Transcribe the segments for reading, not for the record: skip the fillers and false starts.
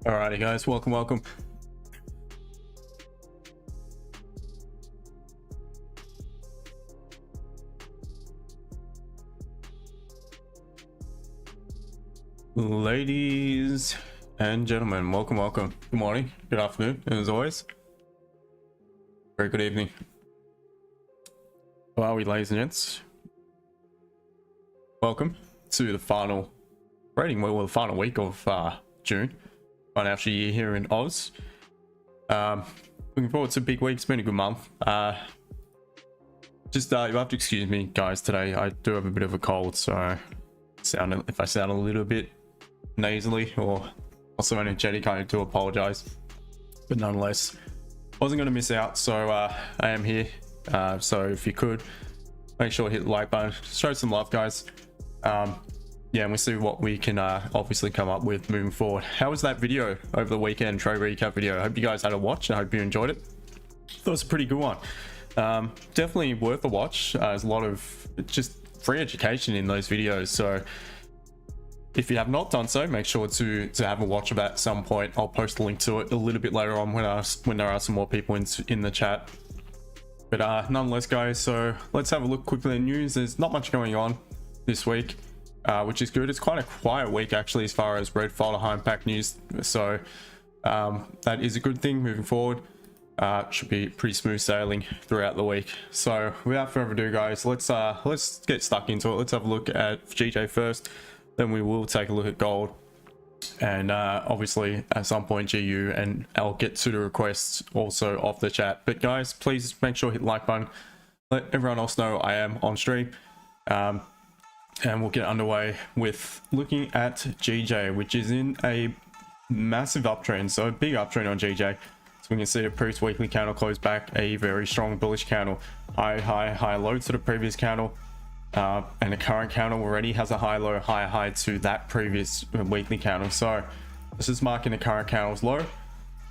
Alrighty guys, welcome. Ladies and gentlemen, welcome. Good morning, good afternoon, and as always, very good evening. How are we, ladies and gents? Welcome to the final rating, well, the final week of June, financial year here in Oz. Looking forward to a big week. It's been a good month. Just you have to excuse me, guys. Today I do have a bit of a cold, so if I sound a little bit nasally or also energetic, I do apologize, but nonetheless wasn't going to miss out, so I am here. So if you could make sure to hit the like button, show some love, guys. Yeah, and we'll see what we can obviously come up with moving forward. How was that video over the weekend, trade recap video? I hope you guys had a watch. I hope you enjoyed it. Thought it was a pretty good one. Definitely worth a watch. There's a lot of just free education in those videos, so if you have not done so, make sure to have a watch of that at some point. I'll post a link to it a little bit later on when there are some more people in the chat. But nonetheless, guys, so let's have a look quickly at news. There's not much going on this week, which is good. It's quite a quiet week actually as far as red folder high impact news, so that is a good thing moving forward. Should be pretty smooth sailing throughout the week. So without further ado, guys, let's get stuck into it. Let's have a look at GJ first, then we will take a look at gold, and obviously at some point GU, and I'll get to the requests also off the chat. But guys, please make sure to hit the like button, let everyone else know I am on stream, and we'll get underway with looking at GJ, which is in a massive uptrend. So a big uptrend on GJ. So we can see the previous weekly candle closed back a very strong bullish candle, high low to the previous candle. And the current candle already has a high low high to that previous weekly candle. So this is marking the current candle's low,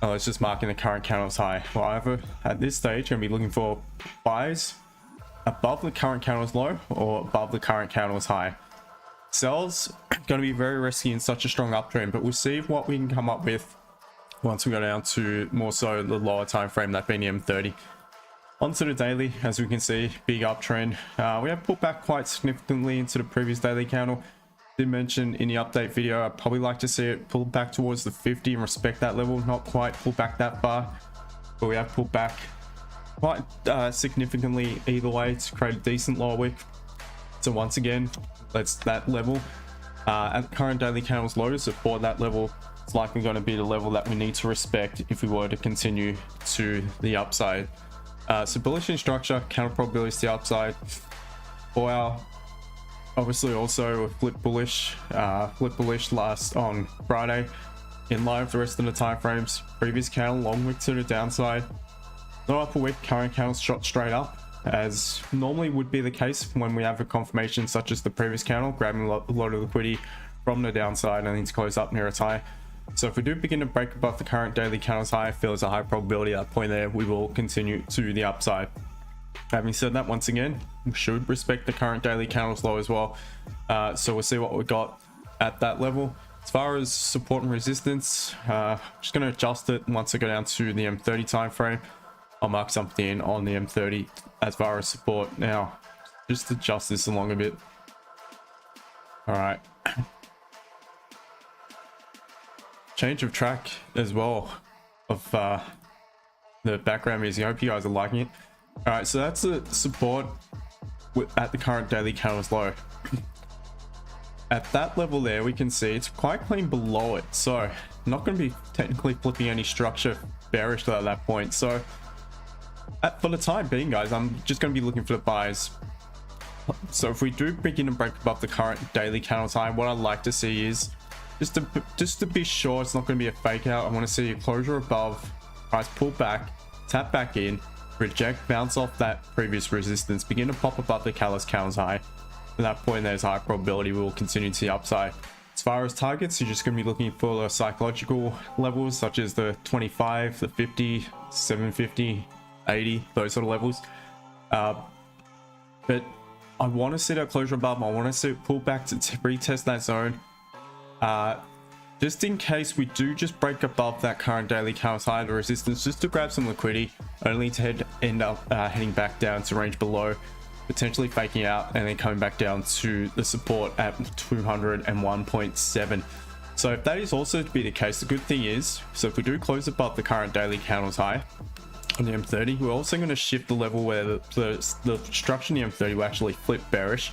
it's just marking the current candle's high. Well, either at this stage going to be looking for buys above the current candle's low or above the current candle's high. Sells going to be very risky in such a strong uptrend, but we'll see what we can come up with once we go down to more so the lower time frame, that being the M30. Onto the daily, as we can see, big uptrend. We have pulled back quite significantly into the previous daily candle. Did mention in the update video, I'd probably like to see it pull back towards the 50 and respect that level. Not quite pull back that far, but we have pulled back quite significantly either way to create a decent lower wick. So once again, that's that level at the current daily candle's low. Support that level. It's likely going to be the level that we need to respect if we were to continue to the upside. So bullish in structure, counter probability to the upside. For our, obviously also flip bullish last on Friday, in line with the rest of the time frames. Previous candle long wick to the downside, no upper wick, current candle shot straight up, as normally would be the case when we have a confirmation such as the previous candle, grabbing a lot of liquidity from the downside and then to close up near its high. So if we do begin to break above the current daily candle's high, I feel there's a high probability at that point there we will continue to the upside. Having said that, once again, we should respect the current daily candle's low as well. So we'll see what we got at that level. As far as support and resistance, just going to adjust it once I go down to the M30 time frame. I'll mark something on the M30 as far as support. Now, just adjust this along a bit. All right. Change of track as well of the background music. I hope you guys are liking it. All right, so that's the support at the current daily candle's low. At that level there, we can see it's quite clean below it, so not going to be technically flipping any structure bearish at that point. So for the time being, guys, I'm just going to be looking for the buys. So if we do begin to break above the current daily candle's high, what I'd like to see is just to be sure it's not going to be a fake out. I want to see a closure above, price pull back, tap back in, reject, bounce off that previous resistance, begin to pop above the candle's high. At that point, there's high probability we will continue to the upside. As far as targets, you're just going to be looking for the psychological levels such as the 25, the 50, 750, 80, those sort of levels. But I want to see that closure above. I want to see it pull back to retest that zone. just in case we do just break above that current daily candle's high, the resistance, just to grab some liquidity, only to end up heading back down to range below, potentially faking out and then coming back down to the support at 201.7. so if that is also to be the case, the good thing is, so if we do close above the current daily candle's high on the M30, we're also going to shift the level where the structure in the M30 will actually flip bearish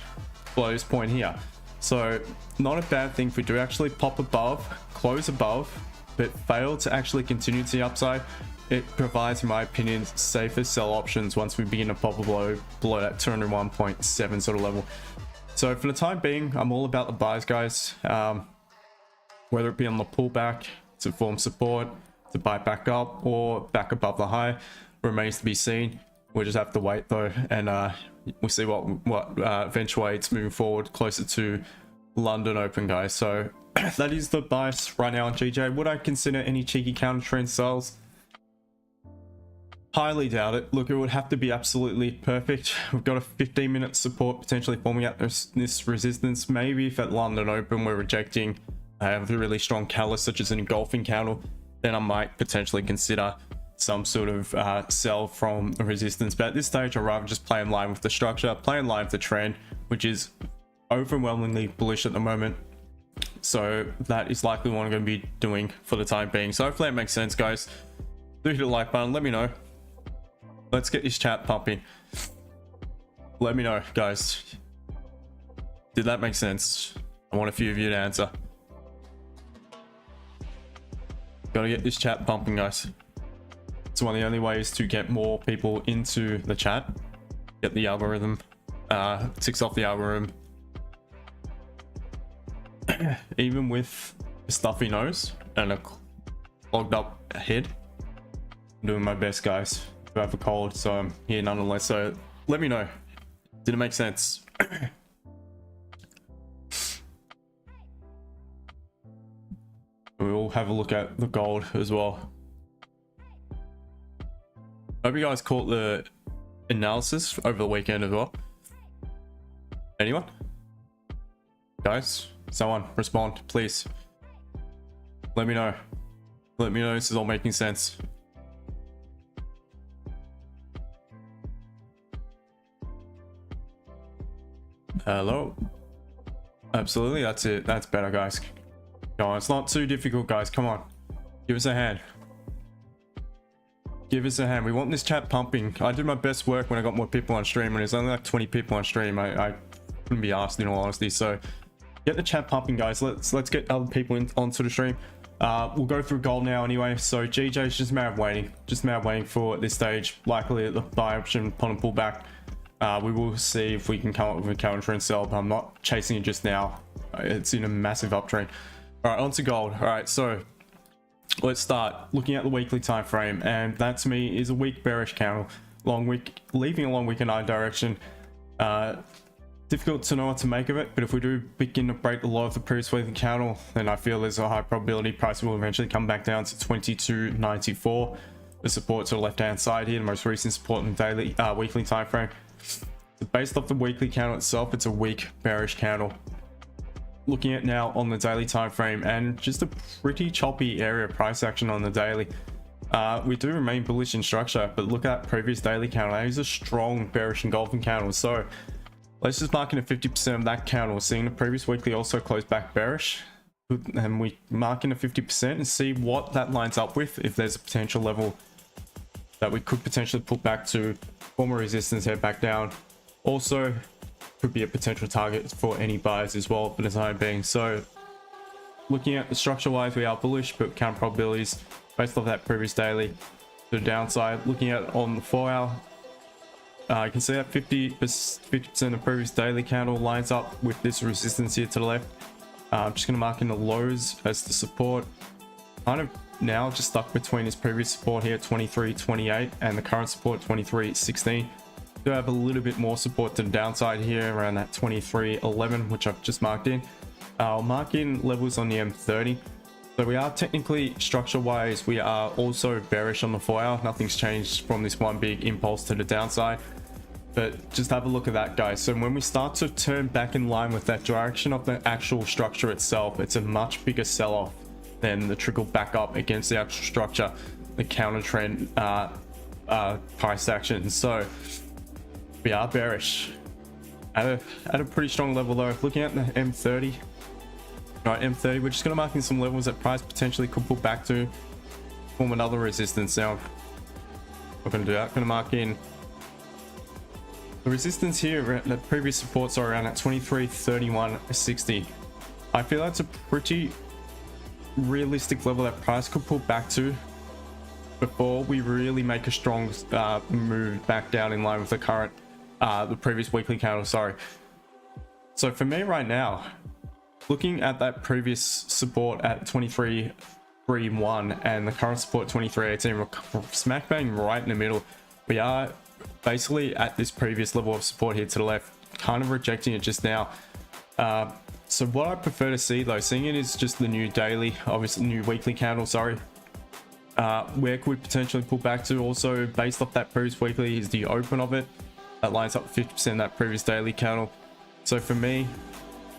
below this point here. So not a bad thing if we do actually pop above, close above, but fail to actually continue to the upside. It provides, in my opinion, safer sell options once we begin to pop below that 201.7 sort of level. So for the time being, I'm all about the buys, guys. Whether it be on the pullback to form support, to buy back up, or back above the high, remains to be seen. We'll just have to wait though, and we'll see what eventuates moving forward closer to London Open, guys. So that is the bias right now on GJ. Would I consider any cheeky counter trend sales? Highly doubt it. Look, it would have to be absolutely perfect. We've got a 15-minute support potentially forming out this resistance. Maybe if at London Open we're rejecting a really strong catalyst such as an engulfing candle, then I might potentially consider some sort of sell from a resistance. But at this stage, I'd rather just play in line with the structure, play in line with the trend, which is overwhelmingly bullish at the moment. So that is likely what I'm going to be doing for the time being. So hopefully that makes sense, guys. Do hit the like button, let me know. Let's get this chat pumping. Let me know, guys. Did that make sense? I want a few of you to answer. Gotta get this chat pumping, guys. It's one of the only ways to get more people into the chat. Get the algorithm, ticks off the algorithm. Even with a stuffy nose and a clogged up head, I'm doing my best, guys. I have a cold, so I'm here nonetheless. So let me know, did it make sense? We'll have a look at the gold as well. Hope you guys caught the analysis over the weekend as well. Anyone? Guys, someone respond, please. Let me know. Let me know this is all making sense. Hello. Absolutely, that's it. That's better, guys. Come on, it's not too difficult, guys. Come on, give us a hand. Give us a hand. We want this chat pumping. I did my best work when I got more people on stream. When there's only like 20 people on stream, I couldn't be asked, in all honesty. So get the chat pumping, guys. Let's get other people onto the stream. We'll go through gold now anyway. So GJ is just a matter of waiting. Just a matter of waiting for at this stage. Likely at the buy option upon a pullback. We will see if we can come up with a counter trend sell, but I'm not chasing it just now. It's in a massive uptrend. All right, on to gold. All right, so let's start looking at the weekly time frame, and that to me is a weak bearish candle, long week, leaving a long week in either direction. Difficult to know what to make of it, but if we do begin to break the low of the previous weekly candle, then I feel there's a high probability price will eventually come back down to 22.94. The support to the left hand side here, the most recent support in the daily weekly time frame. So based off the weekly candle itself, it's a weak bearish candle. Looking at now on the daily time frame, and just a pretty choppy area of price action on the daily. We do remain bullish in structure, but look at previous daily candle. That is a strong bearish engulfing candle. So let's just mark in at 50% of that candle. Seeing the previous weekly also close back bearish, and we mark in at 50% and see what that lines up with. If there's a potential level that we could potentially put back to form a resistance, head back down. Also could be a potential target for any buyers as well for the time being. So looking at the structure wise, we are bullish, but counter probabilities based off that previous daily to the downside. Looking at on the 4 hour, you can see that 50% of the previous daily candle lines up with this resistance here to the left. I'm just going to mark in the lows as the support. Kind of now just stuck between this previous support here at 23.28 and the current support 23.16. Do have a little bit more support to the downside here around that 23.11, which I've just marked in. I'll mark in levels on the M30. So we are technically structure wise, we are also bearish on the 4 hour. Nothing's changed from this one big impulse to the downside, but just have a look at that, guys. So when we start to turn back in line with that direction of the actual structure itself, it's a much bigger sell-off then the trickle back up against the actual structure, the counter trend price action. So we are bearish at a pretty strong level though. Looking at the M30, right, M30, we're just going to mark in some levels that price potentially could pull back to, form another resistance. Now we're going to do that. Going to mark in the resistance here, the previous supports are around at 23.31.60. I feel that's a pretty realistic level that price could pull back to before we really make a strong move back down in line with the current the previous weekly candle. Sorry. So for me right now, looking at that previous support at 23.31 and the current support 23.18, we're smack bang right in the middle. We are basically at this previous level of support here to the left, kind of rejecting it just now. So what I prefer to see though, seeing it is just the new daily, obviously new weekly candle, sorry. Where could we potentially pull back to also based off that previous weekly is the open of it. That lines up 50% that previous daily candle. So for me,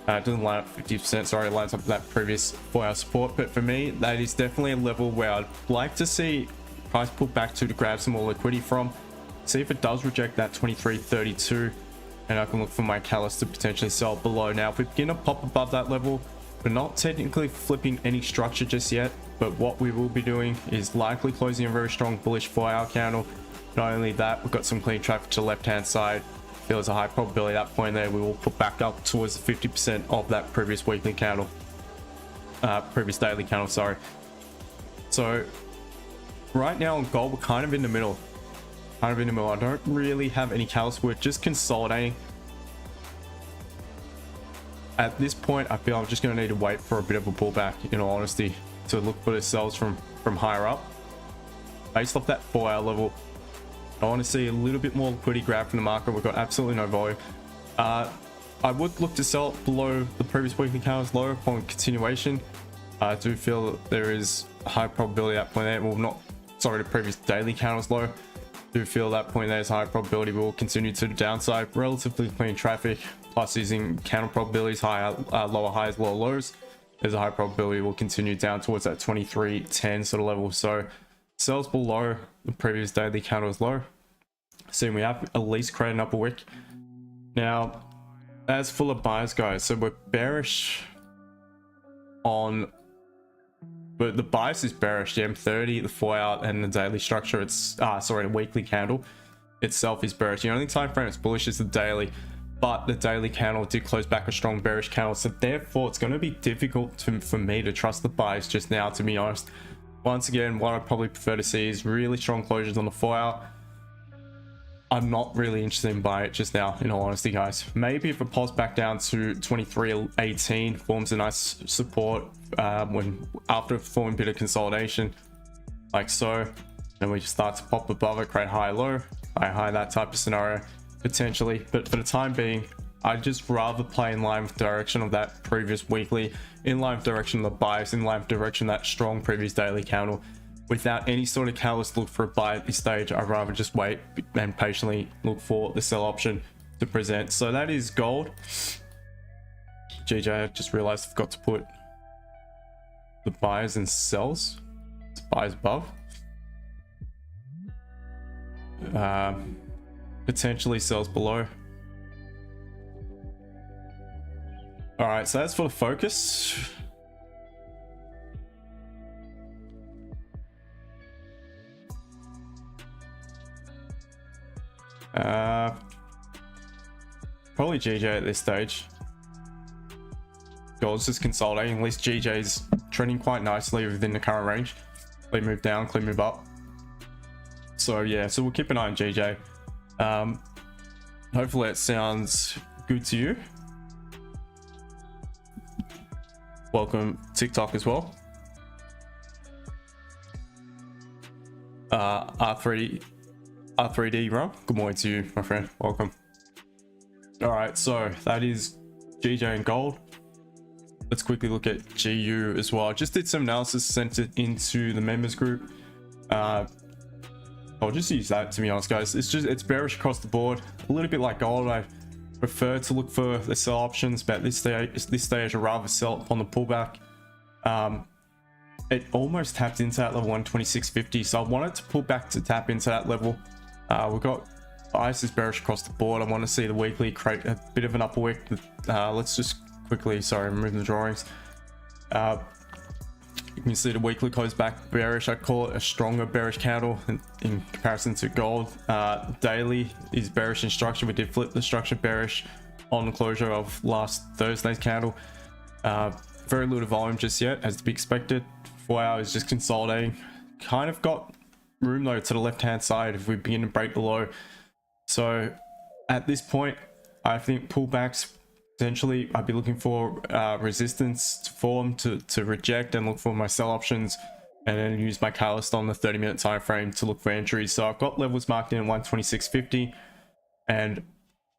it doesn't line up 50%, sorry, it lines up that previous 4-hour support. But for me, that is definitely a level where I'd like to see price pull back to grab some more liquidity from. See if it does reject that 23.32, and I can look for my Xauusd to potentially sell below. Now if we begin to pop above that level, we're not technically flipping any structure just yet, but what we will be doing is likely closing a very strong bullish 4-hour candle. Not only that, we've got some clean traffic to the left hand side. Feel there's a high probability at that point there we will put back up towards the 50% of that previous weekly candle, previous daily candle, sorry. So right now on gold, we're kind of in the middle. I don't really have any Xauusd. We're just consolidating. At this point, I feel I'm just going to need to wait for a bit of a pullback, in all honesty, to look for the sells from higher up. Based off that 4-hour level, I want to see a little bit more liquidity grab from the market. We've got absolutely no volume. I would look to sell it below the previous weekly candles low upon continuation. I do feel that there is a high probability at that point there. Well, not, sorry, the previous daily candles low. Do feel that point there is high probability we will continue to the downside. Relatively clean traffic, plus using counter probabilities, higher lower highs, lower lows, there's a high probability we'll continue down towards that 23.10 sort of level. So sells below the previous daily candles low. So we have at least created an upper wick. Now as full of buyers, guys, so we're bearish on, but the bias is bearish. The M30, the 4-hour, and the daily structure, it's sorry, the weekly candle itself is bearish. The only time frame it's bullish is the daily, but the daily candle did close back a strong bearish candle. So therefore, it's going to be difficult for me to trust the bias just now, to be honest. Once again, what I probably prefer to see is really strong closures on the 4-hour. I'm not really interested in buying it just now, in all honesty, guys. Maybe if it pulls back down to 23.18, forms a nice support when after forming a bit of consolidation, like so, then we just start to pop above it, create high low, high, that type of scenario potentially. But for the time being, I'd just rather play in line with the direction of that previous weekly, in line with direction of the bias, in line with direction of that strong previous daily candle. Without any sort of catalyst look for a buy at this stage, I'd rather just wait and patiently look for the sell option to present. So that is gold. GJ, I just realized I forgot to put the buyers and sells. It's buyers above. Potentially sells below. All right, so that's for the focus. Probably GJ at this stage. Gold's just consolidating. At least GJ's trending quite nicely within the current range. Clean move down, clean move up. So yeah, so we'll keep an eye on GJ. Hopefully it sounds good to you. Welcome TikTok as well. R3D Rum, good morning to you, my friend. Welcome. All right, so that is GJ and gold. Let's quickly look at GU as well. I just did some analysis, sent it into the members group. I'll just use that, to be honest, guys. It's bearish across the board, a little bit like gold. I prefer to look for the sell options, but at this stage I'd rather sell on the pullback. it almost tapped into that level 126.50, so I wanted to pull back to tap into that level. We've got ICE is bearish across the board. I want to see the weekly create a bit of an upper wick. Let's just quickly, sorry, remove the drawings. You can see the weekly close back bearish. I call it a stronger bearish candle in comparison to gold. Daily is bearish in structure. We did flip the structure bearish on the closure of last Thursday's candle. Very little volume just yet, as to be expected. 4 hours just consolidating. Kind of got room though to the left hand side if we begin to break below. So at this point, I think pullbacks, potentially I'd be looking for resistance to form to reject and look for my sell options, and then use my Xauusd on the 30-minute time frame to look for entries. So I've got levels marked in 126.50, and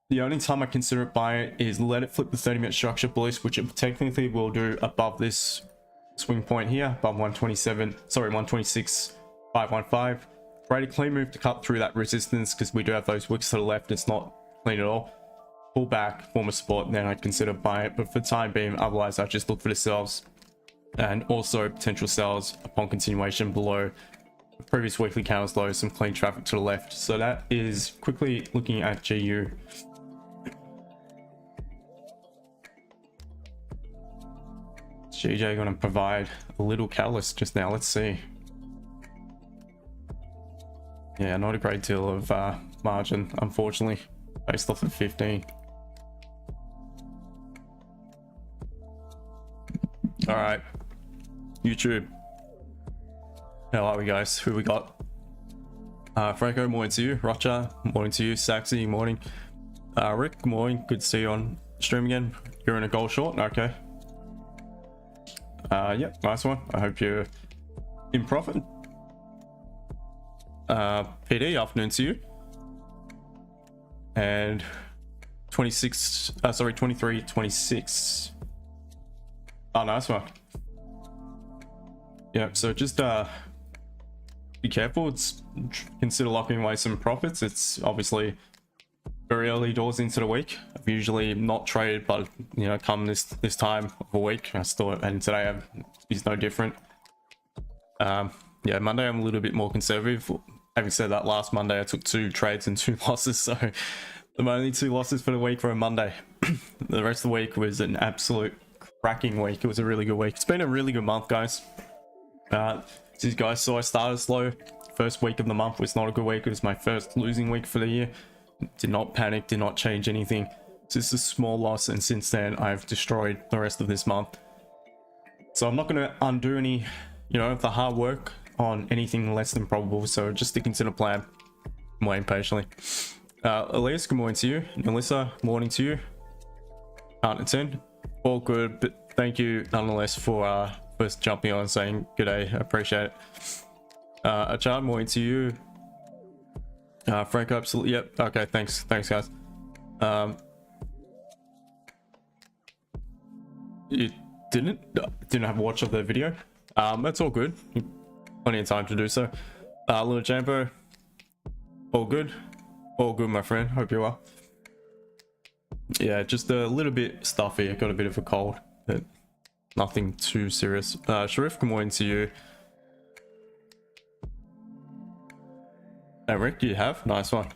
the only time I consider it buying is let it flip the 30-minute structure bullish, which it technically will do above this swing point here, above 126.515. Create a clean move to cut through that resistance, because we do have those wicks to the left. It's not clean at all. Pull back, form a support, and then I'd consider buying it. But for the time being, otherwise I just look for the sells, and also potential sells upon continuation below the previous weekly candles low, some clean traffic to the left. So that is quickly looking at GU. GJ going to provide a little catalyst just now. Let's see. Yeah, not a great deal of margin, unfortunately, based off of 15. All right, YouTube. How are we, guys? Who we got? Franco, morning to you. Roger, morning to you. Saxy, morning. Rick, morning. Good to see you on stream again. You're in a goal short. Okay. Yep, nice one. I hope you're in profit. PD, afternoon to you. And 23, 26. Oh, nice one. Yeah, so just be careful. It's consider locking away some profits. It's obviously very early doors into the week. I've usually not traded, but you know, come this time of a week, I still, and today is no different. Yeah, Monday I'm a little bit more conservative. Having said that, last Monday I took 2 trades and 2 losses, so the only 2 losses for the week were on Monday. The rest of the week was an absolute cracking week. It was a really good week. It's been a really good month, guys. So you guys saw I started slow. First week of the month was not a good week. It was my first losing week for the year. Did not panic, did not change anything. It's just a small loss, and since then I've destroyed the rest of this month. So I'm not going to undo any, you know, the hard work on anything less than probable. So just sticking to the plan. I'm waiting patiently. Elias, good morning to you. Melissa, morning to you. Can't attend. All good, but thank you nonetheless for first jumping on and saying good day. I appreciate it. Achard, morning to you. Frank, absolutely. Yep. Okay, thanks guys. You didn't have a watch of the video. That's all good. Plenty of time to do so. Little Jambo, all good, my friend. Hope you're well. Yeah, just a little bit stuffy. I got a bit of a cold, but nothing too serious. Sharif, good morning to you. Hey Rick, you have? Nice one.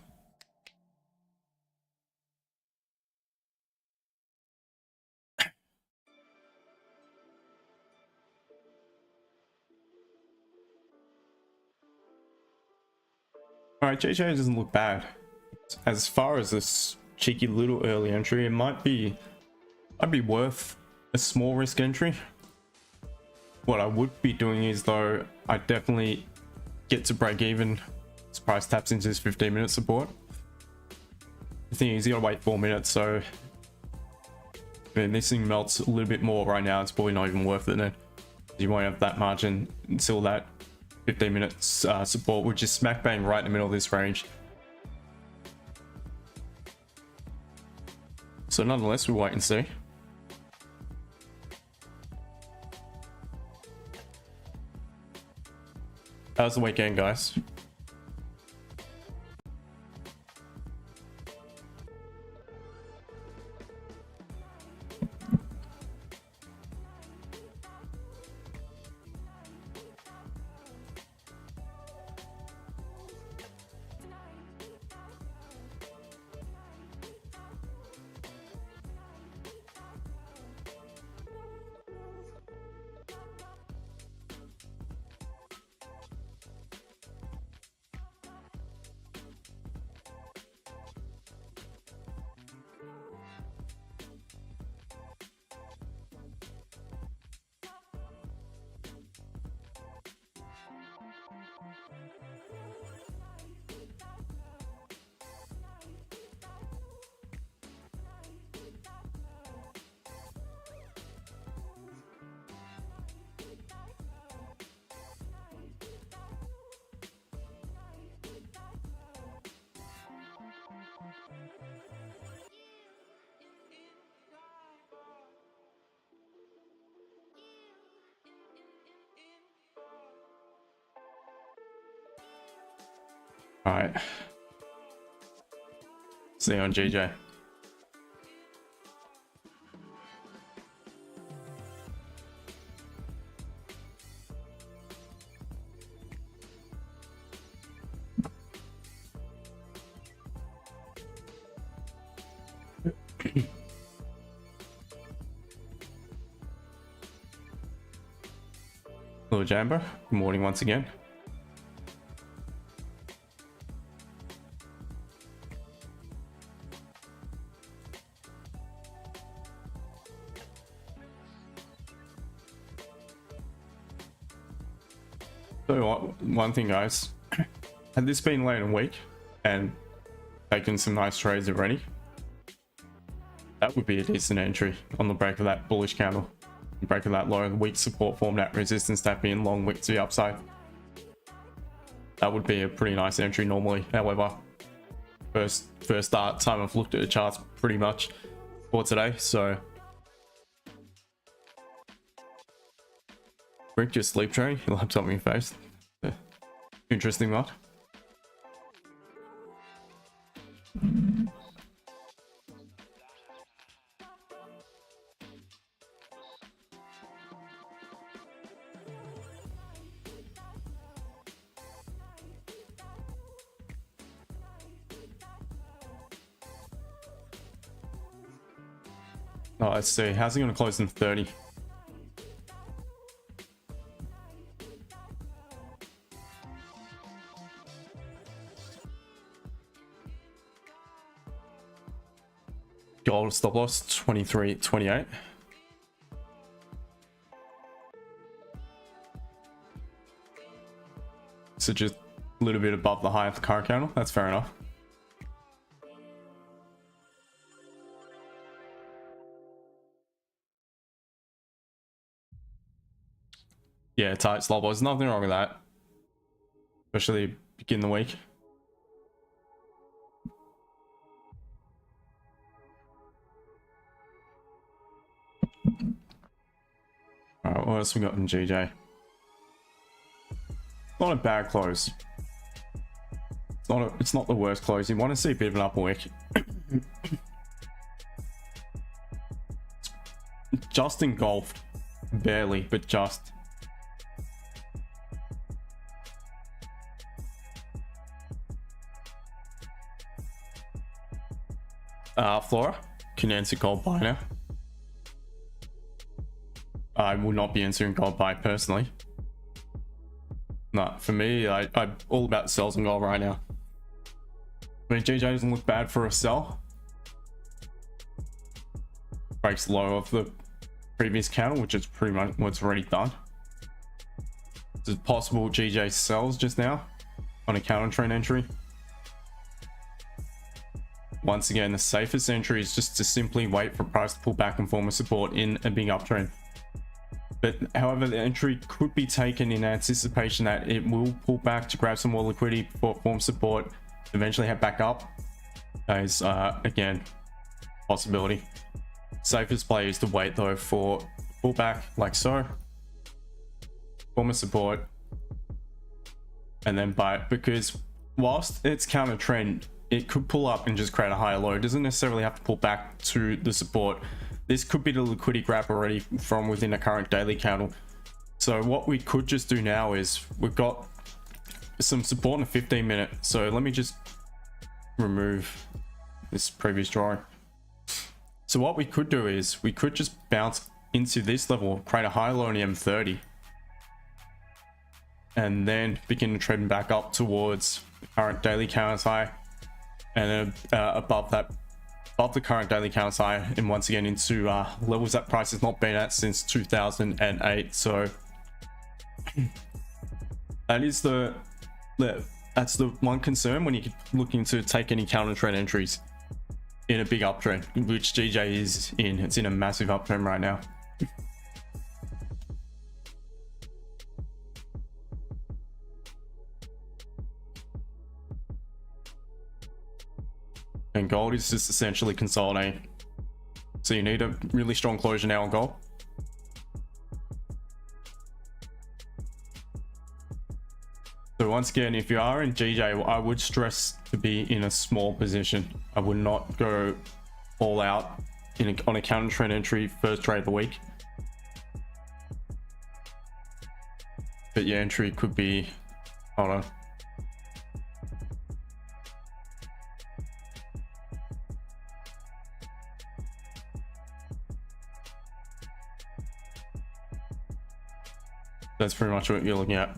Alright, JJ doesn't look bad. As far as this cheeky little early entry, it might be worth a small risk entry. What I would be doing is, though, I definitely get to break even. This price taps into this 15-minute support. The thing is, you gotta wait 4 minutes, so when this thing melts a little bit more right now, it's probably not even worth it then. You won't have that margin until that 15 minutes support, which is smack bang right in the middle of this range. So nonetheless, we'll wait and see. How's the weekend, guys? All right. See you on GJ. Hello, Jambo. Good morning once again. So one thing, guys, had this been late in a week and taken some nice trades already, that would be a decent entry on the break of that bullish candle, the break of that low weak support formed at resistance, that being long wick to the upside. That would be a pretty nice entry normally. However, first time I've looked at the charts pretty much for today, so Rick, just sleep training. You'll have something in your face. Interesting that. Oh, let's see. How's he going to close in 30? Gold stop loss 23.28. So just a little bit above the high of the current candle. That's fair enough. Yeah, tight stop loss. Nothing wrong with that, especially begin the week. Alright, what else we got in GJ? Not a bad close. It's not the worst close. You want to see a bit of an upper wick. Just engulfed. Barely, but just. Flora, can you answer gold buy now? I will not be answering gold buy personally. No, for me, I'm all about sells and gold right now. I mean, GJ doesn't look bad for a sell. Breaks low of the previous candle, which is pretty much what's already done. Is it possible GJ sells just now on a counter trend entry? Once again, the safest entry is just to simply wait for price to pull back and form a support in a big uptrend. But however, the entry could be taken in anticipation that it will pull back to grab some more liquidity before it forms support, eventually head back up. That is, again, possibility. Safest play is to wait though for pullback like so, form a support, and then buy it, because whilst it's counter trend, it could pull up and just create a higher low. It doesn't necessarily have to pull back to the support. This could be the liquidity grab already from within a current daily candle. So what we could just do now is we've got some support in a 15-minute. So let me just remove this previous drawing. So what we could do is we could just bounce into this level, create a high low in the M30, and then begin trending back up towards the current daily counter high, and then above the current daily counter high, and once again into levels that price has not been at since 2008. So that is that's the one concern when you're looking to take any counter trend entries in a big uptrend, which GJ is in. It's in a massive uptrend right now. And gold is just essentially consolidating. So you need a really strong closure now on gold. So once again, if you are in GJ, I would stress to be in a small position. I would not go all out on a counter trend entry first trade of the week. But your entry could be, hold on. That's pretty much what you're looking at.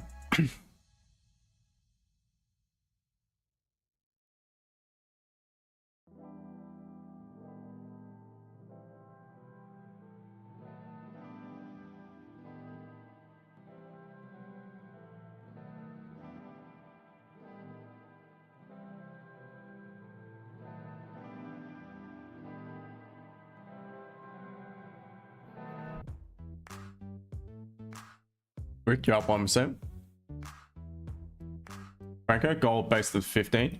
Rick, you're up 1%. Franco, gold based at 15.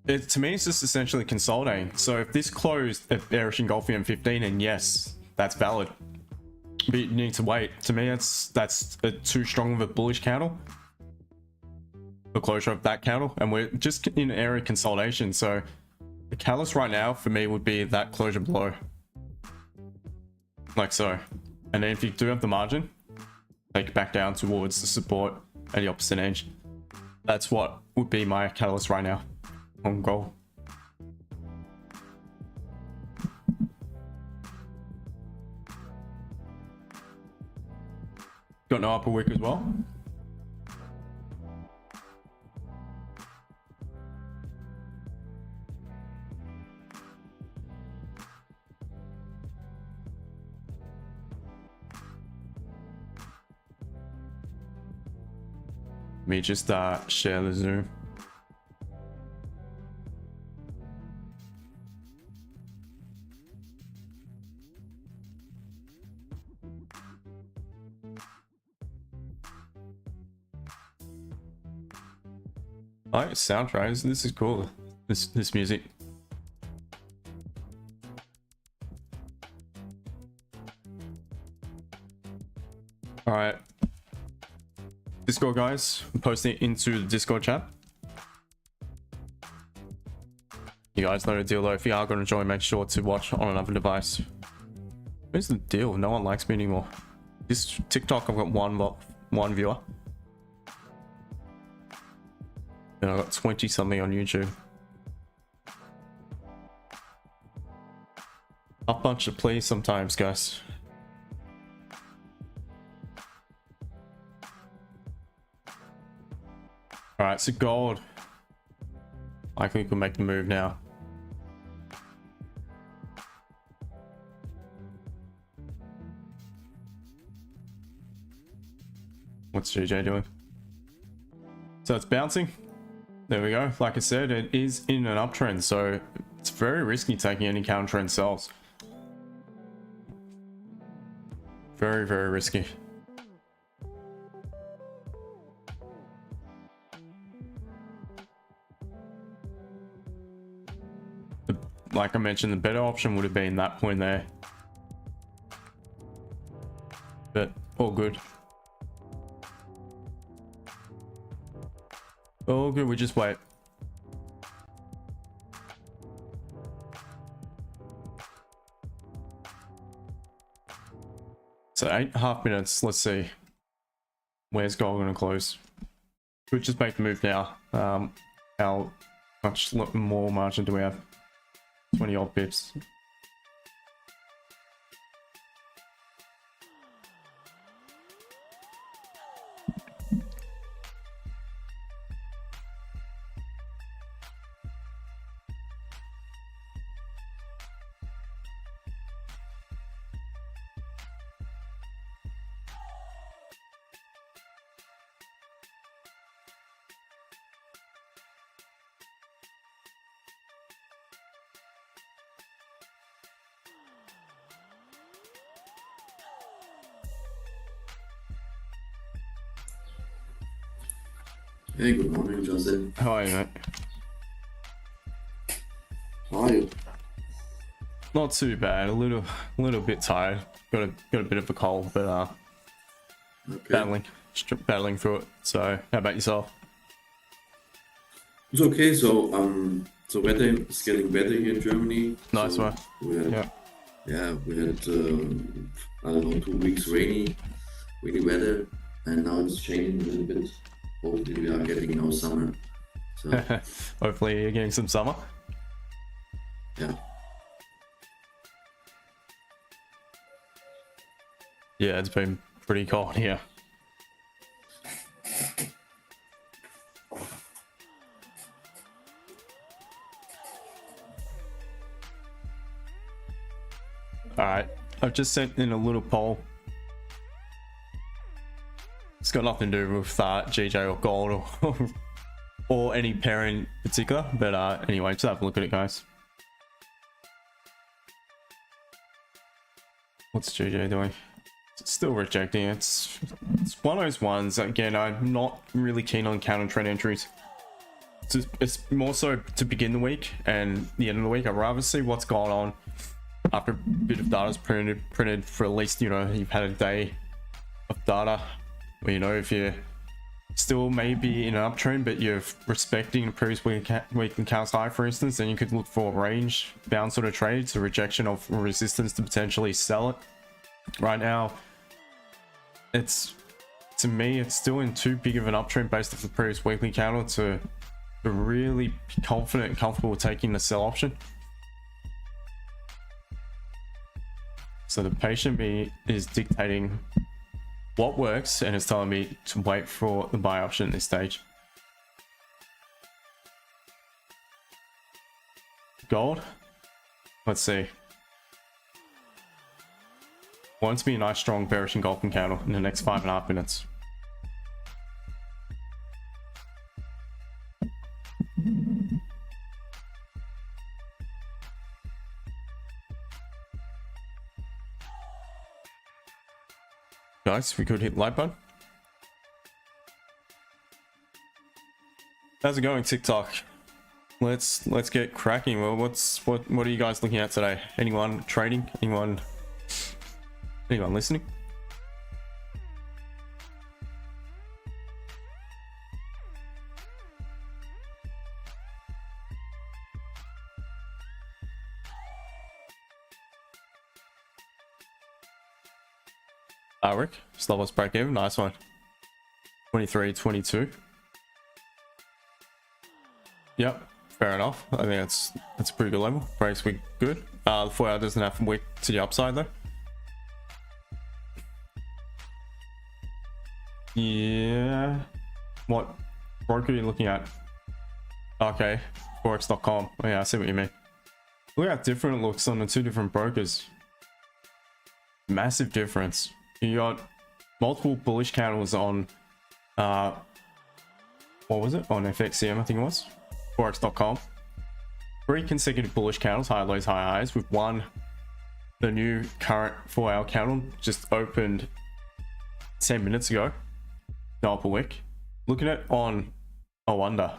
To me, it's just essentially consolidating. So if this closed at bearish engulfing at 15, and yes, that's valid. But you need to wait. To me, that's too strong of a bullish candle. The closure of that candle, and we're just in area consolidation. So the catalyst right now for me would be that closure below. Like so. And then if you do have the margin, take it back down towards the support at the opposite edge. That's what would be my catalyst right now on gold. Got no upper wick as well. Let me just share the Zoom. Alright, soundtracks. This is cool. This music. Alright. Discord guys, I'm posting it into the Discord chat. You guys know the deal though. If you are going to join, make sure to watch on another device. Where's the deal? No one likes me anymore. This TikTok, I've got one viewer. And I've got 20 something on YouTube. A bunch of please sometimes, guys. Alright, so gold. I think we can make the move now. What's GJ doing? So it's bouncing. There we go. Like I said, it is in an uptrend, so it's very risky taking any counter trend sells. Very, very risky. Like I mentioned, the better option would have been that point there. But all good. All good, we just wait. So 8.5 minutes, let's see. Where's gold gonna close? We'll just make the move now. How much more margin do we have? 20 odd pips. Hey, good morning, Joseph. How are you, mate? How are you? Not too bad. A little bit tired. Got a bit of a cold, but Okay. battling through it. So, how about yourself? It's okay. So weather is getting better here in Germany. Nice So one. we had, Yeah. yeah, we had I don't know, 2 weeks rainy weather, and now it's changing a little bit. Hopefully, we are getting now summer. So Hopefully you're getting some summer. yeah, Yeah, it's been pretty cold here. Alright, I've just sent in a little poll. It's got nothing to do with GJ or gold or any pair in particular, but anyway, just have a look at it, guys. What's GJ doing? It's still rejecting. It's one of those ones. Again, I'm not really keen on counter trend entries. It's more so to begin the week and the end of the week. I'd rather see what's going on after a bit of data's printed for at least, you know, you've had a day of data. Well, you know, if you're still maybe in an uptrend, but you're respecting the previous weekly candles high, for instance, then you could look for a range bound sort of trades, a rejection of resistance to potentially sell it. Right now, to me, it's still in too big of an uptrend based off the previous weekly candle to really be confident and comfortable with taking the sell option. So the patient me is dictating what works, and it's telling me to wait for the buy option at this stage. Gold, let's see. Want it to be a nice strong bearish engulfing candle in the next 5.5 minutes. Guys, we could hit like button. How's it going, TikTok? Let's get cracking. Well, what are you guys looking at today? Anyone trading? Anyone listening? Rick, stop loss break even, nice one. 23, 22. Yep, fair enough. I think that's a pretty good level. Breaks week good. The 4 hour doesn't have to wick to the upside though. Yeah. What broker are you looking at? Okay, Forex.com. Oh, yeah, I see what you mean. Look how different it looks on the two different brokers. Massive difference. You got multiple bullish candles on what was it, on FXCM, I think it was, Forex.com. 3 consecutive bullish candles, high lows, high highs, with one, the new current 4 hour candle just opened 10 minutes ago, no upper wick. Look at it on a wonder.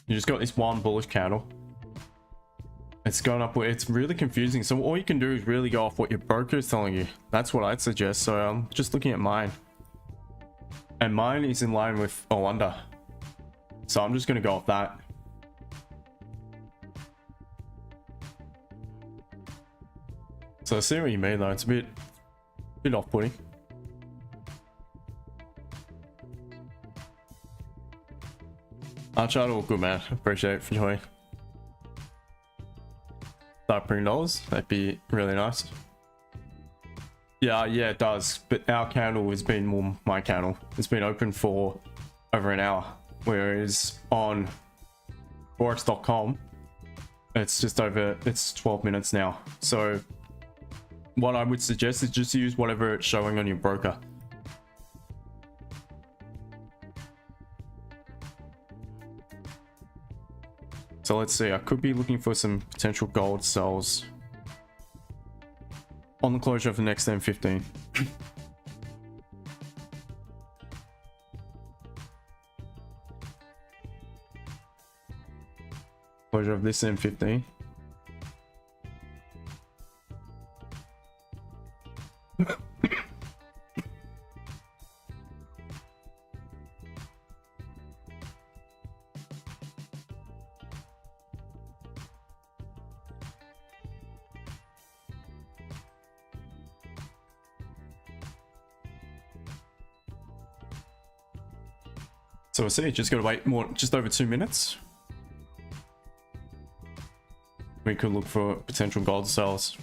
You just got this one bullish candle. It's going up. It's really confusing. So all you can do is really go off what your broker is telling you. That's what I'd suggest. So I'm just looking at mine, and mine is in line with a wonder. So I'm just going to go off that. So I see what you mean though. It's a bit off-putting. Uncharted, all good, man. Appreciate it for joining. Start printing dollars, that'd be really nice. Yeah, it does, but our candle has been more my candle. It's been open for over an hour, whereas on Forex.com it's just over, it's 12 minutes now. So what I would suggest is just use whatever it's showing on your broker. So let's see, I could be looking for some potential gold sells on the closure of the next M15. Closure of this M15. So we'll see, just gotta wait just over 2 minutes. We could look for potential gold sells.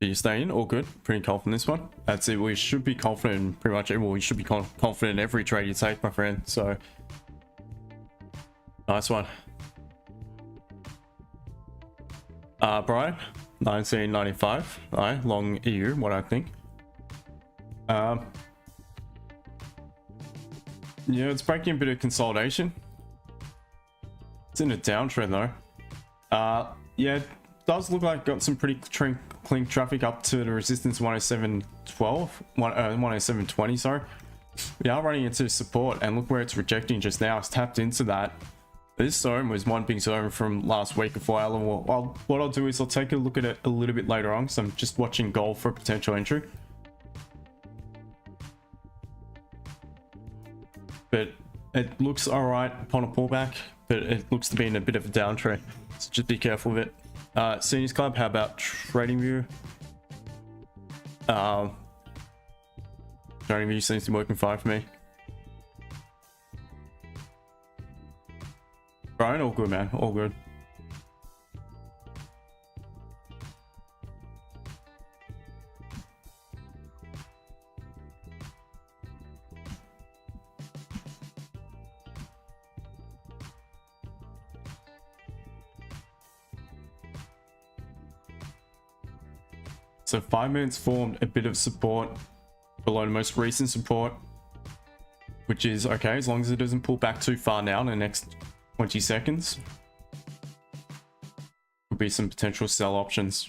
Are you staying? All good? Pretty confident in this one? That's it. We should be confident in pretty much every, well, we should be confident in every trade you take, my friend. So, nice one. Brian, 1995. Alright, long EU, what I think. Yeah, it's breaking a bit of consolidation. It's in a downtrend though. Yeah, it does look like got some pretty clean traffic up to the resistance 107.12, 107.20, sorry. We are running into support, and look where it's rejecting just now. It's tapped into that. This zone was one big zone from last week before our level. Well, what I'll do is I'll take a look at it a little bit later on, so I'm just watching gold for a potential entry. But it looks alright upon a pullback, but it looks to be in a bit of a downtrend, so just be careful of it. Seniors Club, how about Trading View? Trading View seems to be working fine for me. Brian, all good, man, all good. So 5 minutes formed a bit of support below the most recent support, which is okay as long as it doesn't pull back too far now in the next 20 seconds. Could be some potential sell options.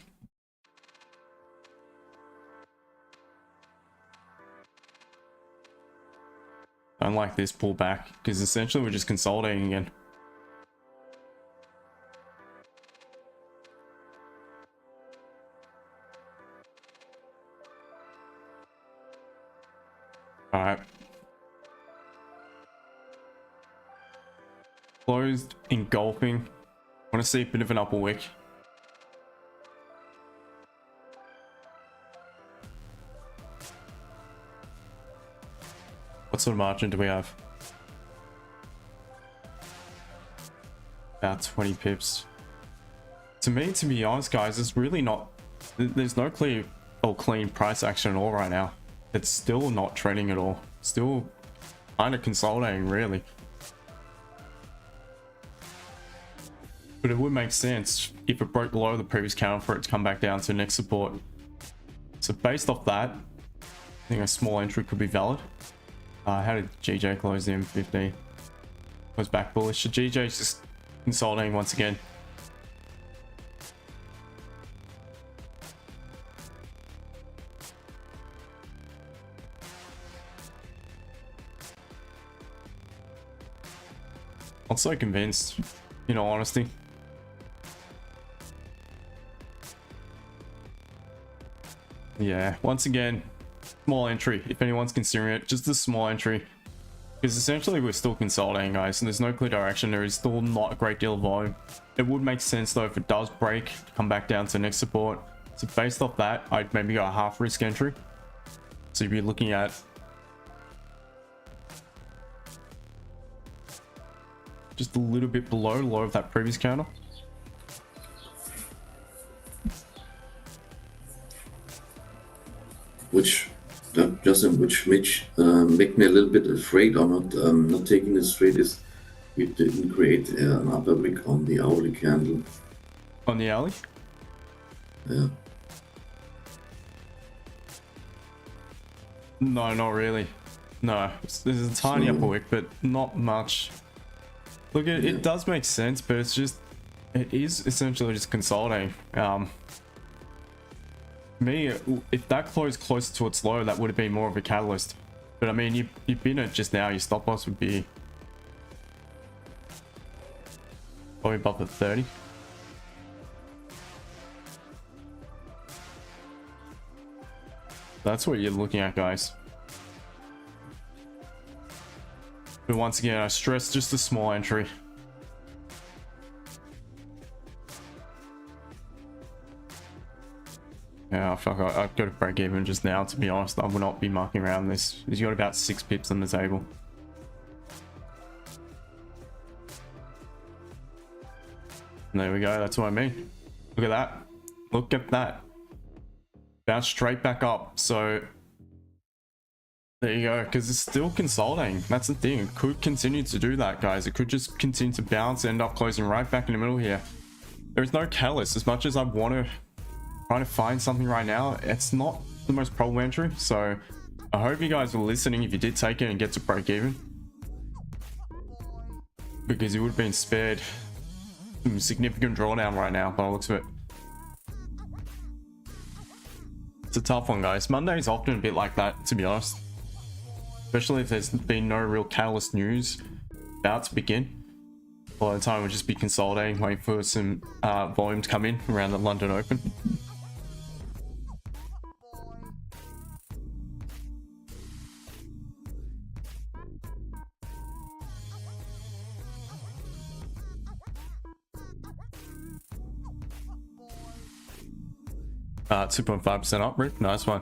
I don't like this pullback because essentially we're just consolidating again. All right. Closed, engulfing. Want to see a bit of an upper wick. What sort of margin do we have? About 20 pips. To me, to be honest, guys, it's really not. There's no clear or clean price action at all right now. It's still not trading at all. Still kind of consolidating, really. But it would make sense if it broke below the previous counter for it to come back down to next support. So based off that, I think a small entry could be valid. How did GJ close the M15? Was back bullish. So GJ's just consolidating once again. I'm so convinced, in all honesty. Yeah, once again, small entry. If anyone's considering it, just a small entry. Because essentially we're still consolidating, guys, and there's no clear direction. There is still not a great deal of volume. It would make sense though if it does break, come back down to next support. So based off that, I'd maybe go a half risk entry. So you'd be looking at just a little bit below low of that previous counter. Which Justin, which make me a little bit afraid or not taking this trade is we didn't create an upper wick on the hourly candle. On the alley? Yeah. No, not really. No, there's a tiny upper wick, but not much. Look, it does make sense, but it's just, it is essentially just consolidating. Me, if that closed closer to its low, that would have been more of a catalyst. But I mean, you've been at just now, your stop loss would be probably above the 30. That's what you're looking at, guys. But once again, I stress just a small entry. Yeah, fuck, I've got to break even just now, to be honest. I will not be mucking around this. He's got about 6 pips on the table. And there we go, that's what I mean. Look at that. Look at that. Bounce straight back up. So there you go, because it's still consolidating. That's the thing. It could continue to do that, guys. It could just continue to bounce, end up closing right back in the middle here. There's no catalyst. As much as I want to try to find something right now, it's not the most probable entry. So I hope you guys were listening if you did take it and get to break even, because you would have been spared some significant drawdown right now by the looks of it. It's a tough one, guys. Monday is often a bit like that, to be honest, especially if there's been no real catalyst news about to begin. By the time we'll just be consolidating, waiting for some volume to come in around the London Open. Uh, 2.5% up, Rick. Nice one.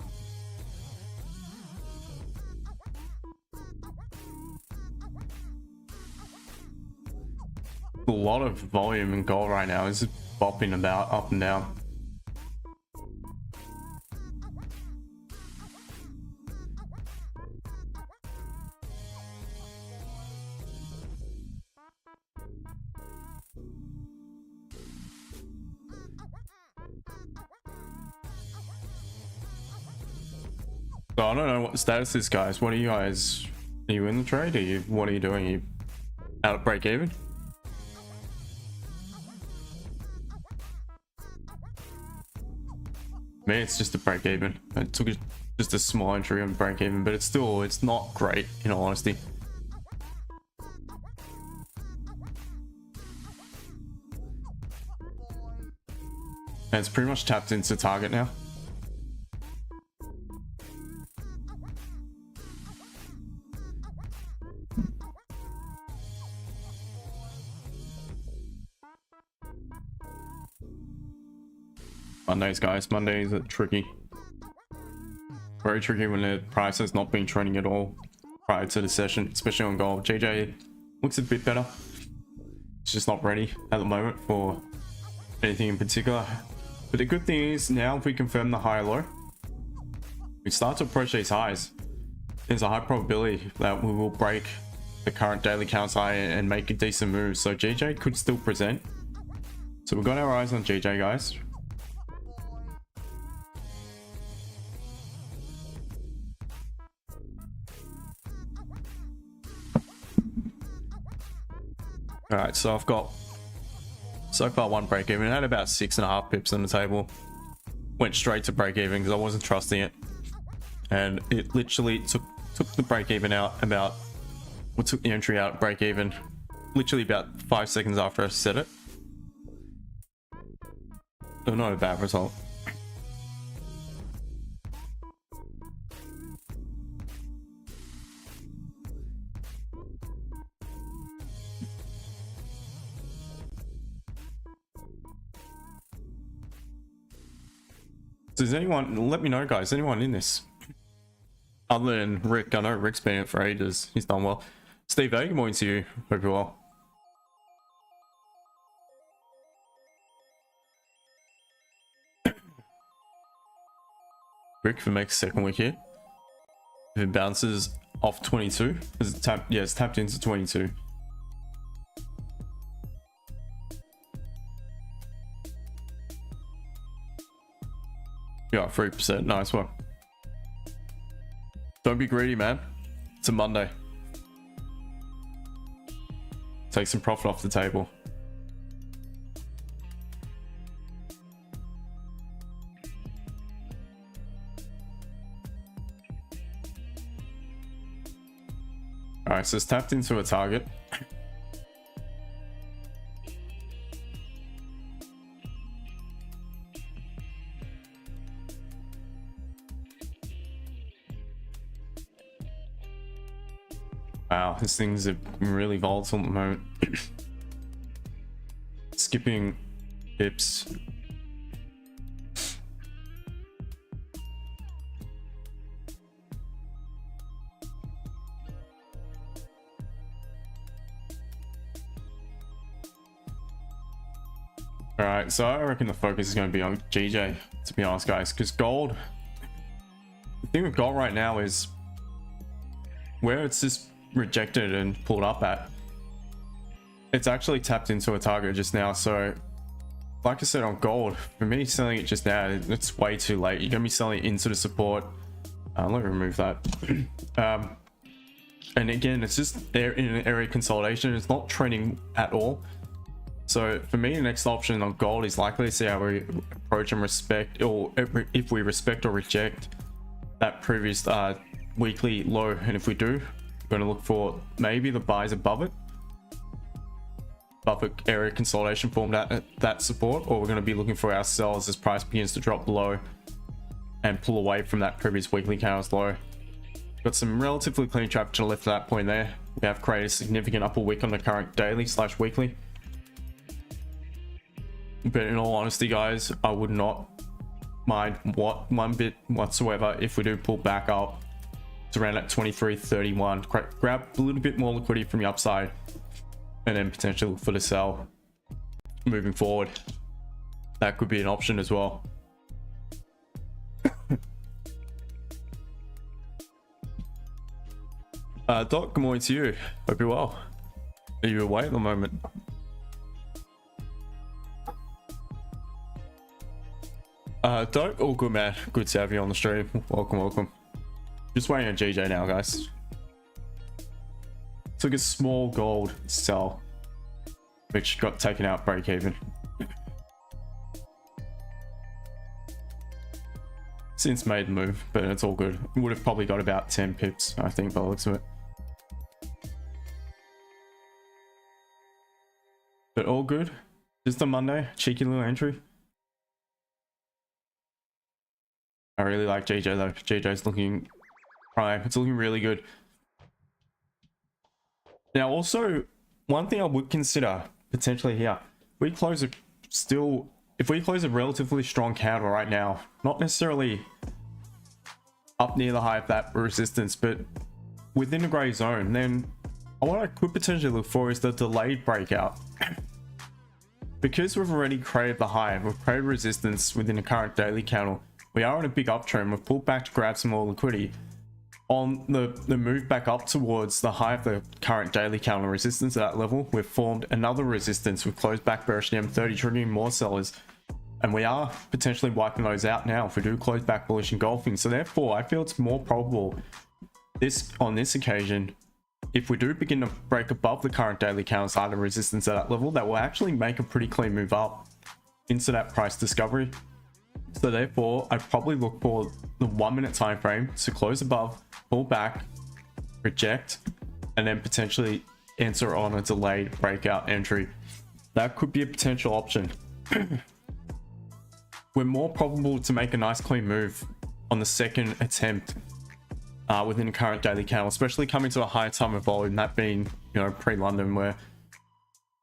A lot of volume in gold right now. It's just bopping about up and down. So I don't know what the status is, guys. What are you guys? Are you in the trade? What are you doing? Are you out at break even? Me, it's just a break even. I took just a small entry on break even, but it's not great, in all honesty. And it's pretty much tapped into target now. Mondays, guys. Mondays are tricky. Very tricky when the price has not been trending at all prior to the session, especially on gold. JJ looks a bit better. It's just not ready at the moment for anything in particular. But the good thing is now, if we confirm the high low, we start to approach these highs. There's a high probability that we will break the current daily counts high and make a decent move. So GJ could still present. So we've got our eyes on GJ, guys. All right, so I've got so far one break even. I had about 6.5 pips on the table. Went straight to break even because I wasn't trusting it, and it literally took the break even out about, well, took the entry out break even literally about 5 seconds after I set it. So not a bad result. Does anyone, let me know, guys, anyone in this other than Rick? I know Rick's been in it for ages. He's done well. Steve, good morning to you. Hope you're well. Rick, if it makes second week here, if it bounces off 22, is it tapped? Yeah, it's tapped into 22. Yeah, 3%. Nice one. Don't be greedy, man. It's a Monday. Take some profit off the table. Alright, so it's tapped into a target. Wow, these things are really volatile at the moment. Skipping pips. All right, so I reckon the focus is going to be on GJ, to be honest, guys, because gold, the thing with gold right now is where it's just rejected and pulled up at, it's actually tapped into a target just now. So like I said on gold, for me selling it just now, it's way too late. You're gonna be selling it into the support. Let me remove that. And again, it's just there in an area consolidation. It's not trending at all. So for me, the next option on gold is likely to see how we approach and respect, or if we respect or reject that previous weekly low. And if we do, we're going to look for maybe the buys above it, above area consolidation formed at that support, or we're going to be looking for our sells as price begins to drop below and pull away from that previous weekly candle's low. Got some relatively clean traffic to the left of that point there. We have created a significant upper wick on the current daily / weekly. But in all honesty, guys, I would not mind one bit whatsoever if we do pull back up to around at 23.31. Grab a little bit more liquidity from the upside, and then potentially look for the sell moving forward. That could be an option as well. Doc, good morning to you. Hope you're well. Are you away at the moment? Doc, all good, man. Good to have you on the stream. Welcome. Just waiting on GJ now, guys. Took a small gold sell, which got taken out break even. Since made the move, but it's all good. Would have probably got about 10 pips, I think, by the looks of it. But all good. Just a Monday, cheeky little entry. I really like GJ though. GJ's looking prime. It's looking really good. Now, also, one thing I would consider potentially here, if we close a relatively strong candle right now, not necessarily up near the high of that resistance, but within the gray zone, then what I could potentially look for is the delayed breakout. Because we've already created the high, we've created resistance within the current daily candle, we are on a big uptrend. We've pulled back to grab some more liquidity. On the move back up towards the high of the current daily candle resistance at that level, we've formed another resistance. We've closed back bearish the M30, triggering more sellers. And we are potentially wiping those out now if we do close back bullish engulfing. So therefore, I feel it's more probable on this occasion, if we do begin to break above the current daily candle side of resistance at that level, that will actually make a pretty clean move up into that price discovery. So therefore, I'd probably look for the 1 minute time frame to close above, pull back, reject, and then potentially enter on a delayed breakout entry. That could be a potential option. We're more probable to make a nice clean move on the second attempt within the current daily candle, especially coming to a higher time of volume, that being, you know, pre-London. We're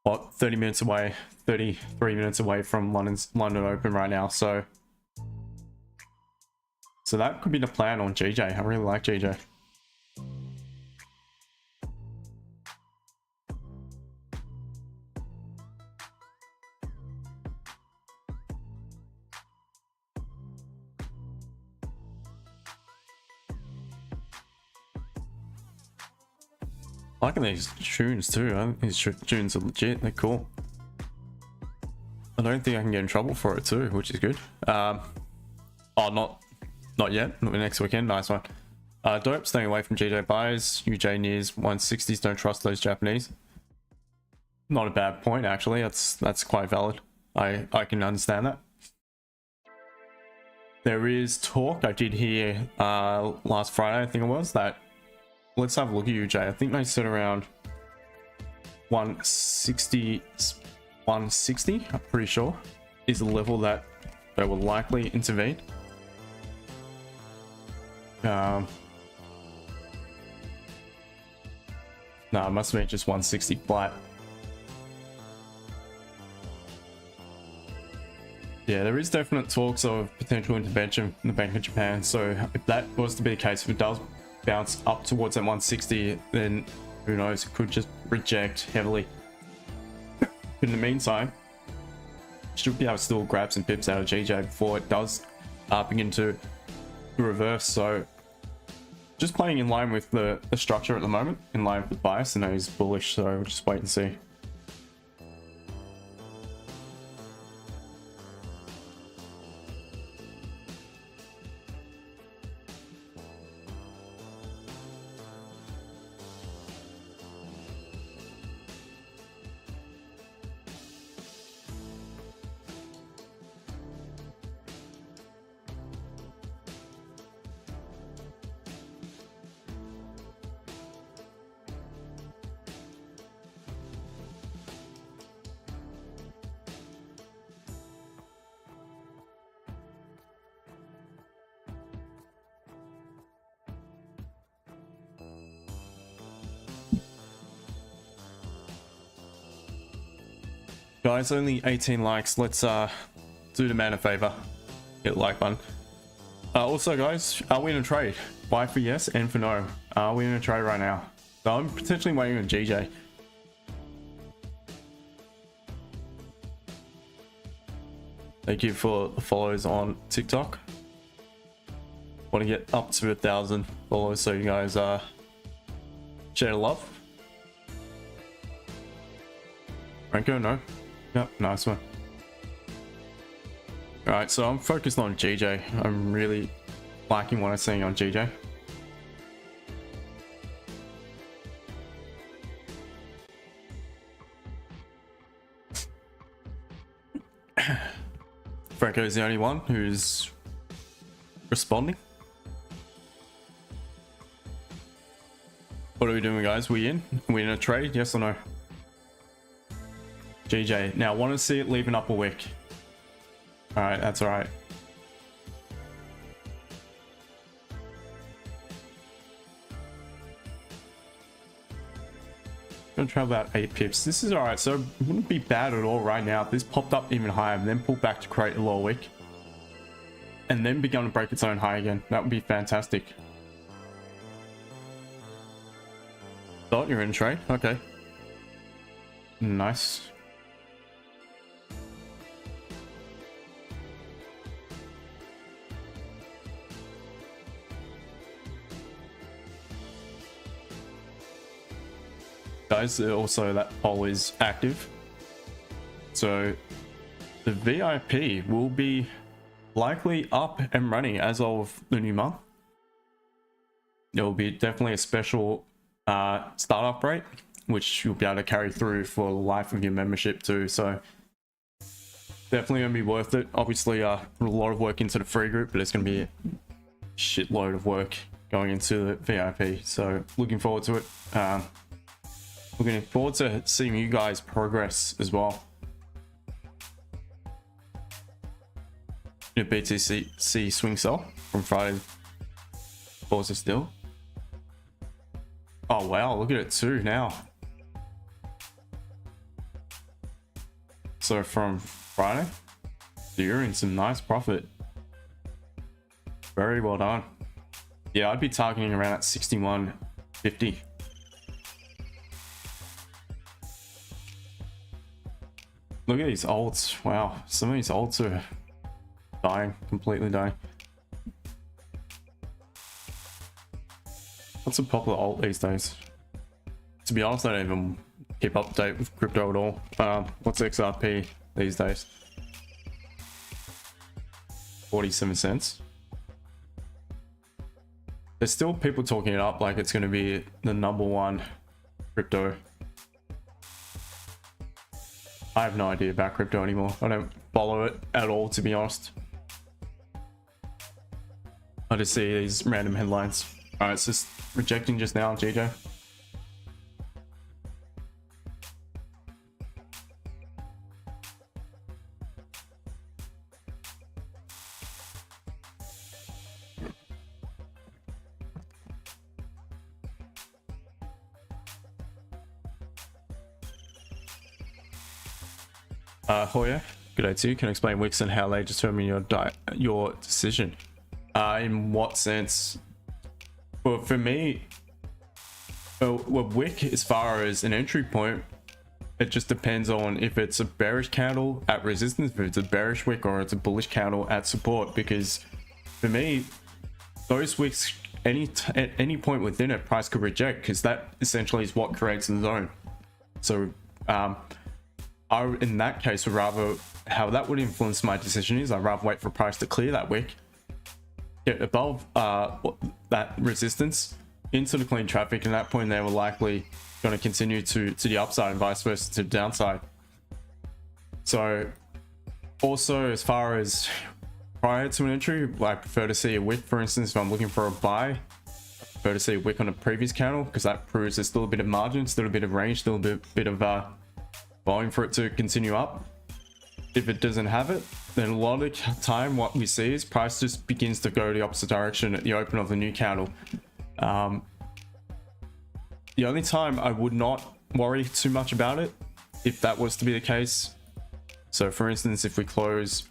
what, 30 minutes away, 33 minutes away from London Open right now. So that could be the plan on GJ. I really like GJ. Liking these tunes too. I think these tunes are legit. They're cool. I don't think I can get in trouble for it too, which is good. Oh, not yet. Not next weekend. Nice one. Dope. Staying away from GJ buys. UJ nears 160s. Don't trust those Japanese. Not a bad point actually. That's quite valid. I can understand that. There is talk I did hear last Friday, I think it was, that let's have a look at UJ. I think they said around 160, I'm pretty sure, is the level that they will likely intervene. No, it must have been just 160 flat. Yeah, there is definite talks of potential intervention in the Bank of Japan. So if that was to be the case, if it does bounce up towards that 160, then who knows, it could just reject heavily. In the meantime, should be able to still grab some pips out of GJ before it does begin to reverse. So just playing in line with the structure at the moment, in line with bias. I know he's bullish, so we'll just wait and see. Guys, only 18 likes. Let's do the man a favor, hit the like button. Also guys, are we in a trade? Buy for yes and for no. Are we in a trade right now? So I'm potentially waiting on GJ. Thank you for the follows on TikTok. Want to get up to 1,000 followers, so you guys share the love. Franco, no. Yep, nice one. Alright, so I'm focused on GJ. I'm really liking what I'm seeing on GJ. Franco is the only one who's responding. What are we doing, guys? We in? We in a trade? Yes or no? GJ. Now, want to see it leave an upper wick. Alright, that's alright. Gonna travel about 8 pips. This is alright, so it wouldn't be bad at all right now if this popped up even higher and then pulled back to create a lower wick. And then begun to break its own high again. That would be fantastic. Thought you're in trade? Okay. Nice. Guys, also that poll is active, so the VIP will be likely up and running as of the new month. There will be definitely a special startup rate, which you'll be able to carry through for the life of your membership too, so definitely gonna be worth it. Obviously put a lot of work into the free group, but it's gonna be a shitload of work going into the VIP, so looking forward to it. Looking forward to seeing you guys progress as well. BTC swing sell from Friday. Pause it still. Oh wow, look at it too now. So from Friday, you're in some nice profit. Very well done. Yeah, I'd be targeting around at 61.50. Look at these alts. Wow, some of these alts are dying, completely dying. What's a popular alt these days? To be honest, I don't even keep up to date with crypto at all. What's XRP these days? 47 cents. There's still people talking it up like it's going to be the #1 crypto. I have no idea about crypto anymore. I don't follow it at all, to be honest. I just see these random headlines. Alright, it's just rejecting just now, GJ. Hoya, good day to you. Can you explain wicks and how they determine your decision? In what sense? Well, for me, a wick as far as an entry point, it just depends on if it's a bearish candle at resistance, if it's a bearish wick, or it's a bullish candle at support. Because for me, those wicks, at any point within it, price could reject, because that essentially is what creates the zone. So I, in that case, would rather, how that would influence my decision is I'd rather wait for price to clear that wick, get above that resistance, into the clean traffic, and at that point they were likely going to continue to the upside and vice versa to the downside. So also, as far as prior to an entry, I prefer to see a wick. For instance, if I'm looking for a buy, I prefer to see a wick on a previous candle, because that proves there's still a bit of margin, still a bit of range, still a bit of volume for it to continue up. If it doesn't have it, then a lot of the time what we see is price just begins to go the opposite direction at the open of the new candle. The only time I would not worry too much about it, if that was to be the case, so for instance, if we close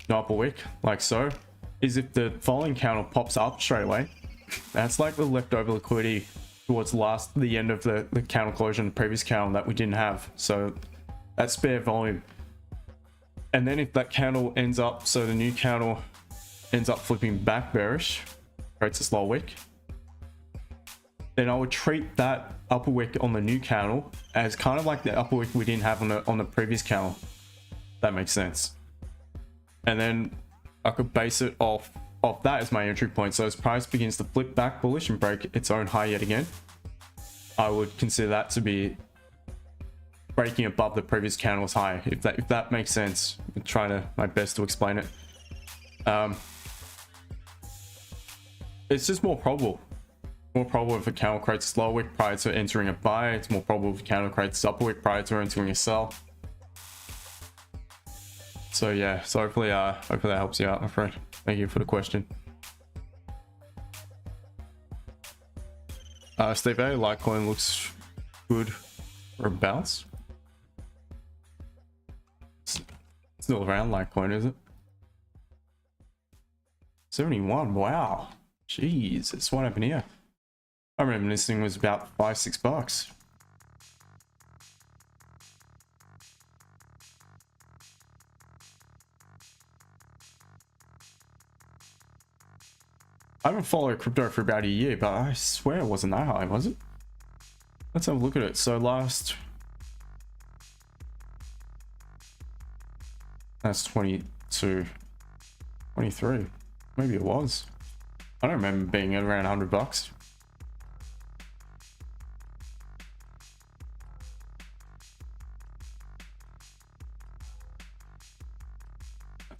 the upper wick like so, is if the following candle pops up straight away. That's like the leftover liquidity towards the end of the candle closure in the previous candle that we didn't have. So that's spare volume. And then if that candle ends up, so the new candle ends up flipping back bearish, creates a slow wick, then I would treat that upper wick on the new candle as kind of like the upper wick we didn't have on the previous candle. That makes sense. And then I could base it off that as my entry point. So as price begins to flip back bullish and break its own high yet again, I would consider that to be breaking above the previous candle's high. If that makes sense, I'm trying my best to explain it. It's just more probable if a candle creates a slow wick prior to entering a buy. It's more probable if a candle creates a upper wick prior to entering a sell. So yeah, so hopefully that helps you out, my friend. Thank you for the question. Steve A, Litecoin looks good for a bounce. Still around Litecoin, is it? 71, wow. Jeez, it's what happened here. I remember this thing was about $5-6. I haven't followed crypto for about a year, but I swear it wasn't that high, was it? Let's have a look at it. So that's 22, 23. Maybe it was. I don't remember being at around $100.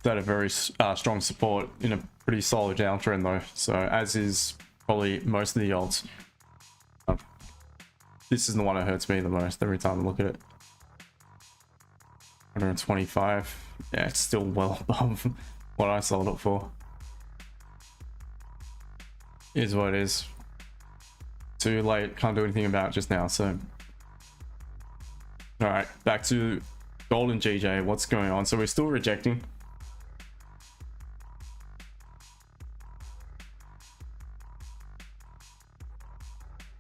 That a very strong support in a pretty solid downtrend though, so as is probably most of the alts. This is the one that hurts me the most every time I look at it. 125, yeah, it's still well above what I sold it for. Is what it is. Too late, can't do anything about it just now. So all right, back to gold and GJ. What's going on? So we're still rejecting.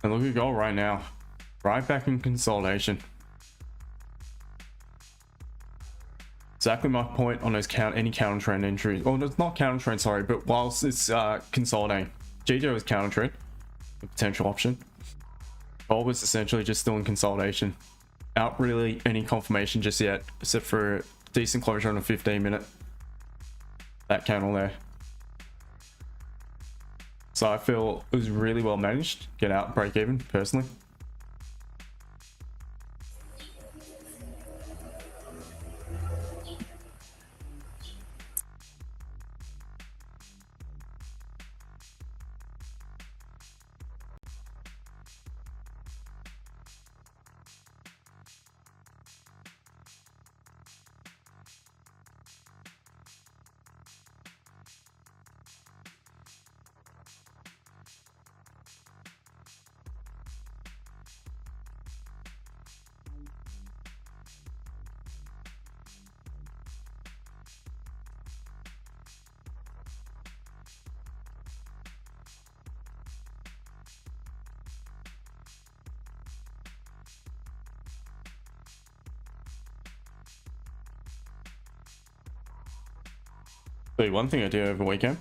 And look at gold right now, right back in consolidation. Exactly my point on those any counter trend entries. Oh, it's not counter trend, sorry, but whilst it's consolidating, GJ was counter trend, a potential option. Gold was essentially just still in consolidation. Out really any confirmation just yet, except for a decent closure on a 15-minute. That candle there. So I feel it was really well managed. Get out, break even, personally. So one thing I did over the weekend,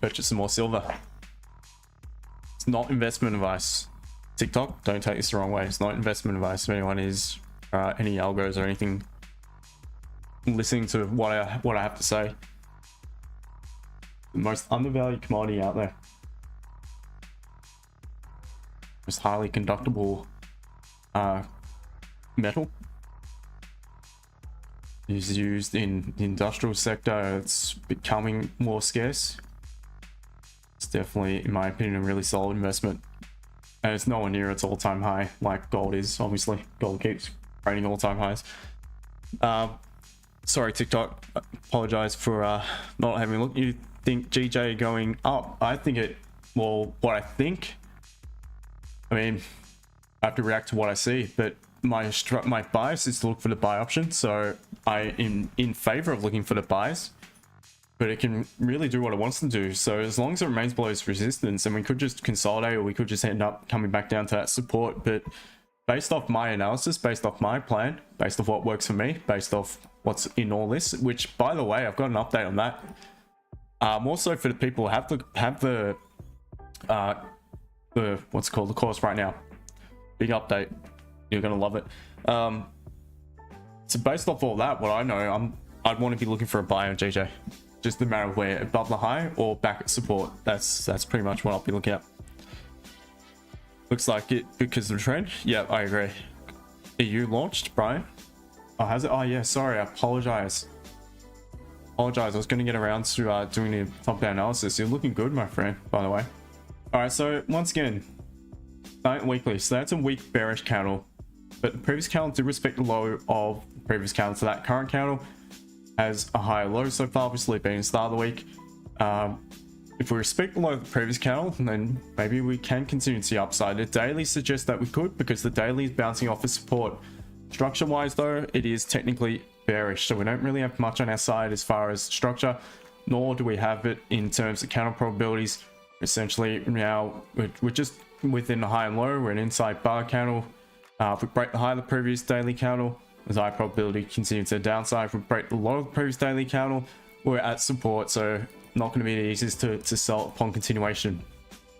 purchase some more silver. It's not investment advice. TikTok, don't take this the wrong way. It's not investment advice. If anyone is any algos or anything listening to what I have to say, the most undervalued commodity out there, most highly conductible metal, is used in the industrial sector. It's becoming more scarce. It's definitely, in my opinion, a really solid investment, and it's nowhere near its all-time high like gold is. Obviously gold keeps trading all-time highs. Sorry TikTok, apologize for not having a look. You think GJ going up? I think it, well, what I think, I mean, I have to react to what I see, but my bias is to look for the buy option, so I am in favor of looking for the buys, but it can really do what it wants to do. So as long as it remains below its resistance, and we could just consolidate, or we could just end up coming back down to that support. But based off my analysis, based off my plan, based off what works for me, based off what's in all this, which by the way, I've got an update on that. Also for the people who have the what's it called, the course right now, big update, you're gonna love it. So based off all that, what I know, I'd want to be looking for a buy on GJ, just no matter where, above the high or back at support. That's pretty much what I'll be looking at. Looks like it because of the trend. Yeah, I agree. EU launched, Brian. Oh, has it? Oh yeah, sorry, I apologize. I was going to get around to doing the top down analysis. You're looking good, my friend, by the way. All right, so once again, weekly, so that's a weak bearish candle, but the previous candle did respect the low of the previous candle, so that current candle has a higher low so far, obviously being the start of the week. If we respect the low of the previous candle, then maybe we can continue to see upside. The daily suggests that we could, because the daily is bouncing off of support. Structure wise though, it is technically bearish, so we don't really have much on our side as far as structure, nor do we have it in terms of counter probabilities. Essentially now we're just within the high and low. We're an inside bar candle. If we break the high of the previous daily candle, there's high probability continue to the downside. If we break the low of the previous daily candle, we're at support, so not going to be the easiest to sell upon continuation.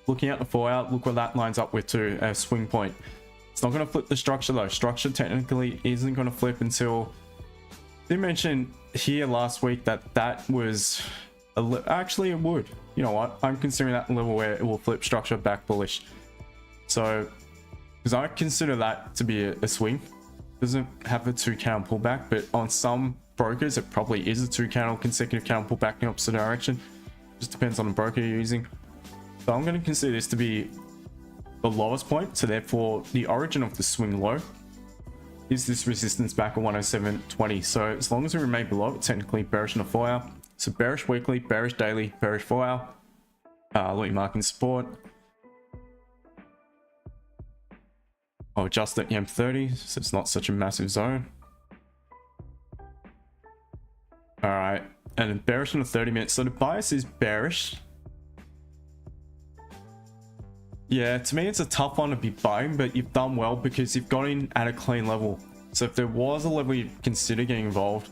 Looking at the 4 hour, look where that lines up with to a swing point. It's not going to flip the structure though. Structure technically isn't going to flip until, they mentioned here last week that was actually it would. You know what, I'm considering that level where it will flip structure back bullish. So because I consider that to be a swing. It doesn't have a 2 candle pullback, but on some brokers it probably is a 2 candle consecutive candle pullback in opposite direction. Just depends on the broker you're using. So I'm going to consider this to be the lowest point, so therefore the origin of the swing low is this resistance back at 107.20. So as long as we remain below it, technically bearish in a 4 hour. So bearish weekly, bearish daily, bearish 4 hour. Look, you're marking support. I'll adjust at M30 so it's not such a massive zone. All right, and then bearish in the 30 minutes. So the bias is bearish. Yeah, to me it's a tough one to be buying, but you've done well because you've got in at a clean level. So if there was a level you'd consider getting involved,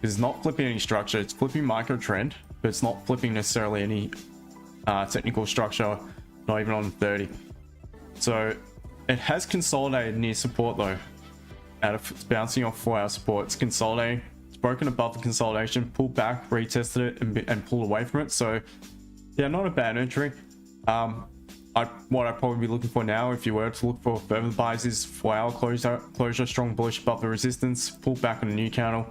it's not flipping any structure, it's flipping micro trend, but it's not flipping necessarily any technical structure, not even on 30. So it has consolidated near support though. It's bouncing off 4 hour support, it's consolidating, it's broken above the consolidation, pulled back, retested it and pulled away from it. So yeah, not a bad entry. What I'd probably be looking for now, if you were to look for further buys, is 4 hour closure, strong bullish above the resistance, pull back on a new candle,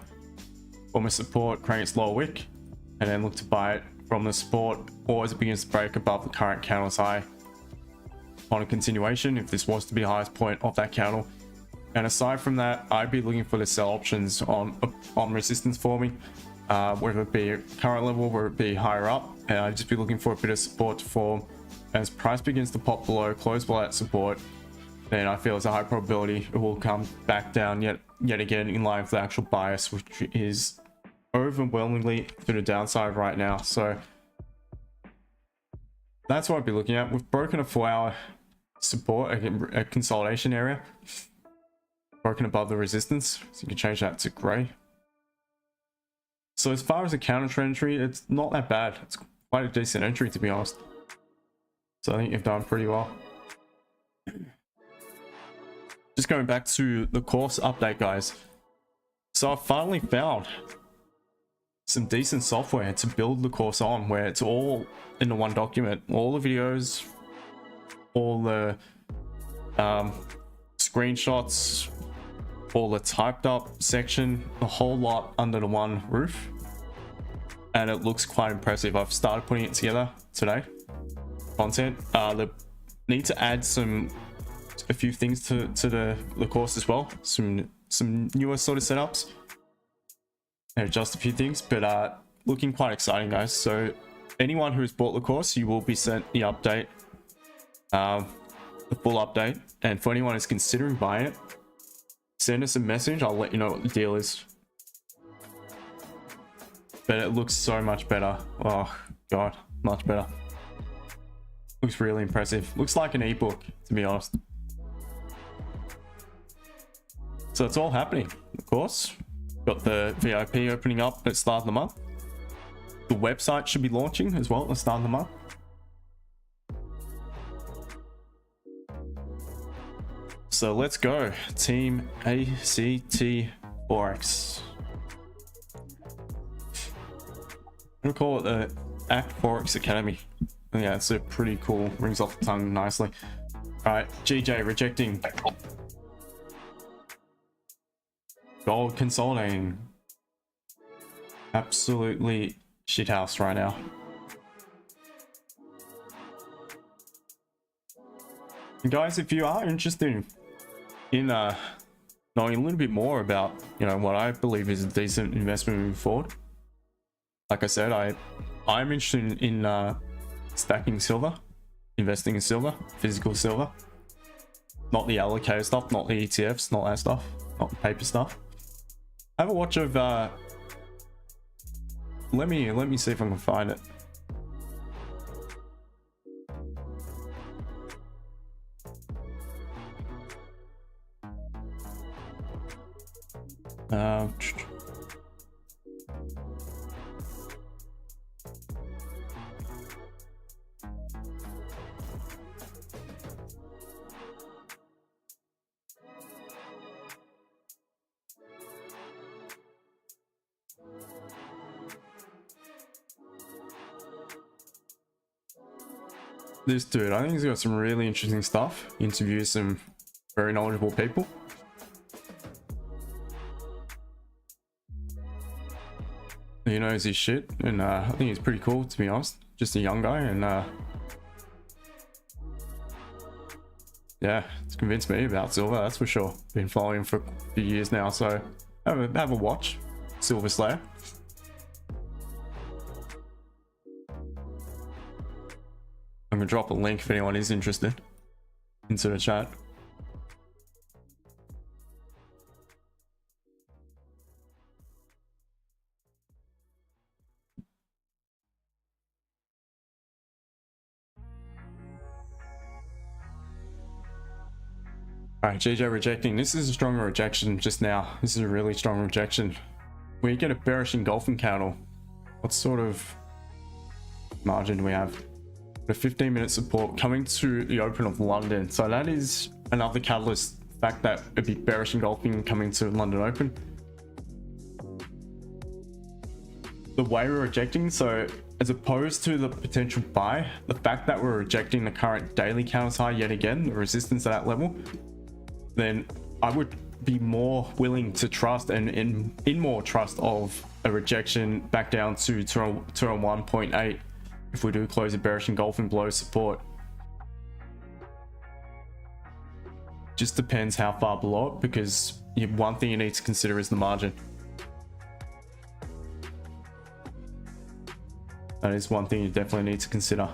form a support, create its lower wick, and then look to buy it from the support or as it begins to break above the current candle's high on a continuation, if this was to be the highest point of that candle. And aside from that, I'd be looking for the sell options on resistance forming, whether it be current level, whether it be higher up, and I'd just be looking for a bit of support to form. As price begins to pop below, close below that support, then I feel there's a high probability it will come back down yet again in line with the actual bias, which is overwhelmingly to the downside right now. So that's what I'd be looking at. We've broken a 4 hour support, a consolidation area, broken above the resistance, so you can change that to gray. So as far as a counter trend entry, it's not that bad. It's quite a decent entry, to be honest. So I think you've done pretty well. Just going back to the course update, guys. So I finally found some decent software to build the course on, where it's all in the one document. All the videos, all the screenshots, all the typed up section, the whole lot under the one roof. And it looks quite impressive. I've started putting it together today. Content. They need to add a few things to the course as well. Some newer sort of setups. And adjust a few things, but looking quite exciting, guys. So anyone who has bought the course, you will be sent the update, the full update. And for anyone who's considering buying it, send us a message. I'll let you know what the deal is. But it looks so much better. Oh god, much better. Looks really impressive. Looks like an ebook, to be honest. So it's all happening, of course. Got the VIP opening up at the start of the month. The website should be launching as well at the start of the month. So let's go. Team A.C.T. Forex. I'm gonna call it the Act Forex Academy. Yeah, it's a pretty cool, rings off the tongue nicely. Alright, GJ rejecting. Gold consolidating. Absolutely shithouse right now. And guys, if you are interested in knowing a little bit more about, you know, what I believe is a decent investment moving forward, like I said, I'm interested in stacking silver, investing in silver, physical silver, not the allocated stuff, not the ETFs, not that stuff, not the paper stuff. Have a watch of let me see if I can find it. This dude, I think he's got some really interesting stuff. He interviews some very knowledgeable people. He knows his shit, and I think he's pretty cool, to be honest. Just a young guy, and yeah, it's convinced me about silver, that's for sure. Been following him for a few years now, so have a watch. Silver Slayer. I'm gonna drop a link if anyone is interested into the chat. Alright, GJ rejecting. This is a stronger rejection just now. This is a really strong rejection. We get a bearish engulfing candle. What sort of margin do we have? A 15-minute support coming to the open of London. So that is another catalyst. The fact that it'd be bearish engulfing coming to London Open. The way we're rejecting, so as opposed to the potential buy, the fact that we're rejecting the current daily counter high yet again, the resistance at that level, then I would be more willing to trust and in more trust of a rejection back down to 201.8 if we do close a bearish engulfing below support. Just depends how far below it, because one thing you need to consider is the margin. That is one thing you definitely need to consider.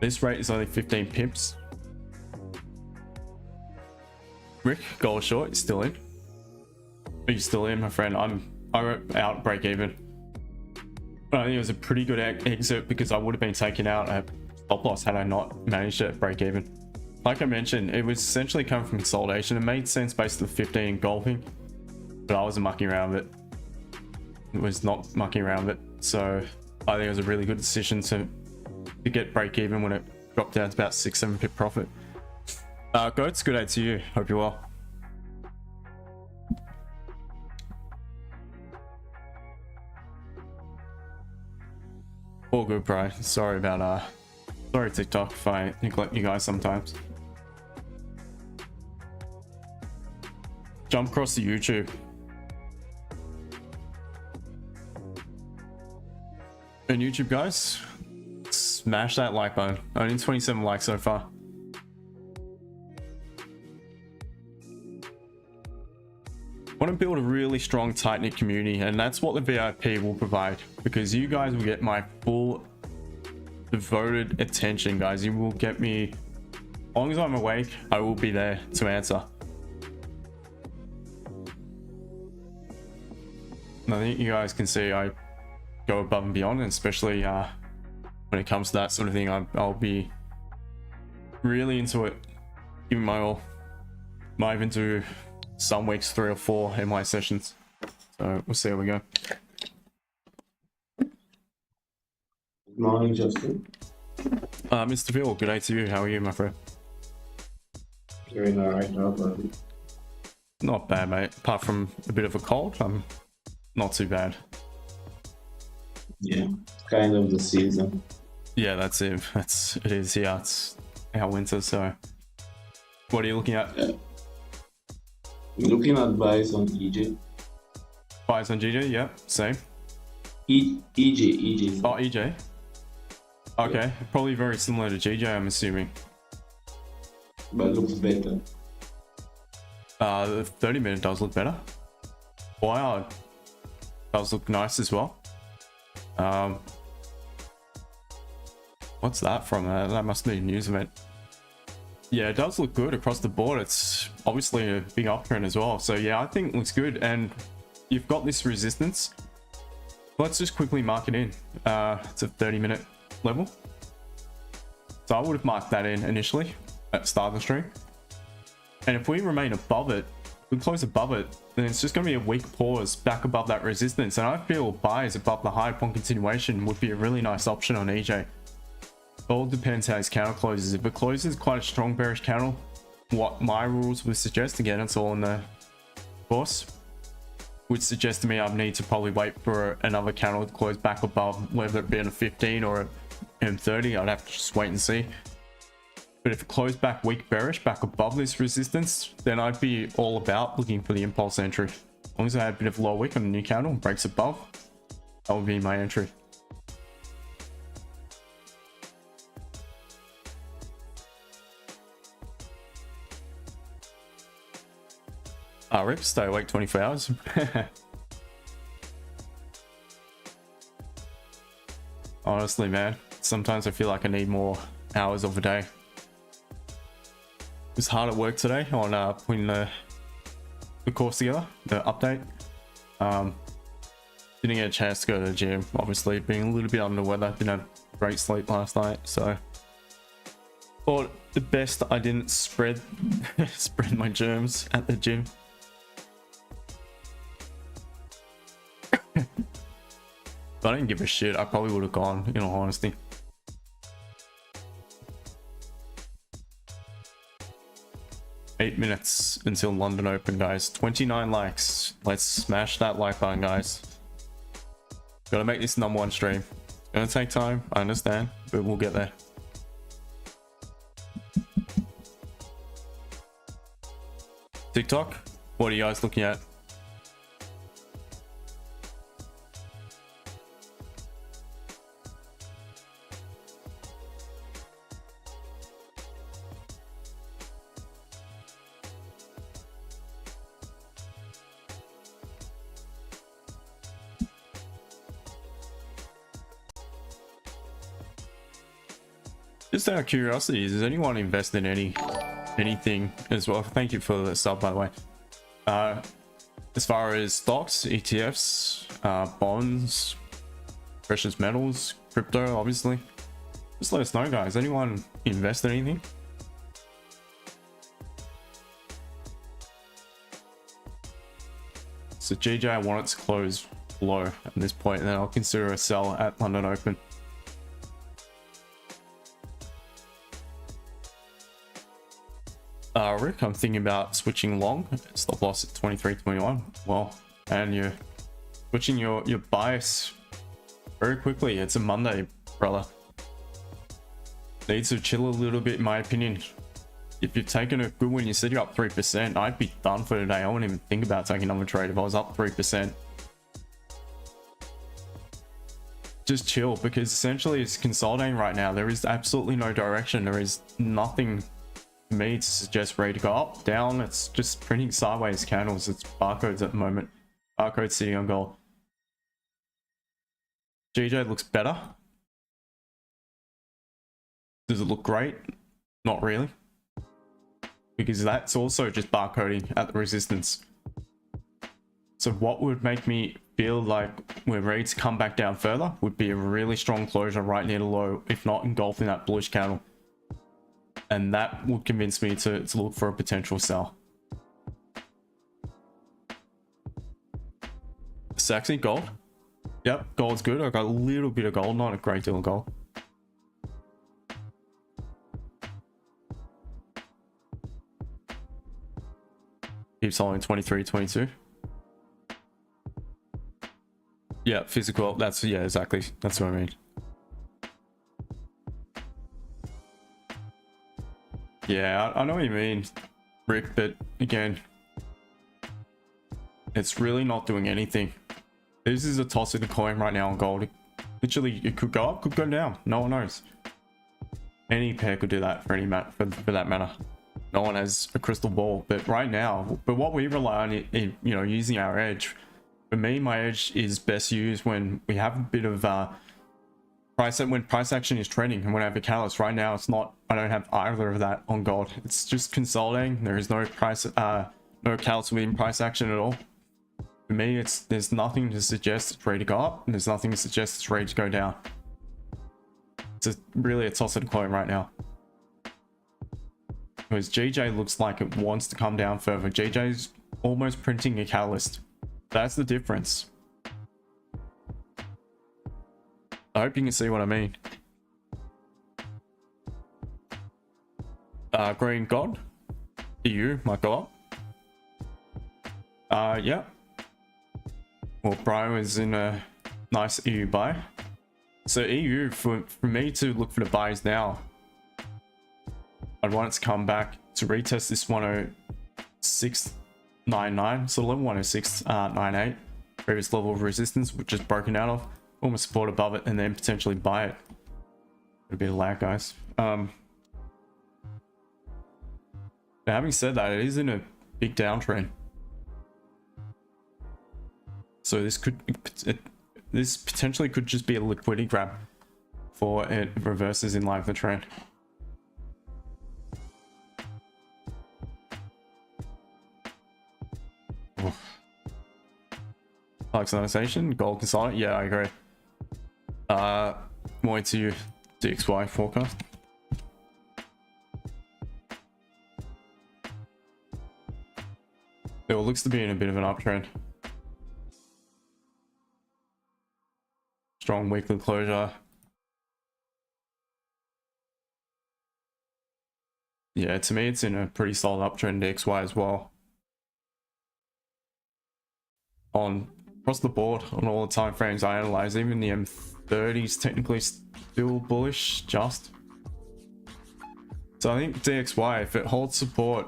This rate is only 15 pips. Rick, gold short, is still in. Are you still in, my friend? I'm out break even. But I think it was a pretty good exit, because I would have been taken out at stop loss had I not managed to break even. Like I mentioned, it was essentially coming from consolidation. It made sense based on the 15 engulfing, but I wasn't mucking around with it. was not mucking around with it. So I think it was a really good decision to get break even when it dropped down to about 6-7 pip profit. Goats, good day to you. Hope you're well. All good, bro. Sorry about sorry TikTok if I neglect you guys sometimes. Jump across to YouTube. And YouTube guys, smash that like button. Only 27 likes so far. Want to build a really strong, tight-knit community, and that's what the VIP will provide, because you guys will get my full devoted attention, guys. You will get me, as long as I'm awake, I will be there to answer. And I think you guys can see I go above and beyond, and especially when it comes to that sort of thing, I'll be really into it, giving my all. Might even do some weeks 3 or 4 in my sessions, so we'll see how we go. Good morning, Justin. Mr. Phil, good day to you. How are you, my friend? Doing alright now, buddy. Not bad, mate. Apart from a bit of a cold, I'm not too bad. Yeah, kind of the season. Yeah, that's it. It is. Yeah, it's our winter. So, what are you looking at? Looking at buys on EJ. Buys on GJ, yeah, same. EJ. Oh, EJ. Okay, yeah. Probably very similar to GJ, I'm assuming. But looks better. The 30-minute does look better. Wow, does look nice as well. What's that from? That must be a news event. Yeah, it does look good across the board. It's obviously a big uptrend as well. So yeah, I think it looks good. And you've got this resistance. Let's just quickly mark it in. It's a 30-minute level. So I would have marked that in initially at the start of the stream. And if we remain above it, we close above it, then it's just going to be a weak pause back above that resistance. And I feel buys above the high upon continuation would be a really nice option on EJ. It all depends how his counter closes. If it closes quite a strong bearish counter, what my rules would suggest, again, it's all in the course, would suggest to me I need to probably wait for another counter to close back above, whether it be in a 15 or a M30. I'd have to just wait and see. But if it closed back weak bearish back above this resistance, then I'd be all about looking for the impulse entry. As long as I had a bit of low wick on the new candle and breaks above, that would be my entry. Rip, stay awake 24 hours. Honestly, man, sometimes I feel like I need more hours of a day. It was hard at work today on putting the course together, the update. Didn't get a chance to go to the gym, obviously being a little bit under the weather. Didn't have great sleep last night, so thought the best I didn't spread my germs at the gym. If I didn't give a shit, I probably would have gone, in all honesty. Eight minutes until London Open, guys. 29 likes. Let's smash that like button, guys. Gotta make this #1 stream. It's gonna take time, I understand, but we'll get there. TikTok, what are you guys looking at? Just out of curiosity, does anyone invest in anything as well? Thank you for the sub, by the way. As far as stocks, ETFs, bonds, precious metals, crypto, obviously, just let us know, guys. Anyone invest in anything? So GJ, I want it to close low at this point, and then I'll consider a sell at London Open. Rick, I'm thinking about switching long. Stop loss at 23.21. Well, and you're switching your bias very quickly. It's a Monday, brother. Needs to chill a little bit, in my opinion. If you've taken a good win, you said you're up 3%. I'd be done for today. I wouldn't even think about taking another trade if I was up 3%. Just chill, because essentially it's consolidating right now. There is absolutely no direction. There is nothing for me to suggest ready to go up, down. It's just printing sideways candles. It's barcodes at the moment. Barcode sitting on gold. GJ looks better. Does it look great? Not really. Because that's also just barcoding at the resistance. So what would make me feel like we're ready to come back down further would be a really strong closure right near the low, if not engulfing that bullish candle. And that would convince me to look for a potential sell. Sexy gold. Yep, gold's good. I got a little bit of gold, not a great deal of gold. Keeps holding 23, 22. Yeah, physical. That's, yeah, exactly. That's what I mean. Yeah, I know what you mean, Rick, but again, it's really not doing anything. This is a toss of the coin right now on gold. Literally, it could go up, could go down. No one knows. Any pair could do that for for that matter. No one has a crystal ball, but right now, but what we rely on is, you know, using our edge. For me, my edge is best used when we have a bit of when price action is trending, and when I have a catalyst. Right now, it's not. I don't have either of that on gold. It's just consolidating. There is no no catalyst within price action at all. For me, there's nothing to suggest it's ready to go up, and there's nothing to suggest it's ready to go down. It's really a toss of the coin right now. Because GJ looks like it wants to come down further. GJ's almost printing a catalyst. That's the difference. I hope you can see what I mean. Green God. EU might go up. Yeah. Well, Brian was in a nice EU buy. So EU, for me to look for the buys now, I'd want it to come back to retest this 106.99, so level 106.98, previous level of resistance, which is broken out of, almost support above it, and then potentially buy it. A bit of lag, guys. Now, having said that, it is in a big downtrend, so this potentially could just be a liquidity grab for it reverses in line with the trend. Polarization, gold consolidate. Yeah, I agree. More into DXY forecast. It looks to be in a bit of an uptrend. Strong weekly closure. Yeah, to me, it's in a pretty solid uptrend DXY as well. Across the board on all the time frames I analyze, even the M30 is technically still bullish, just. So I think DXY, if it holds support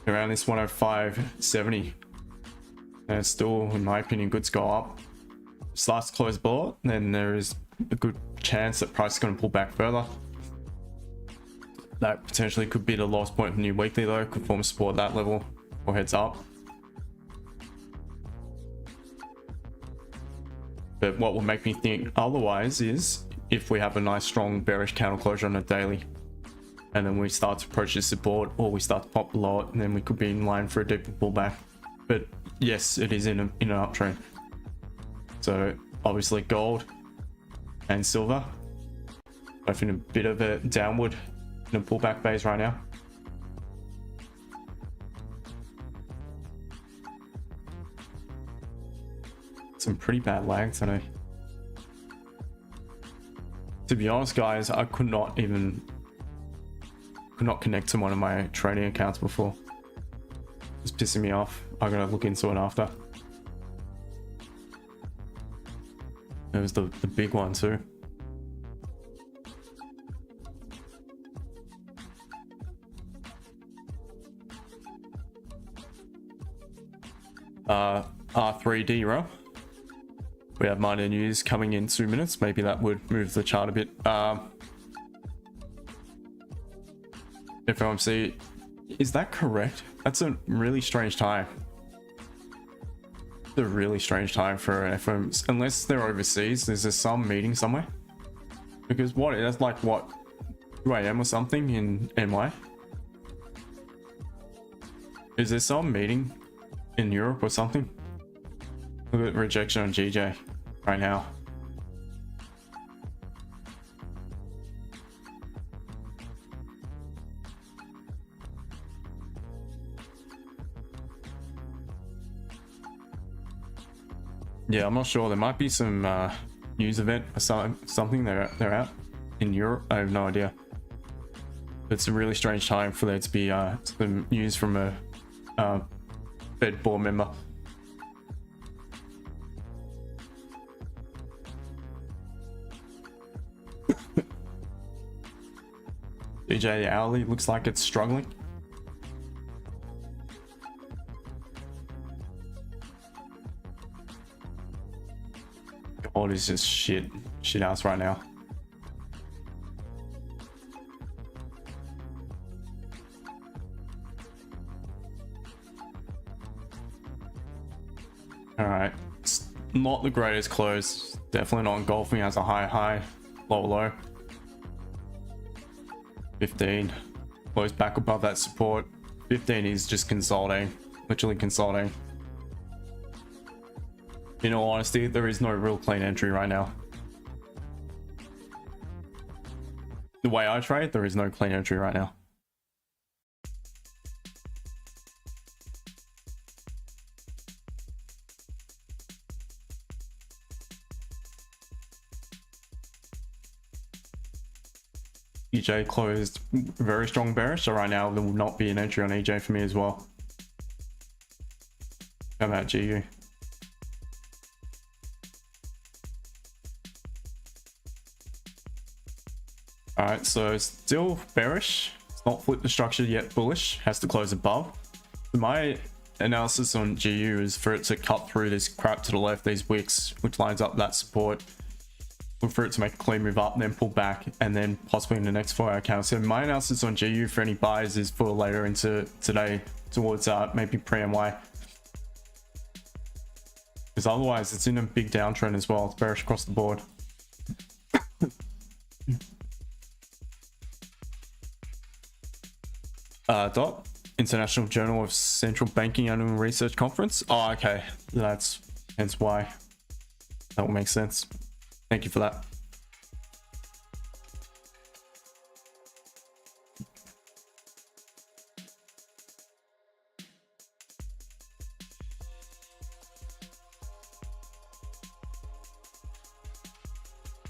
around this 105.70, and it's still, in my opinion, good to go up. Starts to close below, then there is a good chance that price is going to pull back further. That potentially could be the lowest point of the new weekly though, could form support at that level, or heads up. But what will make me think otherwise is if we have a nice strong bearish candle closure on a daily, and then we start to approach this support, or we start to pop below it, and then we could be in line for a deeper pullback. But yes, it is in an uptrend. So obviously gold and silver both in a bit of a downward in a pullback phase right now. some pretty bad lag today. To be honest, guys, I could not connect to one of my trading accounts before. It's pissing me off. I'm gonna look into it after. It was the big one too. R3D row. We have minor news coming in 2 minutes. Maybe that would move the chart a bit. FOMC, is that correct? That's a really strange time. It's a really strange time for an FOMC, unless they're overseas. Is there some meeting somewhere? Because what, that's like what, 2 AM or something in NY? Is there some meeting in Europe or something? Look at rejection on GJ right now. Yeah, I'm not sure. There might be some news event or something. They're out in Europe. I have no idea. It's a really strange time for there to be some news from a Fed board member. DJ hourly looks like it's struggling. God, it's just shit house right now. All right, it's not the greatest close. Definitely not engulfing. Has a high, low. 15 close back above that support. 15 is just consolidating, literally consolidating. In all honesty, there is no real clean entry right now. The way I trade, there is no clean entry right now. EJ closed very strong bearish, so right now there will not be an entry on EJ for me as well. How about GU? Alright, so still bearish. It's not flipped the structure yet, bullish. Has to close above. My analysis on GU is for it to cut through this crap to the left, these wicks, which lines up that support. Look for it to make a clean move up, then pull back, and then possibly in the next 4 hour count. So my analysis on GU for any buys is for later into today towards maybe pre-MY. Because otherwise it's in a big downtrend as well. It's bearish across the board. Dot, International Journal of Central Banking Annual Research Conference. Oh, okay. That's hence why. That will make sense. Thank you for that.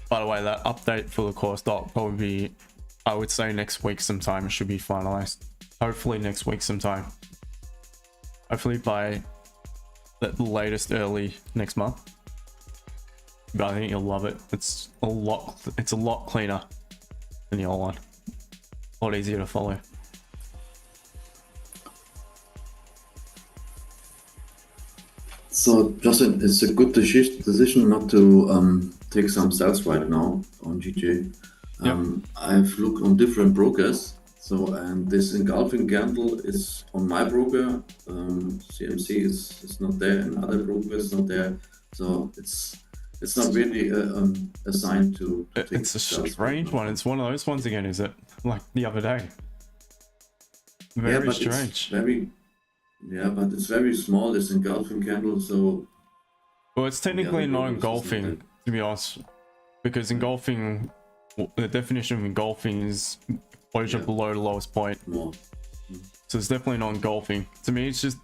By the way, that update for the course dot probably be, I would say next week sometime. It should be finalized. Hopefully next week sometime. Hopefully by the latest early next month. But I think you'll love it. It's a lot cleaner than the old one. A lot easier to follow. So Justin, it's a good decision not to take some sales right now on GJ. I've looked on different brokers. So, and this engulfing candle is on my broker. CMC is not there, and other brokers not there. So it's not really a sign to take. It's a strange one. It's one of those ones again, is it? Like the other day. Very strange. But it's very small, this engulfing candle. So, well, it's technically not engulfing, to be honest, because engulfing, the definition of engulfing is closure below the lowest point. So it's definitely not engulfing. To me, it's just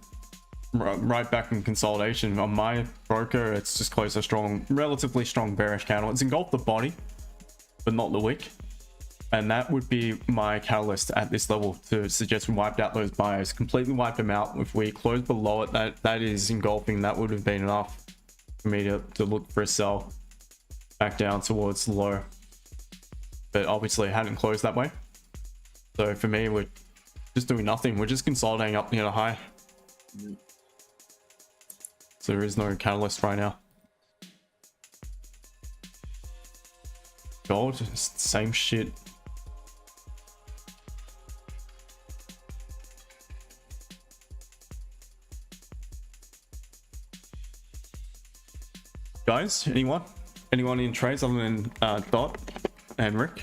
right back in consolidation. On my broker, it's just closed a strong, relatively strong bearish candle. It's engulfed the body, but not the wick. And that would be my catalyst at this level to suggest we wiped out those buyers, completely wipe them out. If we close below it, that is engulfing. That would have been enough for me to look for a sell back down towards the low. But obviously it hadn't closed that way. So for me, we're just doing nothing. We're just consolidating up near the high. Yeah. So there is no catalyst right now. Gold, same shit. Guys, anyone in trades other than Dot and Rick?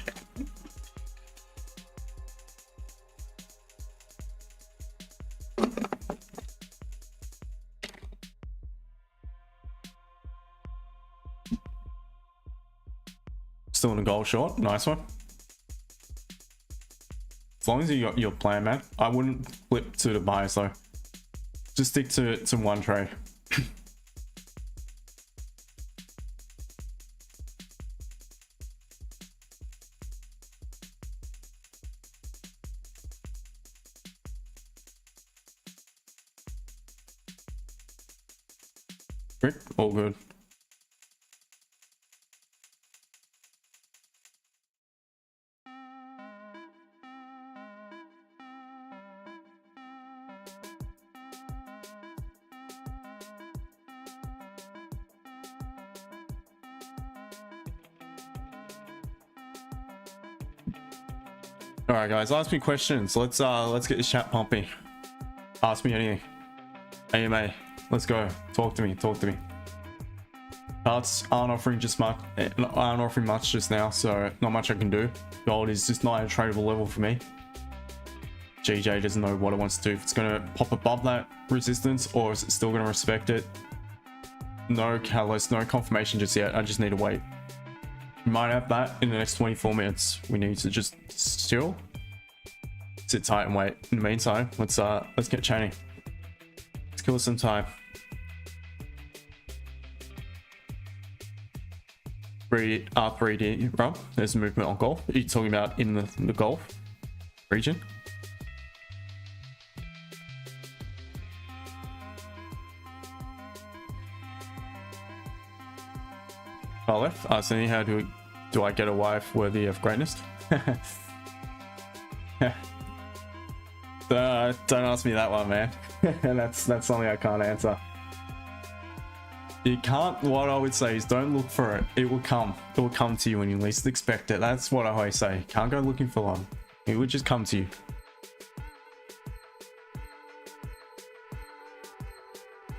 Still in a gold short, nice one. As long as you got your plan, man. I wouldn't flip to the buyers though. Just stick to one trade. Rick, all good. All right, guys, ask me questions. Let's get this chat pumping. Ask me anything. AMA, let's go. Talk to me. Charts aren't offering much just now, so not much I can do. Gold is just not at a tradable level for me. GJ doesn't know what it wants to do. If it's gonna pop above that resistance, or is it still gonna respect it? No catalyst, no confirmation just yet. I just need to wait. We might have that in the next 24 minutes. We need to just chill, sit tight and wait. In the meantime, let's get chatting. Let's kill some time. R3D, bro. There's movement on Gulf. Are you talking about in the Gulf region? I left asking how do I get a wife worthy of greatness? Don't ask me that one, man. that's something I can't answer. You can't. What I would say is don't look for it. It will come. It will come to you when you least expect it. That's what I always say. Can't go looking for one. It would just come to you.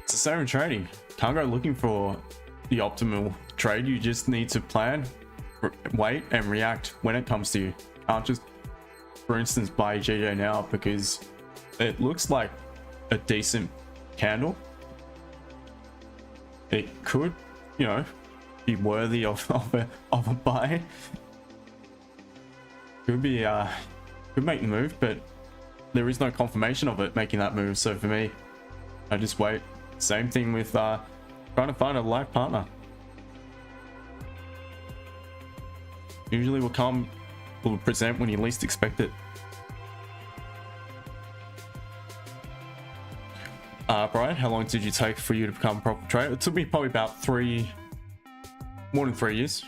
It's the same in trading. Can't go looking for the optimal trade. You just need to plan, wait, and react when it comes to you. Can't just, for instance, buy GJ now because it looks like a decent candle. It could, you know, be worthy of a buy. Could be could make the move, but there is no confirmation of it making that move. So for me, I just wait. Same thing with trying to find a life partner. Usually will present when you least expect it. Brian, how long did you take for you to become a proper trader? It took me probably about more than 3 years.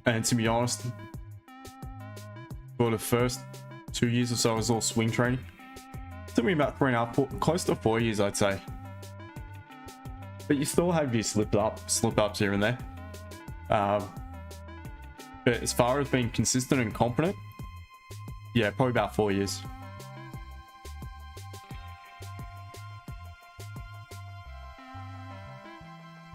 And to be honest, for the first 2 years or so, I was all swing trading. It took me about 3.5, close to 4 years, I'd say. But you still have your slip ups here and there. But as far as being consistent and competent, yeah, probably about 4 years.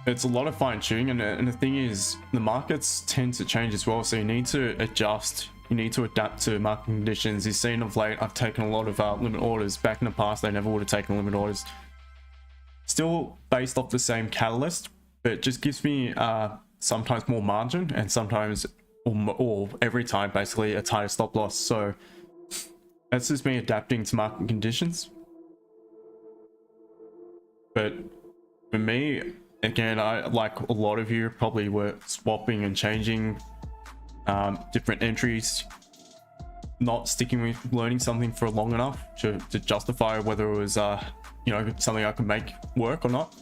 It's a lot of fine tuning, and the thing is, the markets tend to change as well, so you need to adjust. You need to adapt to market conditions. You've seen of late, I've taken a lot of limit orders. Back in the past, I never would have taken limit orders. Still based off the same catalyst, but it just gives me sometimes more margin, and sometimes, or every time, basically a tighter stop loss. So that's just me adapting to market conditions. But for me, again, I like a lot of you probably were swapping and changing different entries, not sticking with learning something for long enough to justify whether it was you know, something I could make work or not.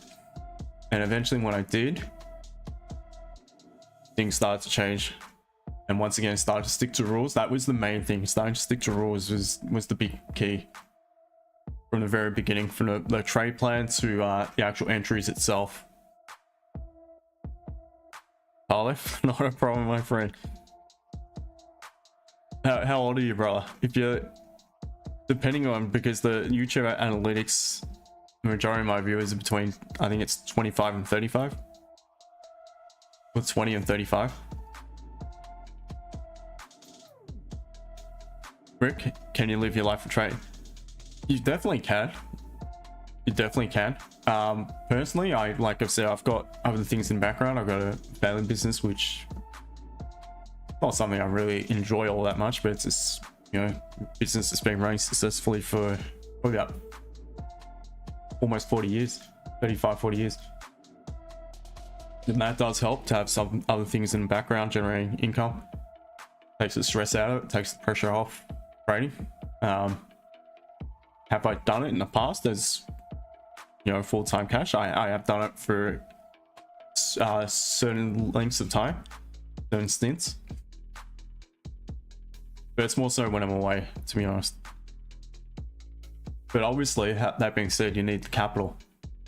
And eventually when I did, things started to change, and once again started to stick to rules. That was the main thing. Starting to stick to rules was the big key from the very beginning, from the trade plan to the actual entries itself. Olive, not a problem, my friend. How old are you, brother? If you're, depending on, because the YouTube analytics, the majority of my viewers are between, I think it's 25 and 35, or 20 and 35. Rick, can you live your life for trade? You definitely can. You definitely can. Personally, like I've said, I've got other things in the background. I've got a family business, which not something I really enjoy all that much, but it's just, you know, business that's been running successfully for probably about almost 40 years, 35, 40 years. And that does help to have some other things in the background generating income. Takes the stress out of it, takes the pressure off trading. Have I done it in the past as, you know, full-time cash? I have done it for certain lengths of time, certain stints, but it's more so when I'm away, to be honest. But obviously, that being said, you need the capital.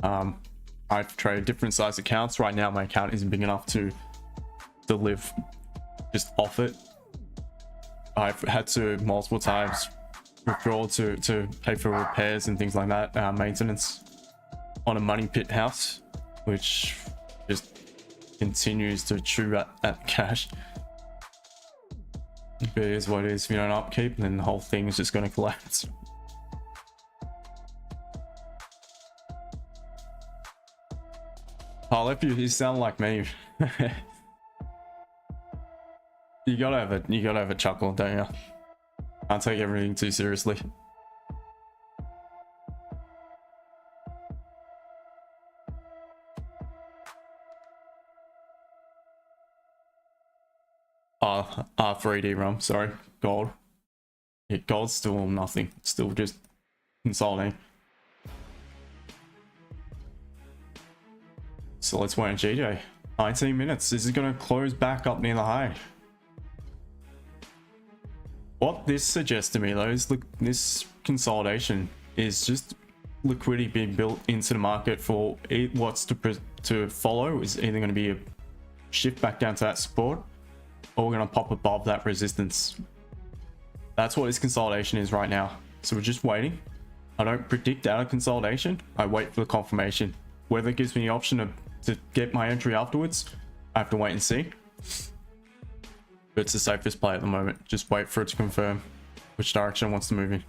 I've traded different size accounts. Right now my account isn't big enough to live just off it. I've had to multiple times withdraw to pay for repairs and things like that, maintenance on a money pit house, which just continues to chew at cash. But it is what it is. If you don't upkeep, then the whole thing is just going to collapse. If you sound like me. You gotta have a chuckle, don't you? Can't take everything too seriously. R3D rum, sorry, gold. Yeah, gold's still nothing. It's still just consolidating. So let's wait on GJ. 19 minutes. This is going to close back up near the high. What this suggests to me though is, look, this consolidation is just liquidity being built into the market for what's to follow. Is either going to be a shift back down to that support, or we're going to pop above that resistance. That's what this consolidation is right now. So we're just waiting. I don't predict out of consolidation. I wait for the confirmation. Whether it gives me the option to get my entry afterwards, I have to wait and see. But it's the safest play at the moment. Just wait for it to confirm which direction it wants to move in.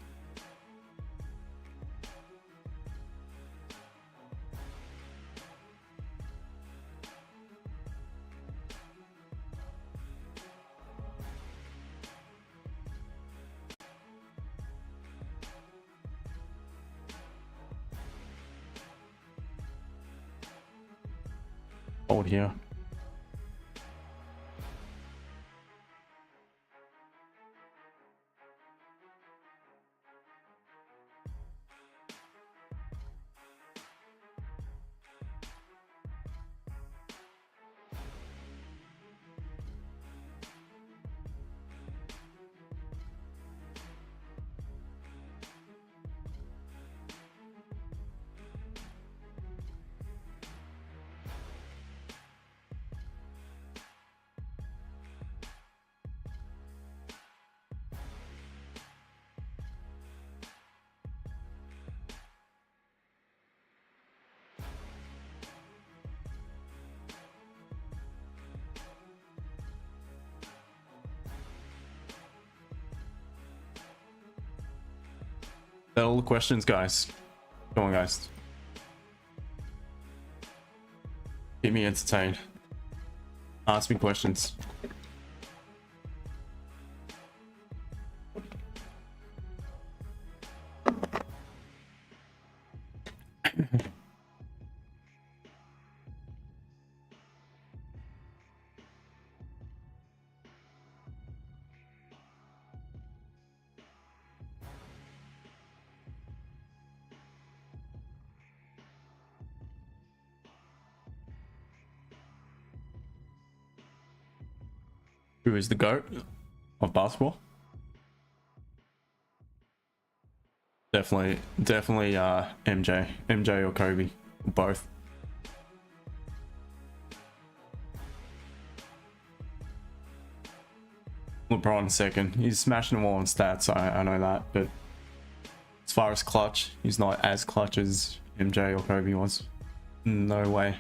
Hold here. That all the questions, guys. Come on, guys. Keep me entertained. Ask me questions. who is the GOAT of basketball. Definitely MJ or Kobe, both. LeBron second. He's smashing them all on stats, I know that, but as far as clutch, he's not as clutch as MJ or Kobe was. No way.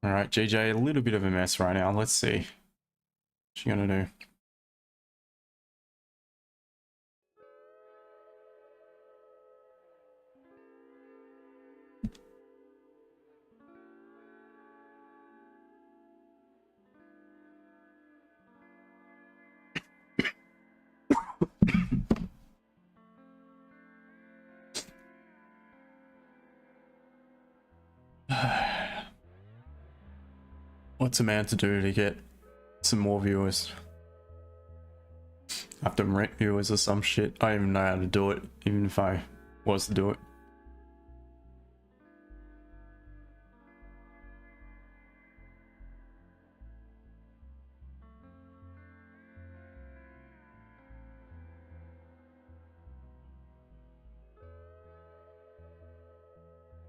All right, GJ, a little bit of a mess right now. Let's see what she's gonna do. What's a man to do to get some more viewers? Have to rent viewers or some shit. I don't even know how to do it, even if I was to do it.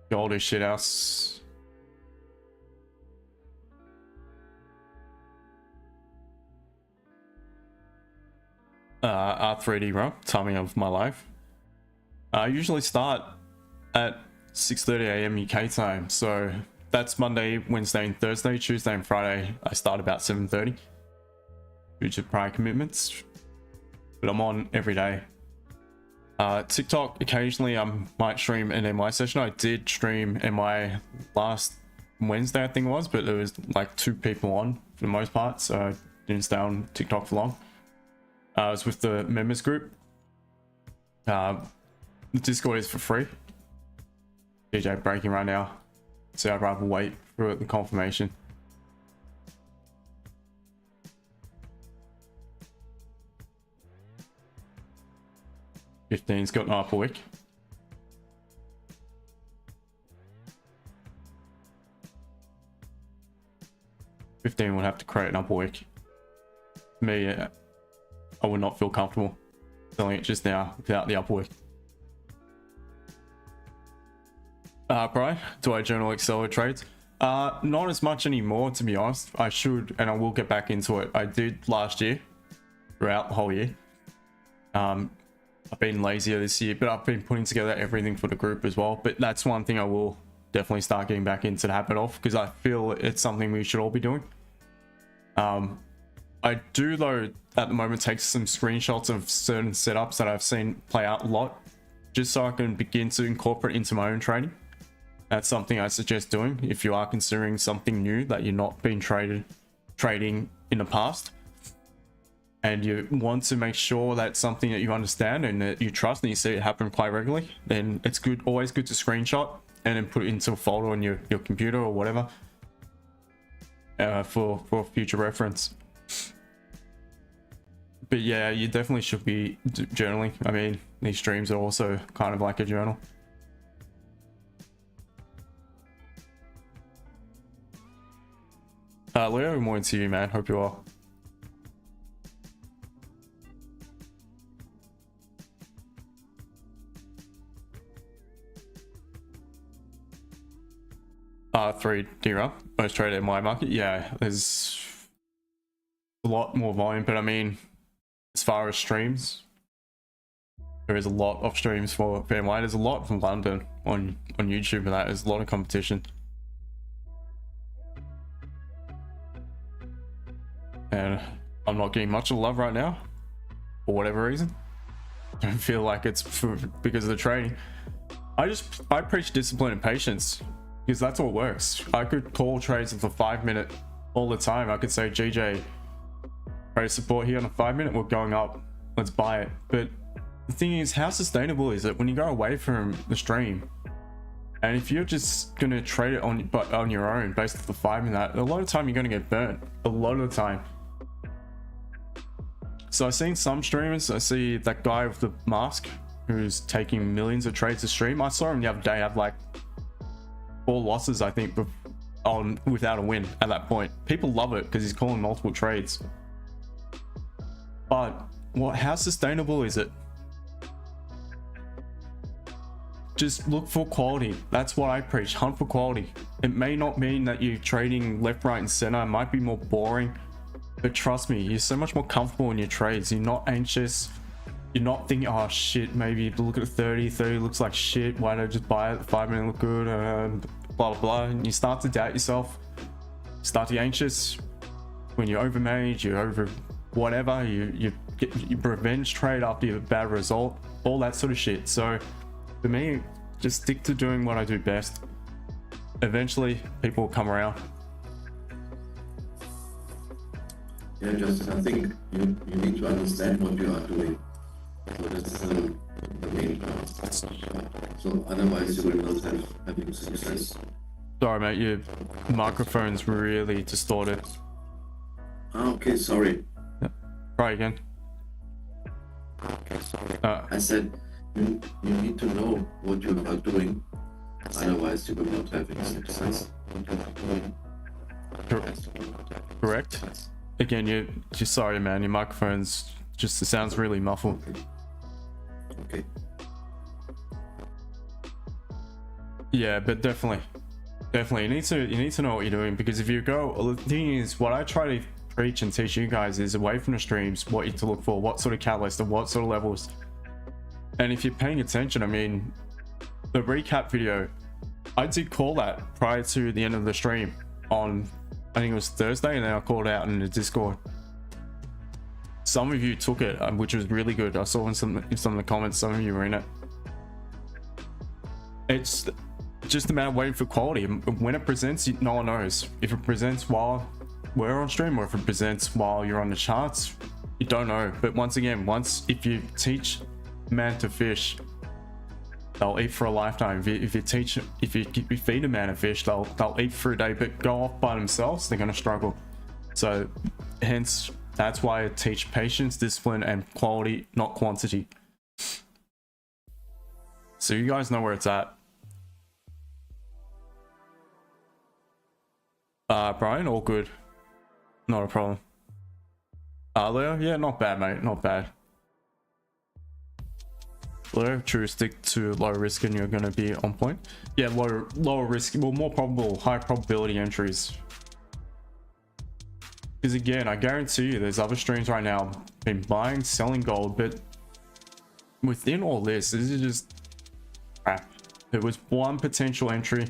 Goldy shit house. R3D run, timing of my life. I usually start at 6:30 AM UK time, so that's Monday, Wednesday and Thursday. Tuesday and Friday I start about 7:30 due to prior commitments, but I'm on every day. TikTok, occasionally I might stream an MI session. I did stream MI last Wednesday, I think it was, but there was like 2 people on for the most part, so I didn't stay on TikTok for long. I was with the members group. The Discord is for free. DJ breaking right now, so I'd rather wait for the confirmation. Fifteen's got an upper wick. Will have to create an upper wick. Me, I would not feel comfortable selling it just now without the upper wick. Brian, do I journal Excel trades? Not as much anymore, to be honest. I should, and I will get back into it. I did last year, throughout the whole year. I've been lazier this year, but I've been putting together everything for the group as well. But that's one thing I will definitely start getting back into the habit of, because I feel it's something we should all be doing. I do, though, at the moment take some screenshots of certain setups that I've seen play out a lot, just so I can begin to incorporate into my own trading. That's something I suggest doing if you are considering something new that you're not been trading in the past, and you want to make sure that's something that you understand and that you trust and you see it happen quite regularly. Then it's good, always good to screenshot and then put it into a folder on your computer or whatever, for future reference. But yeah, you definitely should be journaling. I mean, these streams are also kind of like a journal. Leo, more into you, man. Hope you are. R3 DRAM, most traded in my market. Yeah, there's a lot more volume, but I mean, as far as streams, there is a lot of streams for MI. There's a lot from London on YouTube, and that is a lot of competition. And I'm not getting much of love right now, for whatever reason. I don't feel like it's because of the trading. I preach discipline and patience, because that's what works. I could call trades for 5 minutes all the time. I could say, GJ, trade support here on a 5 minute, we're going up, let's buy it. But the thing is, how sustainable is it when you go away from the stream? And if you're just gonna trade it on your own based off the 5 minute, a lot of time you're gonna get burnt. A lot of the time. So I've seen some streamers, I see that guy with the mask, who's taking millions of trades to stream. I saw him the other day have like 4 losses, I think, on without a win at that point. People love it because he's calling multiple trades. But how sustainable is it? Just look for quality. That's what I preach. Hunt for quality. It may not mean that you're trading left, right, and center. It might be more boring, but trust me, you're so much more comfortable in your trades. You're not anxious. You're not thinking, oh shit, maybe look at 30 looks like shit. Why don't I just buy it? 5 minute look good, blah blah blah. And you start to doubt yourself. Start to get anxious when you overmanage, you over whatever. You revenge trade after you have a bad result. All that sort of shit. So for me, just stick to doing what I do best. Eventually, people will come around. Yeah, Justin, I think you need to understand what you are doing. So that's the main part. So otherwise you will not have having success. Sorry, mate, your microphone's really distorted. Ah, okay, sorry. Try again. I said you need to know what you are doing. Otherwise you will not have any success. Correct. Again, you're sorry, man. Your microphone's just, it sounds really muffled. Okay. Yeah, but definitely, you need to know what you're doing, because if you go, the thing is, what I try to preach and teach you guys is away from the streams, what you to look for, what sort of catalyst and what sort of levels. And if you're paying attention, I mean, the recap video, I did call that prior to the end of the stream on, I think it was Thursday, and then I called out in the Discord. Some of you took it, which was really good. I saw in some of the comments, some of you were in it. It's just a matter of waiting for quality. When it presents, no one knows. If it presents while we're on stream, or if it presents while you're on the charts, you don't know. But once again, if you teach man to fish, they'll eat for a lifetime. If you feed a man a fish, they'll eat for a day, but go off by themselves, they're going to struggle. So hence, that's why I teach patience, discipline, and quality, not quantity. So you guys know where it's at. Brian, all good. Not a problem. Leo, yeah, not bad, mate, not bad. Leo, true, stick to low risk and you're gonna be on point. Yeah, lower risk, well, more probable, high probability entries. Because again, I guarantee you there's other streams right now been buying, selling gold, but within all this is just crap. There was one potential entry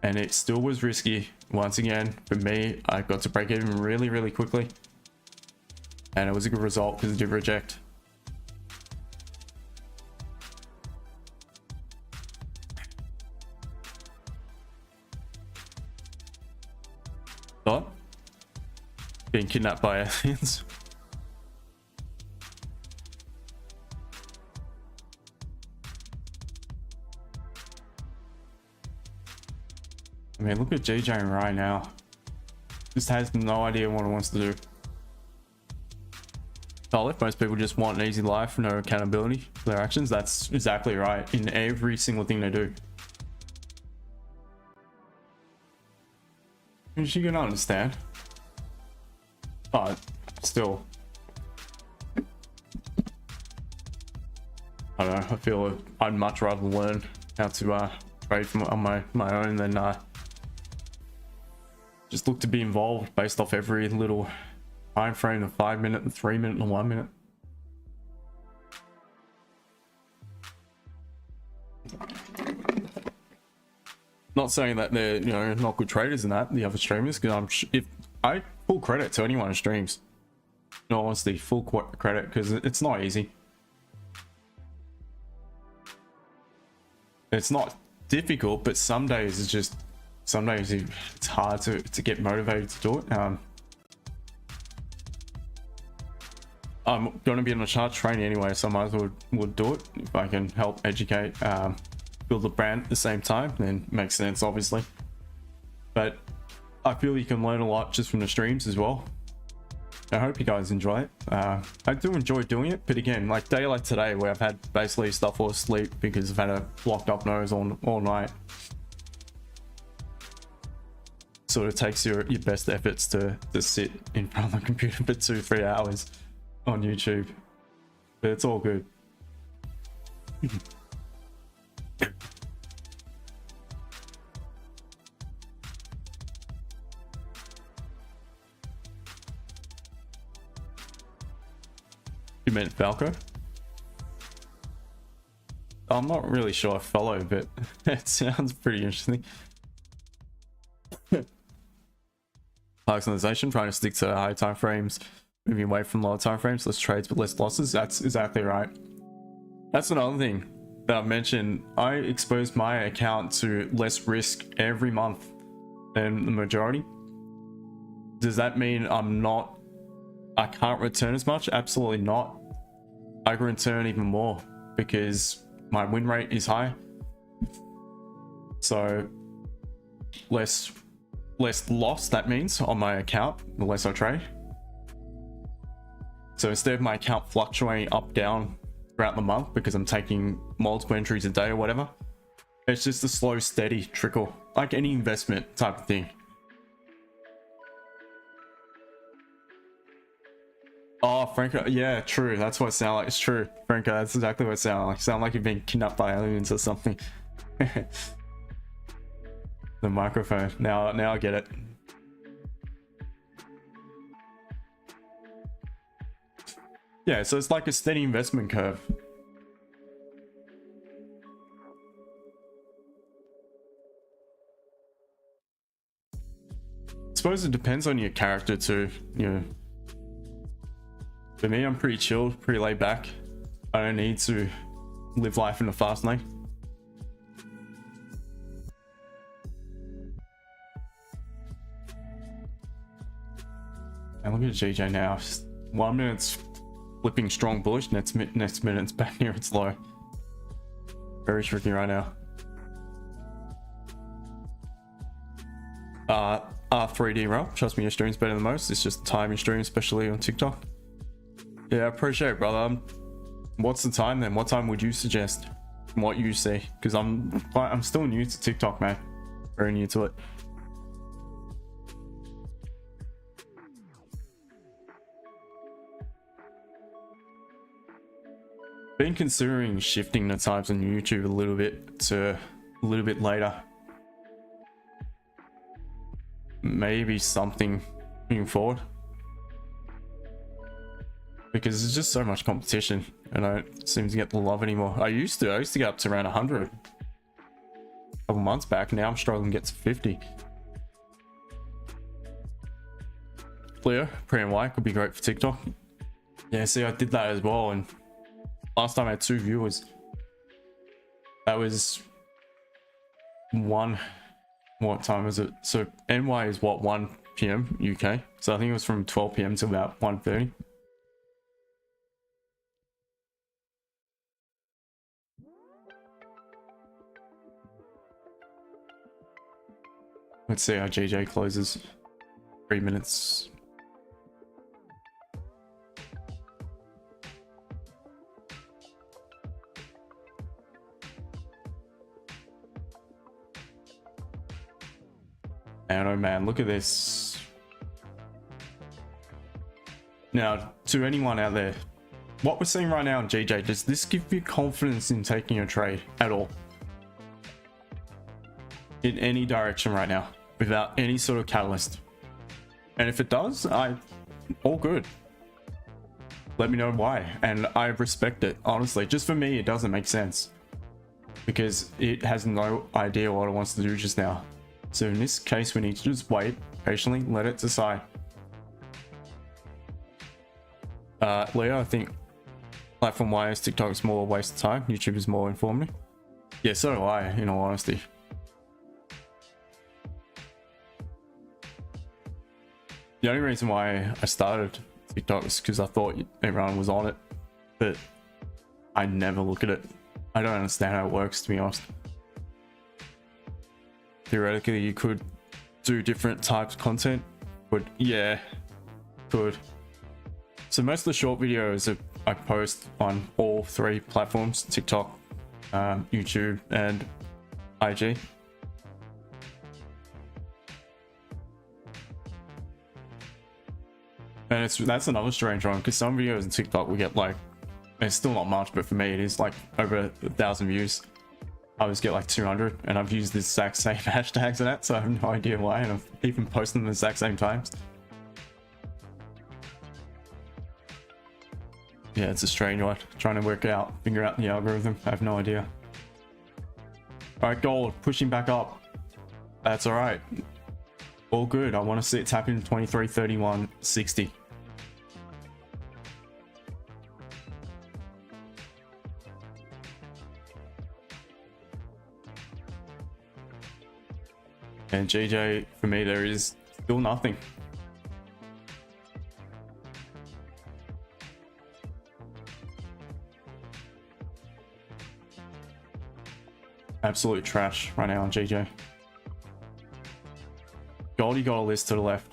and it still was risky. Once again, for me, I got to break even really quickly, and it was a good result because it did reject. But being kidnapped by aliens. I mean, look at JJ right now. Just has no idea what it wants to do. Solid. Most people just want an easy life, no accountability for their actions. That's exactly right in every single thing they do. Which you can understand. But still, I don't know. I feel I'd much rather learn how to trade on my own than just look to be involved based off every little time frame of 5 minute and 3 minute and 1 minute. Not saying that they're, you know, not good traders and that, the other streamers, because if I full credit to anyone who streams, in all honesty, full credit, because it's not easy. It's not difficult, but some days it's just, some days it's hard to get motivated to do it. I'm going to be on a chart training anyway, so I might as well would do it if I can help educate, build a brand at the same time. Then makes sense, obviously. But I feel you can learn a lot just from the streams as well. I hope you guys enjoy it. I do enjoy doing it, but again, like day like today where I've had basically stuff all asleep because I've had a blocked up nose all night. Sort of takes your best efforts to sit in front of the computer for 2-3 hours on YouTube, but it's all good. You meant Falco? I'm not really sure I follow, but it sounds pretty interesting. Personalization, trying to stick to high time frames, moving away from lower time frames, less trades but less losses. That's exactly right. That's another thing that I've mentioned. I expose my account to less risk every month than the majority. Does that mean I can't return as much? Absolutely not. I can return even more because my win rate is high. So less loss, that means, on my account, the less I trade. So instead of my account fluctuating up, down throughout the month because I'm taking multiple entries a day or whatever, it's just a slow, steady trickle, like any investment type of thing. Oh, Franco, yeah, true. That's what it sounds like. It's true, Franco. That's exactly what it sounds like. Sound like you've been kidnapped by aliens or something. The microphone. Now I get it. Yeah, so it's like a steady investment curve. I suppose it depends on your character too, you know. For me, I'm pretty chilled, pretty laid back. I don't need to live life in a fast lane. And look at GJ now. 1 minute's flipping strong bullish, next minute it's back near its low. Very tricky right now. R3D Rob, trust me, your stream's better than most. It's just the time you stream, especially on TikTok. Yeah, I appreciate it, brother. What's the time then? What time would you suggest from what you see? Because I'm still new to TikTok, man. Very new to it. Been considering shifting the times on YouTube a little bit to a little bit later. Maybe something moving forward. Because there's just so much competition and I don't seem to get the love anymore. I used to get up to around 100 a couple months back. Now I'm struggling to get to 50. Clear, pre and white could be great for TikTok. Yeah, see, I did that as well, and last time I had 2 viewers. That was what time was it? So NY is what, 1 PM UK? So I think it was from 12 PM to about 1:30. Let's see how GJ closes. 3 minutes. And oh man, look at this. Now, to anyone out there, what we're seeing right now in GJ, does this give you confidence in taking a trade at all? In any direction right now, without any sort of catalyst? And if it does, all good. Let me know why, and I respect it, honestly. Just for me, it doesn't make sense. Because it has no idea what it wants to do just now. So in this case, we need to just wait patiently, let it decide. Leo, I think platform-wise, TikTok is more a waste of time. YouTube is more informative. Yeah, so do I, in all honesty. The only reason why I started TikTok is because I thought everyone was on it, but I never look at it. I don't understand how it works, to be honest. Theoretically, you could do different types of content, but yeah, could. So most of the short videos I post on all 3 platforms: TikTok, YouTube, and IG. And that's another strange one, because some videos on TikTok we get like, it's still not much, but for me it is like over 1,000 views. I always get like 200, and I've used the exact same hashtags and that, so I have no idea why, and I've even posted them the exact same times. Yeah, it's a strange one. Trying to figure out the algorithm. I have no idea. Alright, gold, pushing back up. That's alright. All good. I want to see it tap in 23.31.60. And GJ, for me, there is still nothing. Absolute trash right now on GJ. Goldie got a list to the left.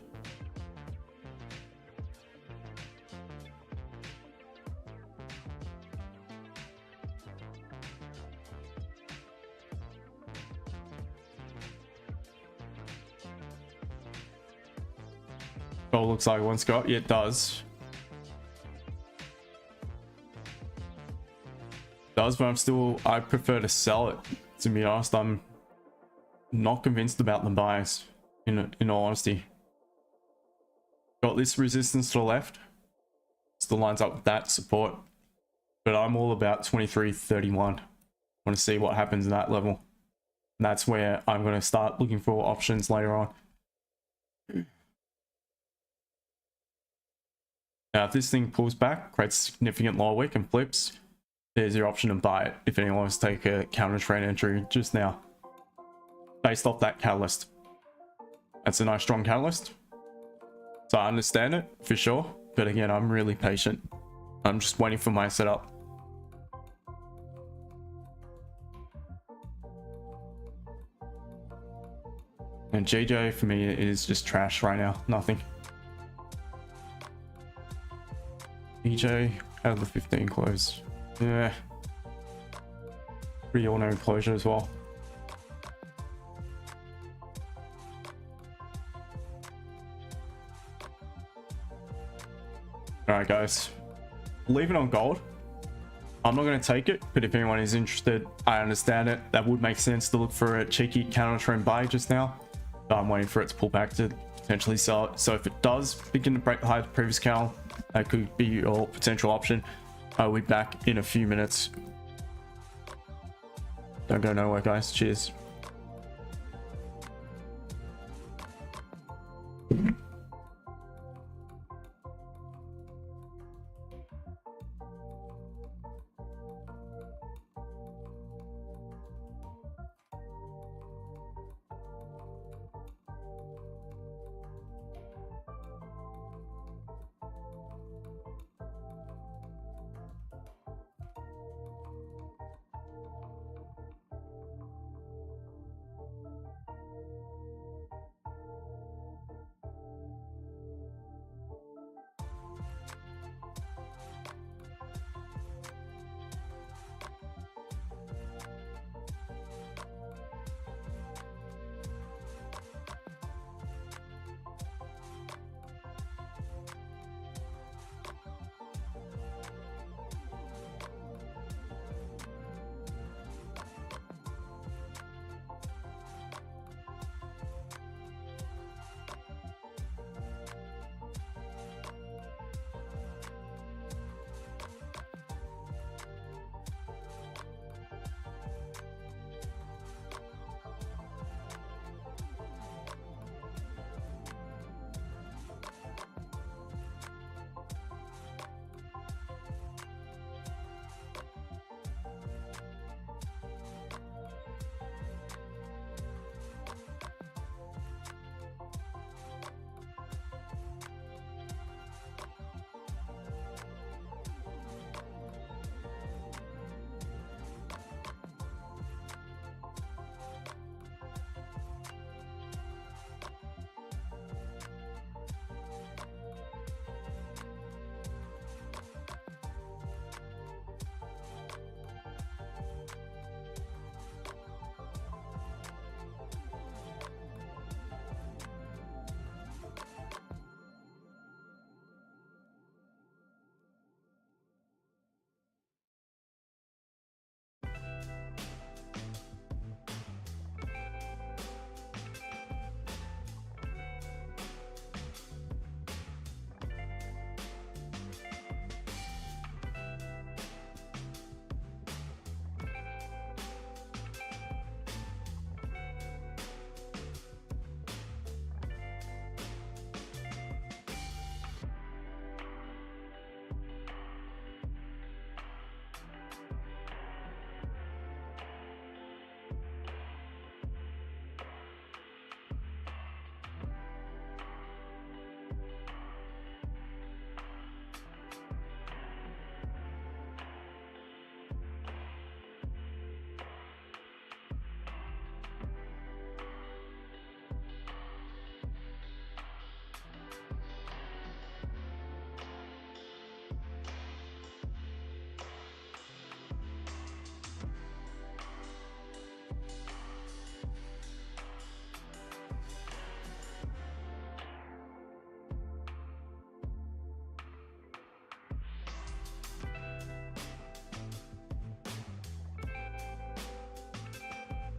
Gold looks like one Scott. Yeah, it does. But I prefer to sell it. To be honest, I'm not convinced about the buys, in all honesty. Got this resistance to the left. Still lines up with that support. But I'm all about 23.31. Want to see what happens at that level. And that's where I'm going to start looking for options later on. Now, if this thing pulls back, creates a significant lower wick and flips, there's your option to buy it if anyone wants to take a counter trade entry just now. Based off that catalyst. That's a nice strong catalyst. So I understand it for sure. But again, I'm really patient. I'm just waiting for my setup. And GJ for me is just trash right now. Nothing. EJ out of the 15 close. Yeah. Pretty ordinary closure as well. Alright guys, leave it on gold. I'm not going to take it, but if anyone is interested, I understand it. That would make sense to look for a cheeky counter trend buy just now. But I'm waiting for it to pull back to potentially sell it. So if it does begin to break the high of the previous candle, that could be your potential option. I'll be back in a few minutes. Don't go nowhere guys, cheers.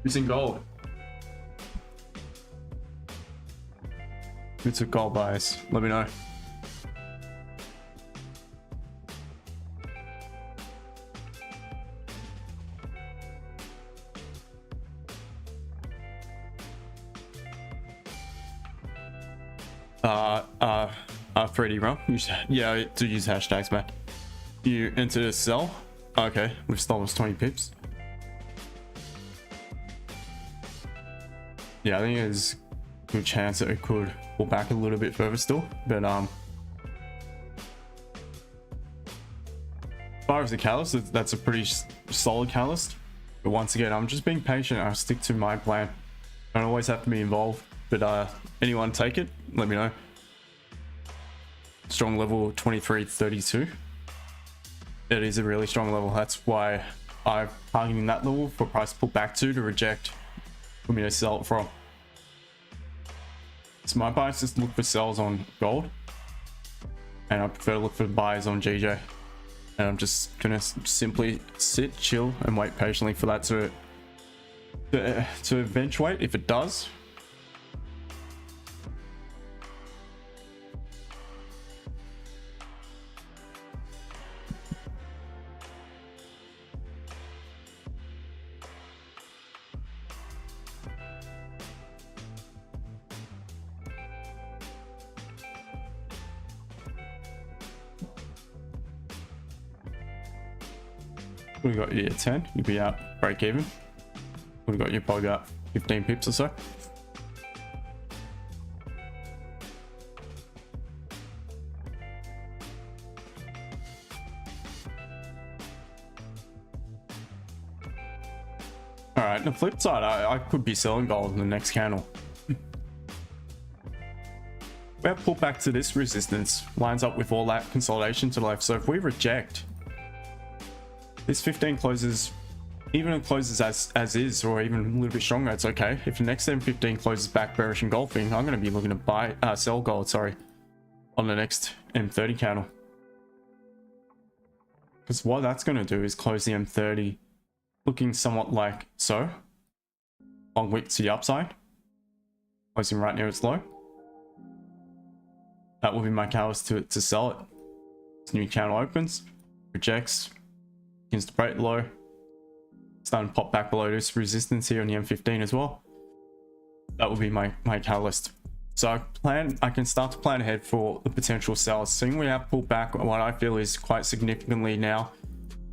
Using gold. Who took gold buys? Let me know. Freddy, bro. Yeah, I do use hashtags, man. You enter a sell. Okay, we've stolen 20 pips. Yeah, I think there's a good chance that it could pull back a little bit further still, but as far as the catalyst, that's a pretty solid catalyst. But once again, I'm just being patient. I stick to my plan. I don't always have to be involved, but anyone take it, let me know. Strong level 23.32. It is a really strong level. That's why I'm targeting that level for price pull back to reject for me to sell it from. So my bias is to look for sells on gold, and I prefer to look for buys on GJ. And I'm just gonna simply sit, chill, and wait patiently for that to eventuate. If it does, we got you at 10, you'll be out break even. We got you probably about 15 pips or so. All right, on the flip side, I could be selling gold in the next candle. We have pulled back to this resistance, lines up with all that consolidation to the left. So if we reject this 15 closes, even if it closes as is, or even a little bit stronger, it's okay. If the next M15 closes back bearish engulfing, I'm going to be looking to sell gold, sorry, on the next M30 candle. Because what that's going to do is close the M30 looking somewhat like so. Long wick to the upside, closing right near its low. That will be my catalyst to sell it. This new channel opens, rejects, begins to break low, starting to pop back below this resistance here on the M15 as well. That will be my catalyst. So I can start to plan ahead for the potential sales. Seeing we have pulled back what I feel is quite significantly now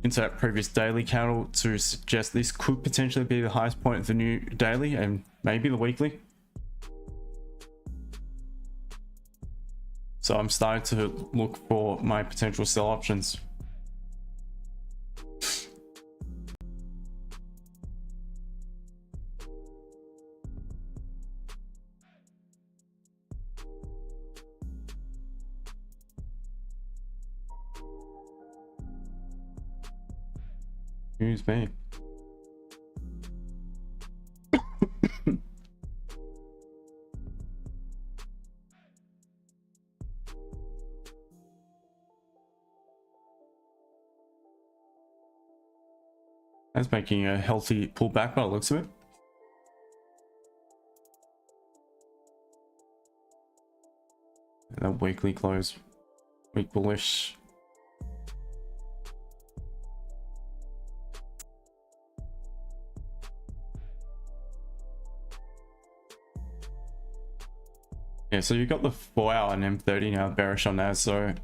into that previous daily candle to suggest this could potentially be the highest point of the new daily and maybe the weekly. So I'm starting to look for my potential sell options. Excuse me. That's making a healthy pullback by the looks of it. And that weekly close, week bullish. Yeah, so you've got the 4 hour and M30 now bearish on that, so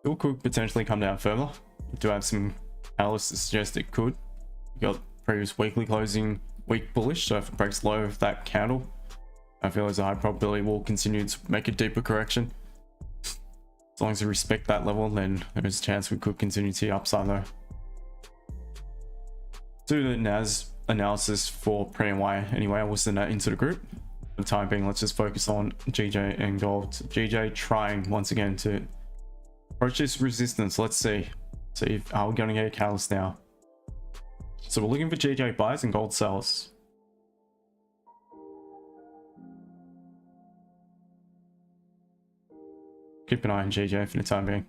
it could potentially come down further. We do have some analysts that suggest it could. You got previous weekly closing week bullish, so if it breaks low of that candle, I feel there's a high probability we'll continue to make a deeper correction. As long as we respect that level, then there's a chance we could continue to see upside though. Do the NAS analysis for pre-NY anyway. I will send that into the group. For the time being, let's just focus on GJ and gold. GJ trying once again to approach this resistance. Let's see if are we going to get a catalyst now. So we're looking for GJ buys and gold sells. Keep an eye on GJ for the time being.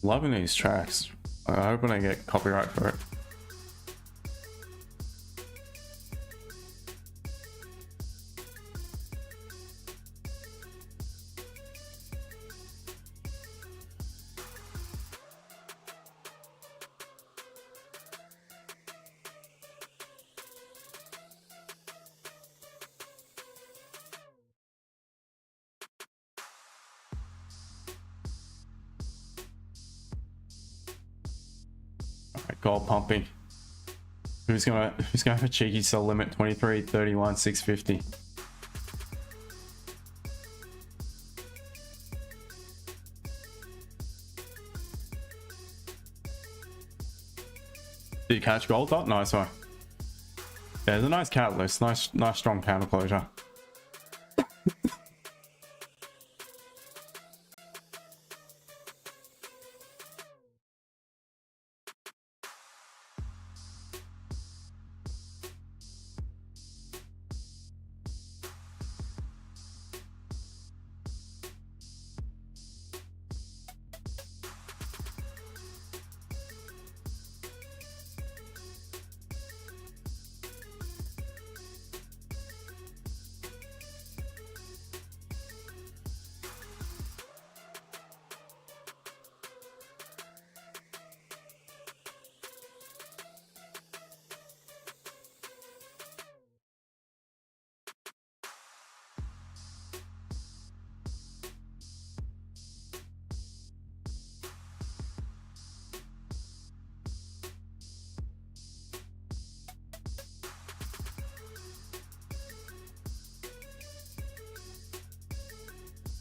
Loving these tracks. I hope I don't get copyright for it. Gold pumping. Who's gonna have a cheeky sell limit? 23, 31, 650. Did you catch gold dot? Nice one. Yeah, it's a nice catalyst. Nice strong counter closure.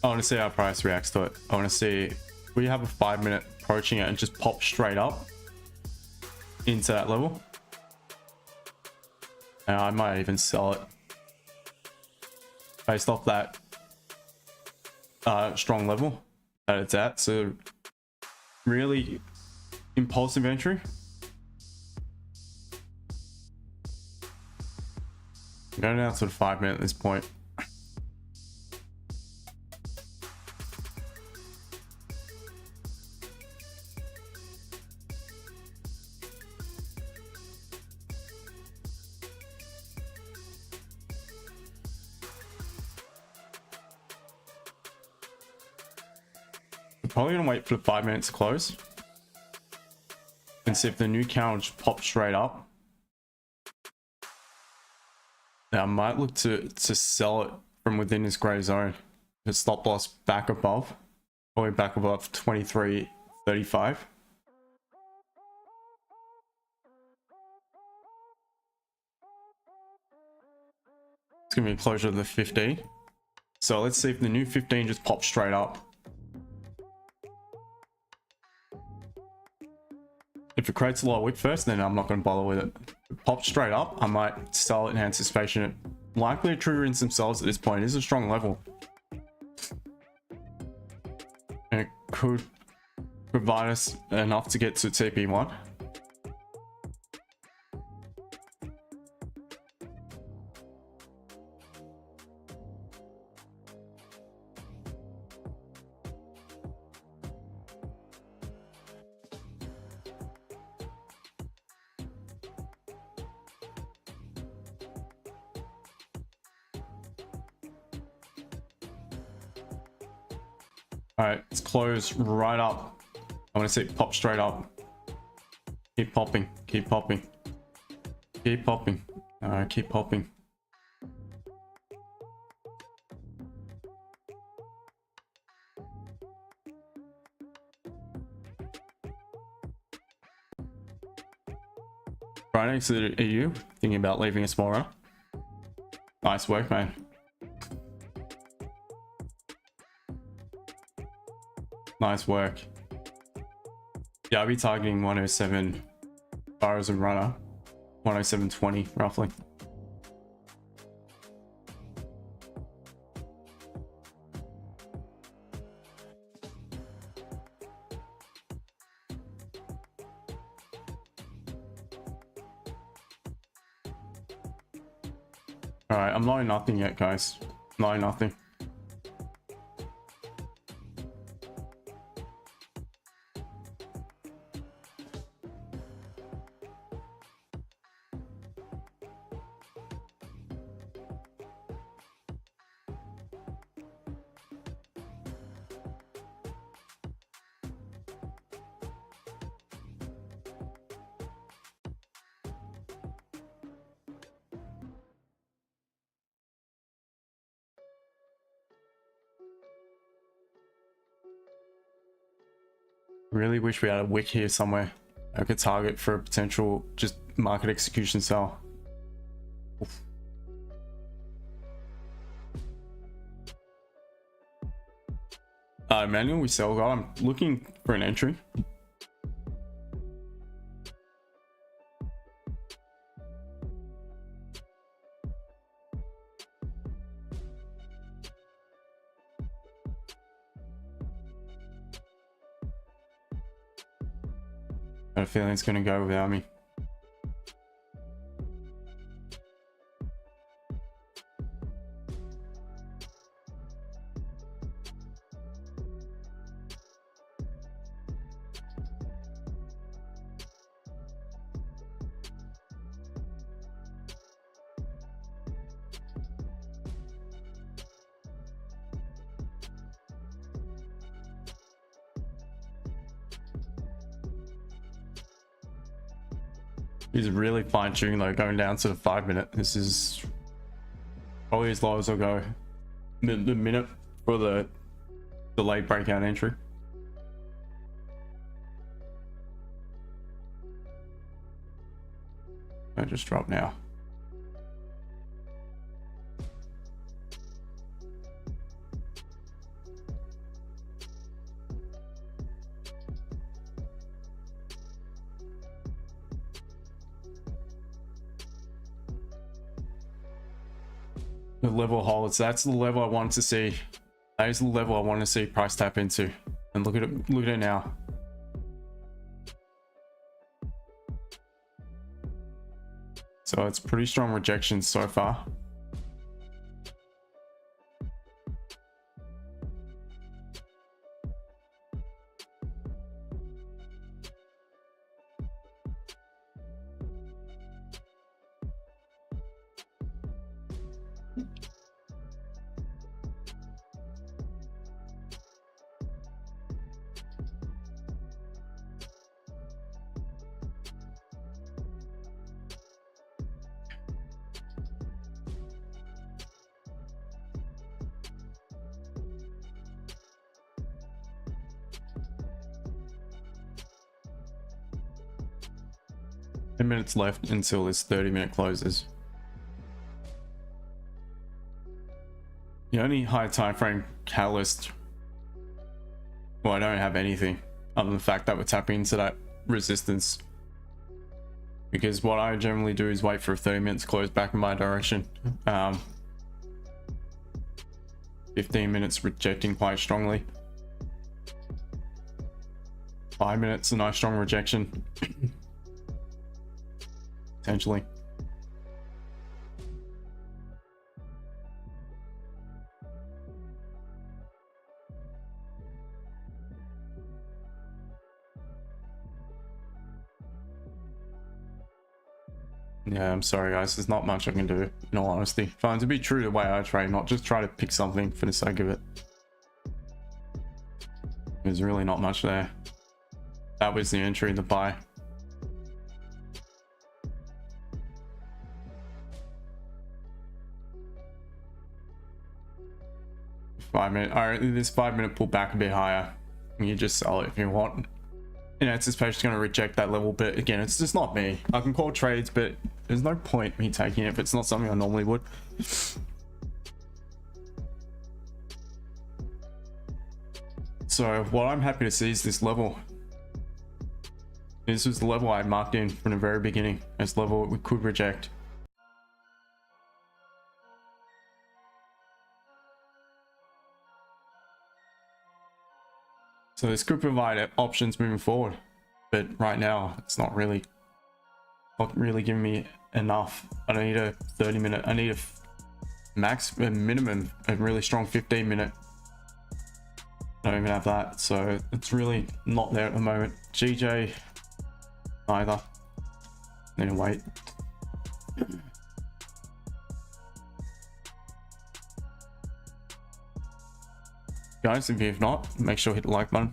I want to see how price reacts to it. I want to see, we have a 5-minute approaching it and just pop straight up into that level. And I might even sell it based off that strong level that it's at. So really impulsive entry. I'm going down to the 5-minute at this point. Probably gonna wait for the 5 minutes to close and see if the new counter just pops straight up. Now I might look to sell it from within this gray zone. The stop loss back above, probably back above 23.35. It's gonna be closer to the 15. So let's see if the new 15 just pops straight up. If it creates a lot of wick first, then I'm not going to bother with it. If it pops straight up, I might sell it in anticipation. It likely to trigger in some sells at this point. It is a strong level. And it could provide us enough to get to TP1. All right, it's closed right up. I want to see it pop straight up. Keep popping, keep popping, keep popping. All right, keep popping. Right next to the EU, thinking about leaving a smaller. Nice work, man. Nice work. Yeah, I'll be targeting 107 bars and runner. 107.20 roughly. Alright, I'm not in nothing yet, guys. Not in nothing. Really wish we had a wick here somewhere. I could target for a potential just market execution sell. Oof. Manual, we sell guy. I'm looking for an entry. I have a feeling it's going to go without me. He's really fine-tuning though, going down to the 5 minute. This is probably as low as I'll go. The minute for the delayed breakout entry. I just drop now. The level holds. That's the level I want to see. That is the level I want to see price tap into. And look at it. Look at it now. So it's pretty strong rejection so far. Minutes left until this 30-minute closes. The only high time frame catalyst, well, I don't have anything other than the fact that we're tapping into that resistance, because what I generally do is wait for 30 minutes close back in my direction. 15 minutes rejecting quite strongly. 5 minutes a nice strong rejection. Potentially. Yeah, I'm sorry guys, there's not much I can do, in all honesty. Trying to be true to the way I trade, not just try to pick something for the sake of it. There's really not much there. That was the entry in the buy. 5 minute, all right, this 5 minute pull back a bit higher. You just sell it if you want. In anticipation it's going to reject that level, but again, it's just not me. I can call trades, but there's no point me taking it if it's not something I normally would. So what I'm happy to see is this level. This was the level I marked in from the very beginning as level we could reject. So this could provide options moving forward, but right now it's not really giving me enough. I don't need a 30 minute, I need a minimum, a really strong 15 minute. I don't even have that, so it's really not there at the moment. GJ, neither. Need to wait. Guys, if you've not, make sure to hit the like button.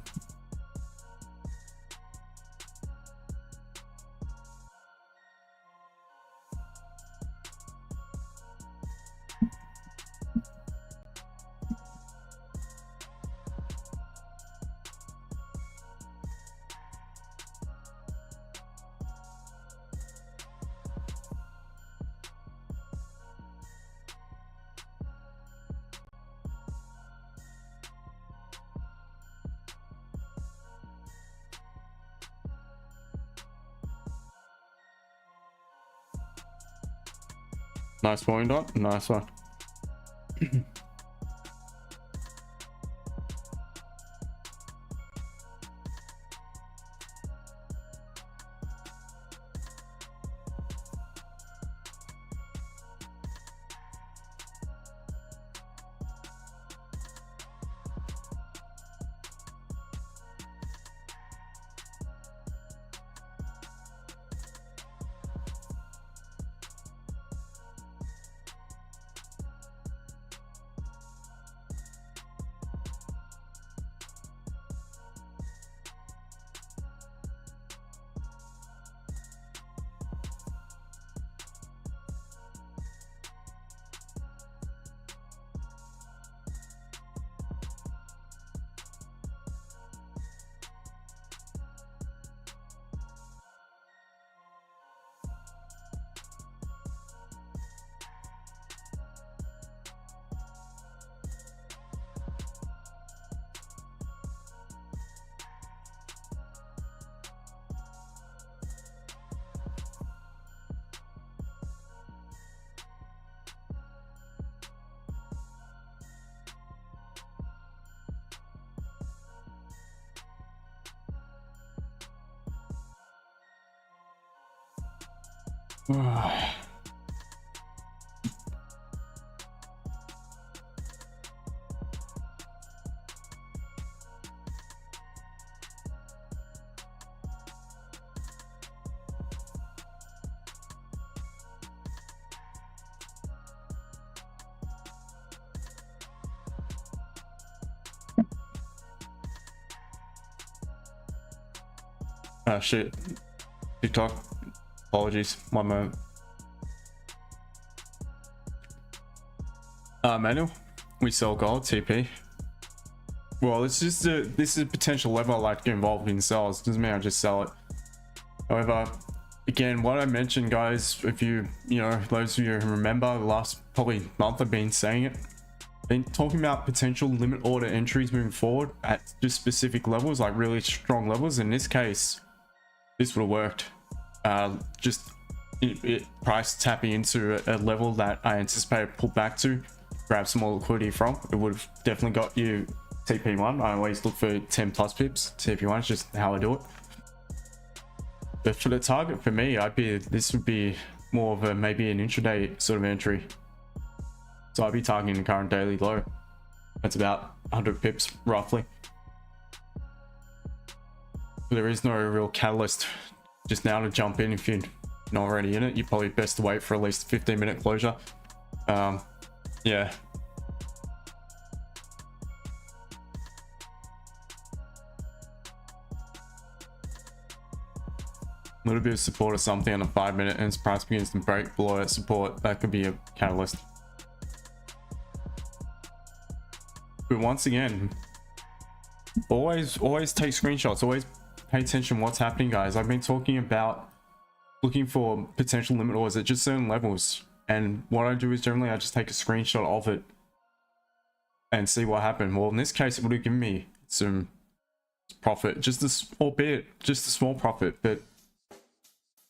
Nice point up. Nice one. Ah, shit. TikTok. Apologies. One moment. Manual. We sell gold, TP. Well, it's just this is a potential level I like to get involved in sales. Doesn't mean I just sell it. However, again, what I mentioned, guys, if you know, those of you who remember, the last probably month I've been saying it. Been talking about potential limit order entries moving forward at just specific levels, like really strong levels. In this case, this would have worked. Just price tapping into a level that I anticipated pull back to, grab some more liquidity from. It would have definitely got you TP1. I always look for 10 plus pips. TP1 is just how I do it. But for the target for me, this would be more of a maybe an intraday sort of entry. So I'd be targeting the current daily low. That's about 100 pips roughly. But there is no real catalyst just now to jump in. If you're not already in it, you're probably best to wait for at least 15-minute closure. Yeah. A little bit of support or something on a 5-minute, and its price begins to break below that support. That could be a catalyst. But once again, always take screenshots. Always pay attention to what's happening, guys. I've been talking about looking for potential limit orders at just certain levels, and what I do is generally I just take a screenshot of it and see what happened. Well, in this case, it would have given me some profit, albeit just a small profit, but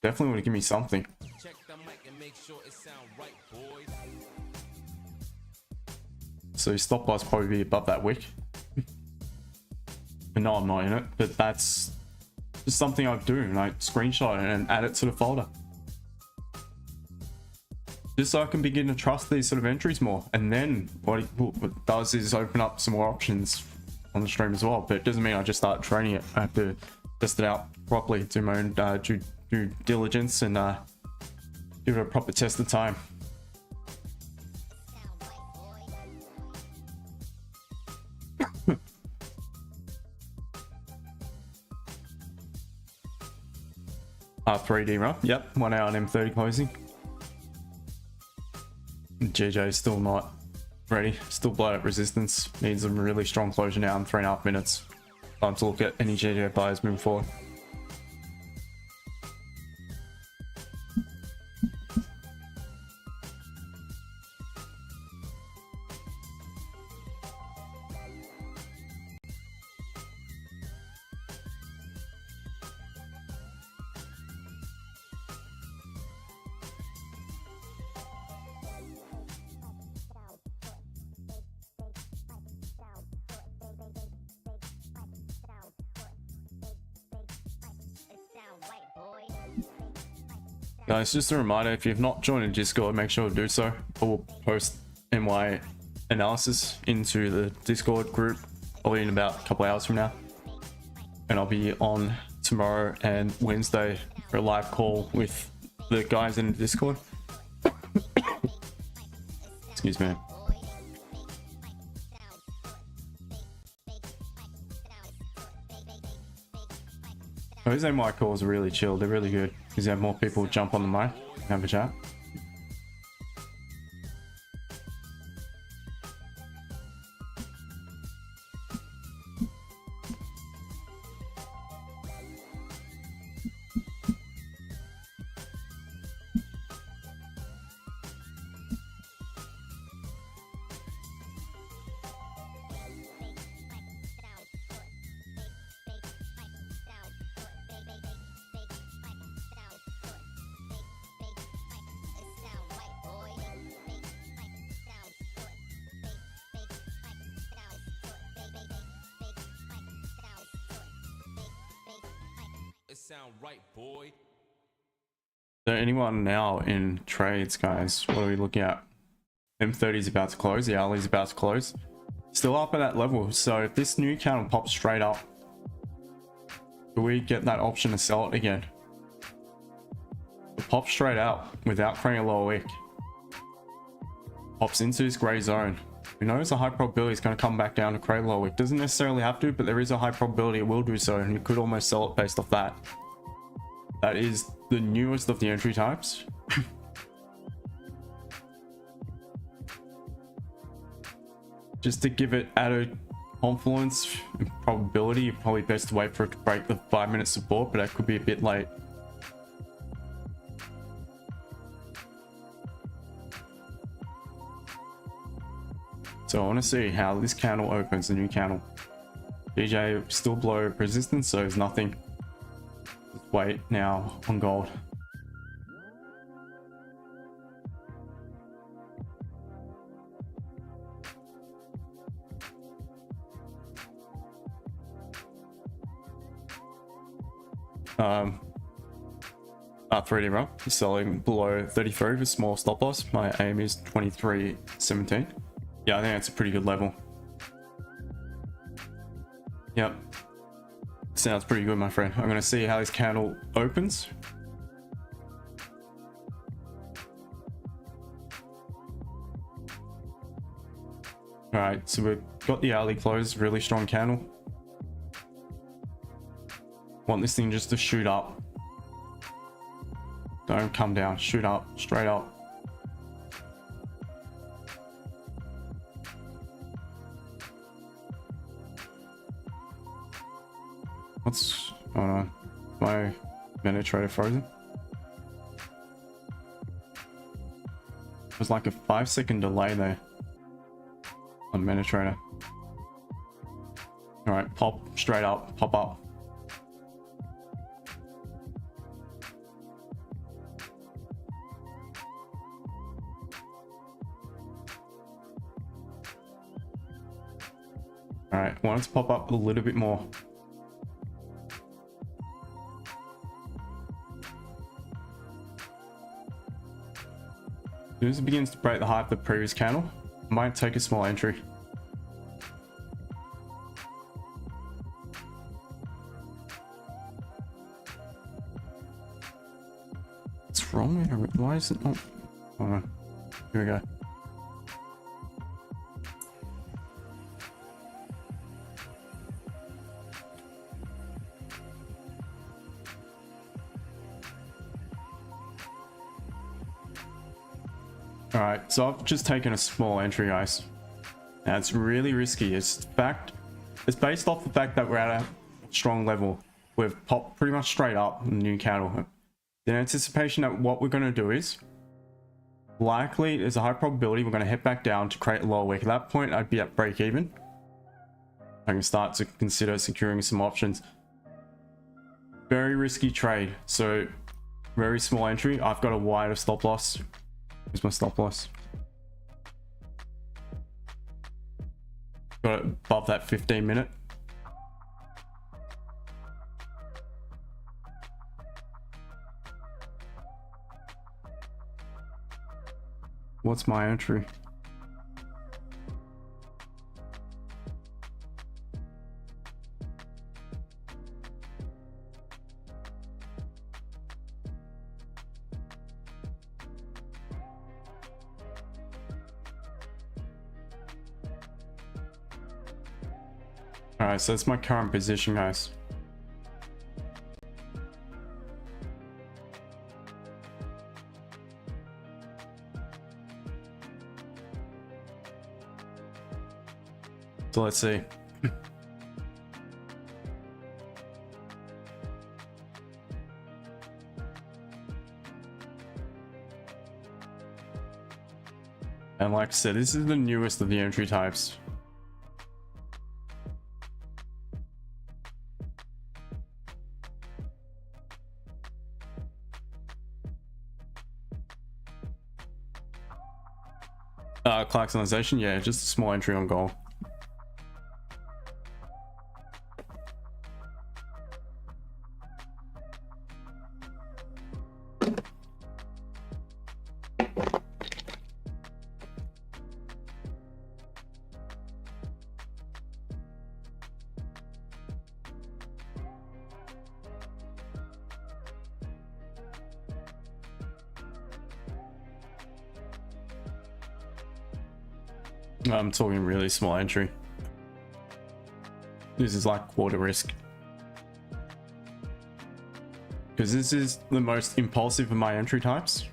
definitely would have given me something. Check the mic and make sure it sound right, boys. So stop loss probably be above that wick. And no, I'm not in it, but that's just something I do, and I screenshot it and add it to the folder. Just so I can begin to trust these sort of entries more. And then what it does is open up some more options on the stream as well. But it doesn't mean I just start trading it. I have to test it out properly, do my own due diligence, and give it a proper test of time. R3D run. Yep, 1 hour and M30 closing. GJ is still not ready. Still blow up resistance. Needs a really strong closure now in 3.5 minutes. Time to look at any GJ buyers moving forward. Guys, just a reminder, if you've not joined the Discord, make sure to do so. I will post NY analysis into the Discord group probably in about a couple hours from now. And I'll be on tomorrow and Wednesday for a live call with the guys in the Discord. Excuse me. Those NY calls are really chill. They're really good because you have more people jump on the mic and have a chat. It sound right, boy. So anyone now in trades, guys, what are we looking at? M30 is about to close, the hourly is about to close. Still up at that level, so if this new candle pops straight up, do we get that option to sell it again? It pops straight out without creating a lower wick. Pops into this grey zone. We know there's a high probability it's going to come back down to create a lower wick. Doesn't necessarily have to, but there is a high probability it will do so, and you could almost sell it based off that. That is the newest of the entry types. Just to give it added confluence and probability, you're probably best to wait for it to break the 5-minute support, but that could be a bit late. So I want to see how this candle opens, the new candle. DJ still below resistance, so there's nothing. Let's wait now on gold. R3D run is selling below 33 with small stop loss. My aim is 23.17. Yeah, I think that's a pretty good level. Yep. Sounds pretty good, my friend. I'm going to see how this candle opens. Alright, so we've got the hourly close, really strong candle. Want this thing just to shoot up. Don't come down, shoot up, straight up. What's going on? My minute trader frozen? There's like a 5-second delay there on minute trader. Alright, pop straight up, pop up. Alright, want it to pop up a little bit more. As soon as it begins to break the high of the previous candle, I might take a small entry. What's wrong with it? Why is it not? Hold on. Here we go. Alright, so I've just taken a small entry, guys. Now it's really risky. It's based off the fact that we're at a strong level. We've popped pretty much straight up in the new candle. In anticipation that what we're going to do is likely there's a high probability we're going to head back down to create a lower wick. At that point, I'd be at break even. I can start to consider securing some options. Very risky trade. So very small entry. I've got a wider stop loss. Here's my stop loss. Got it above that 15-minute. What's my entry? Alright, so that's my current position, guys. So let's see. And like I said, this is the newest of the entry types. Collateralization, yeah, just a small entry on gold. I'm talking really small entry. This is like quarter risk. Because this is the most impulsive of my entry types.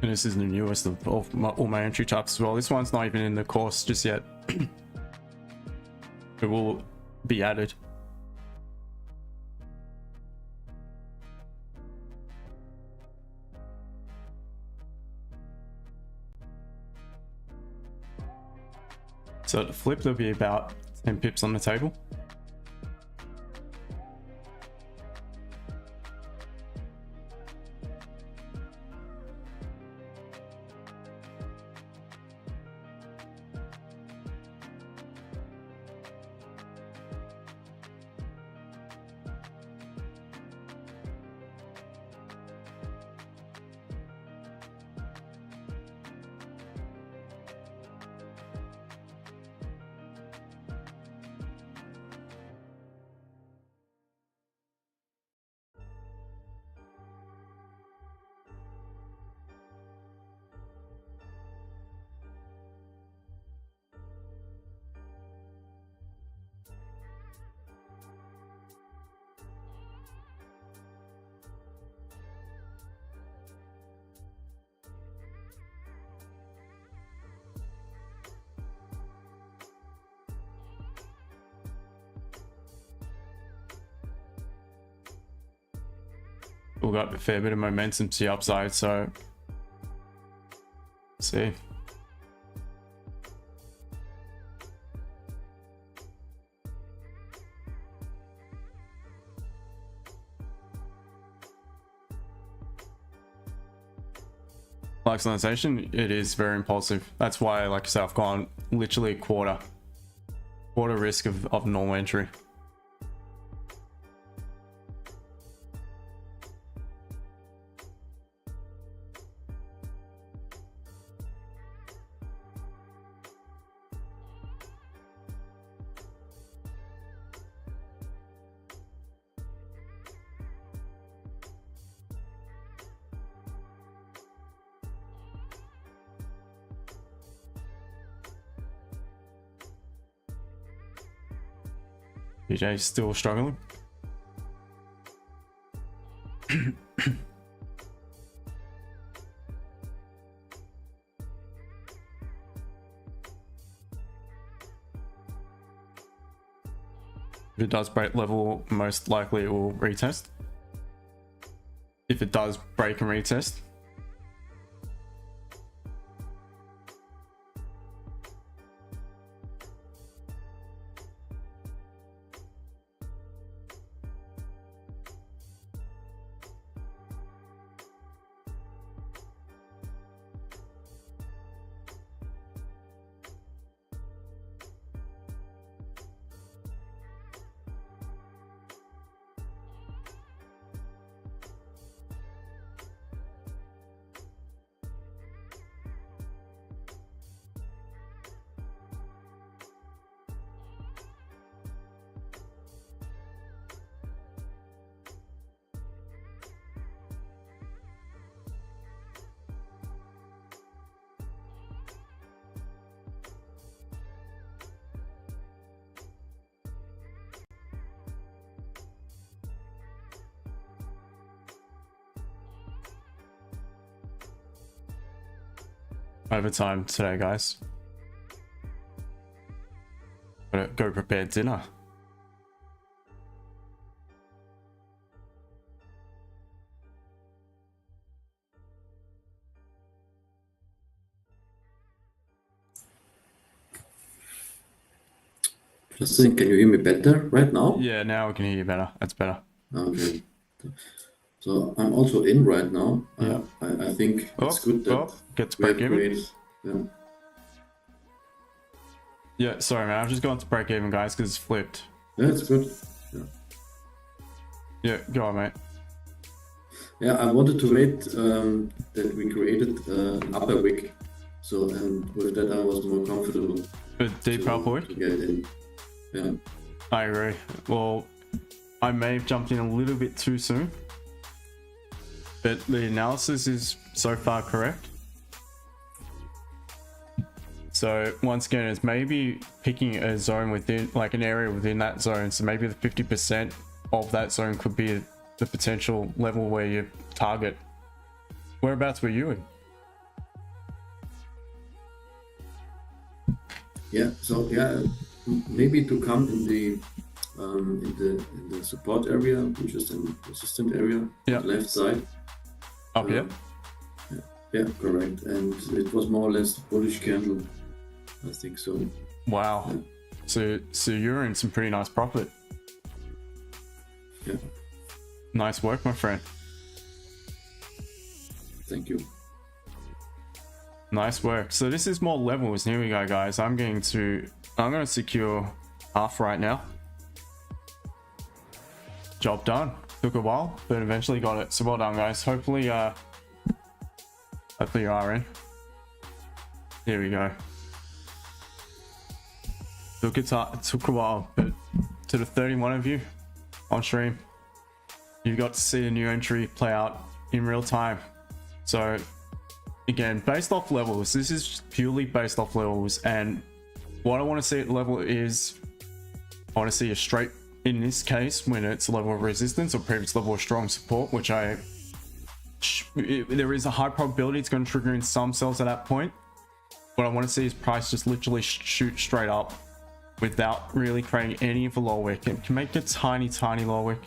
And this is the newest of all my entry types as well. This one's not even in the course just yet. It will be added. So at the flip, there'll be about 10 pips on the table. We've got a fair bit of momentum to the upside, so let's see. Collateralization, it is very impulsive. That's why, like I said, I've gone literally a quarter risk of normal entry. BJ's still struggling. If it does break level, most likely it will retest. If it does break and retest, overtime today, guys. Gotta go prepare dinner. Justin, can you hear me better right now? Yeah, now we can hear you better. That's better. Okay. So I'm also in right now. Yeah. I think it's good that get to we have break even. created. Yeah. Yeah, sorry man, I've just gone to break even, guys, because it's flipped. Yeah, it's good. Yeah. Yeah, go on, mate. Yeah, I wanted to wait that we created an upper wick. So, and with that I was more comfortable But deep upper wick? to get in. Yeah. I agree. Well, I may have jumped in a little bit too soon, but the analysis is so far correct. So once again, it's maybe picking a zone within, like an area within that zone. So maybe the 50% of that zone could be the potential level where you target. Whereabouts were you in? Yeah. So yeah, maybe to come in the support area, which is in the resistant area, Yeah. on the left side. Up here? Yeah, correct. And it was more or less a bullish candle. I think so. Wow. Yeah. So you're in some pretty nice profit. Yeah. Nice work, my friend. Thank you. Nice work. So this is more levels. Here we go, guys. I'm going to secure half right now. Job done. Took a while, but eventually got it. So well done, guys. Hopefully you are in. Here we go. It took a while, but to the 31 of you on stream, you got to see a new entry play out in real time. So again, based off levels, this is purely based off levels, and what I want to see at level is I want to see a straight, in this case when it's a level of resistance or previous level of strong support, which there is a high probability it's going to trigger in some cells at that point. What I want to see is price just literally shoot straight up without really creating any of a low wick. It can make a tiny low wick.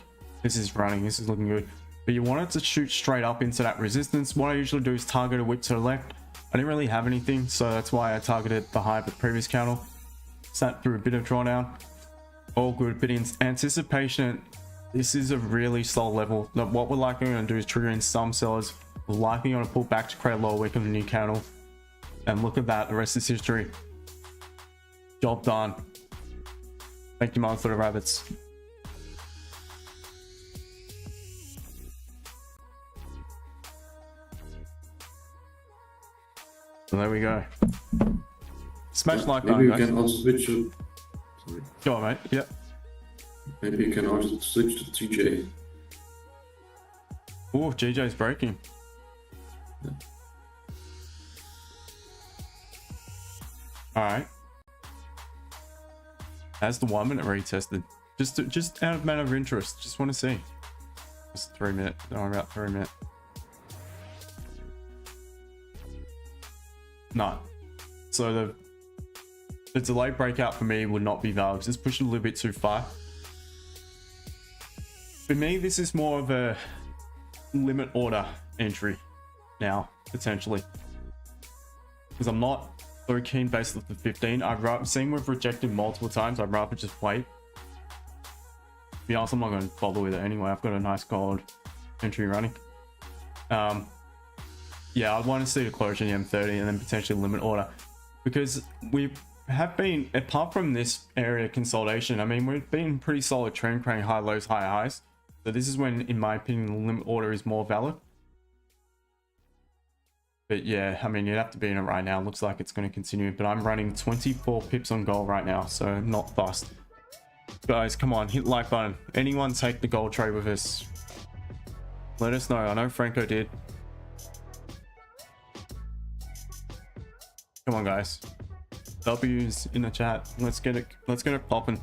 This is running, this is looking good, but you want it to shoot straight up into that resistance. What I usually do is target a wick to the left. I didn't really have anything, so that's why I targeted the high of the previous candle. Sat through a bit of drawdown, all good, but in anticipation, this is a really slow level. Now, what we're likely going to do is trigger in some sellers. We're likely going to pull back to create a low wick on the new candle, and look at that, the rest is history. Job done. Thank you, mother for the rabbits. So there we go. Smash like button, maybe you guys. can also switch to. Sorry. Go on, mate. Yep. Maybe you can also switch to TJ. Oh, GJ's breaking. Yeah. All right. Has the 1 minute retested? Just out of matter of interest. Just want to see. It's 3 minute. No, about 3 minute. No. So the delayed breakout for me would not be valid. Just push it a little bit too far. For me, this is more of a limit order entry now, potentially. Because I'm not so keen based off the 15. I've seen we've rejected multiple times. I'd rather just wait. To be honest, I'm not going to bother with it anyway. I've got a nice gold entry running. Yeah, I'd want to see the closure in the M30 and then potentially limit order, because we have been, apart from this area consolidation, I mean, we've been pretty solid trend creating high lows, high highs. So this is when, in my opinion, the limit order is more valid. But yeah, I mean, you'd have to be in it right now. It looks like it's going to continue, but I'm running 24 pips on gold right now, so not fast. Guys, come on, hit the like button. Anyone take the gold trade with us? Let us know. I know Franco did. Come on, guys. W's in the chat. Let's get it popping.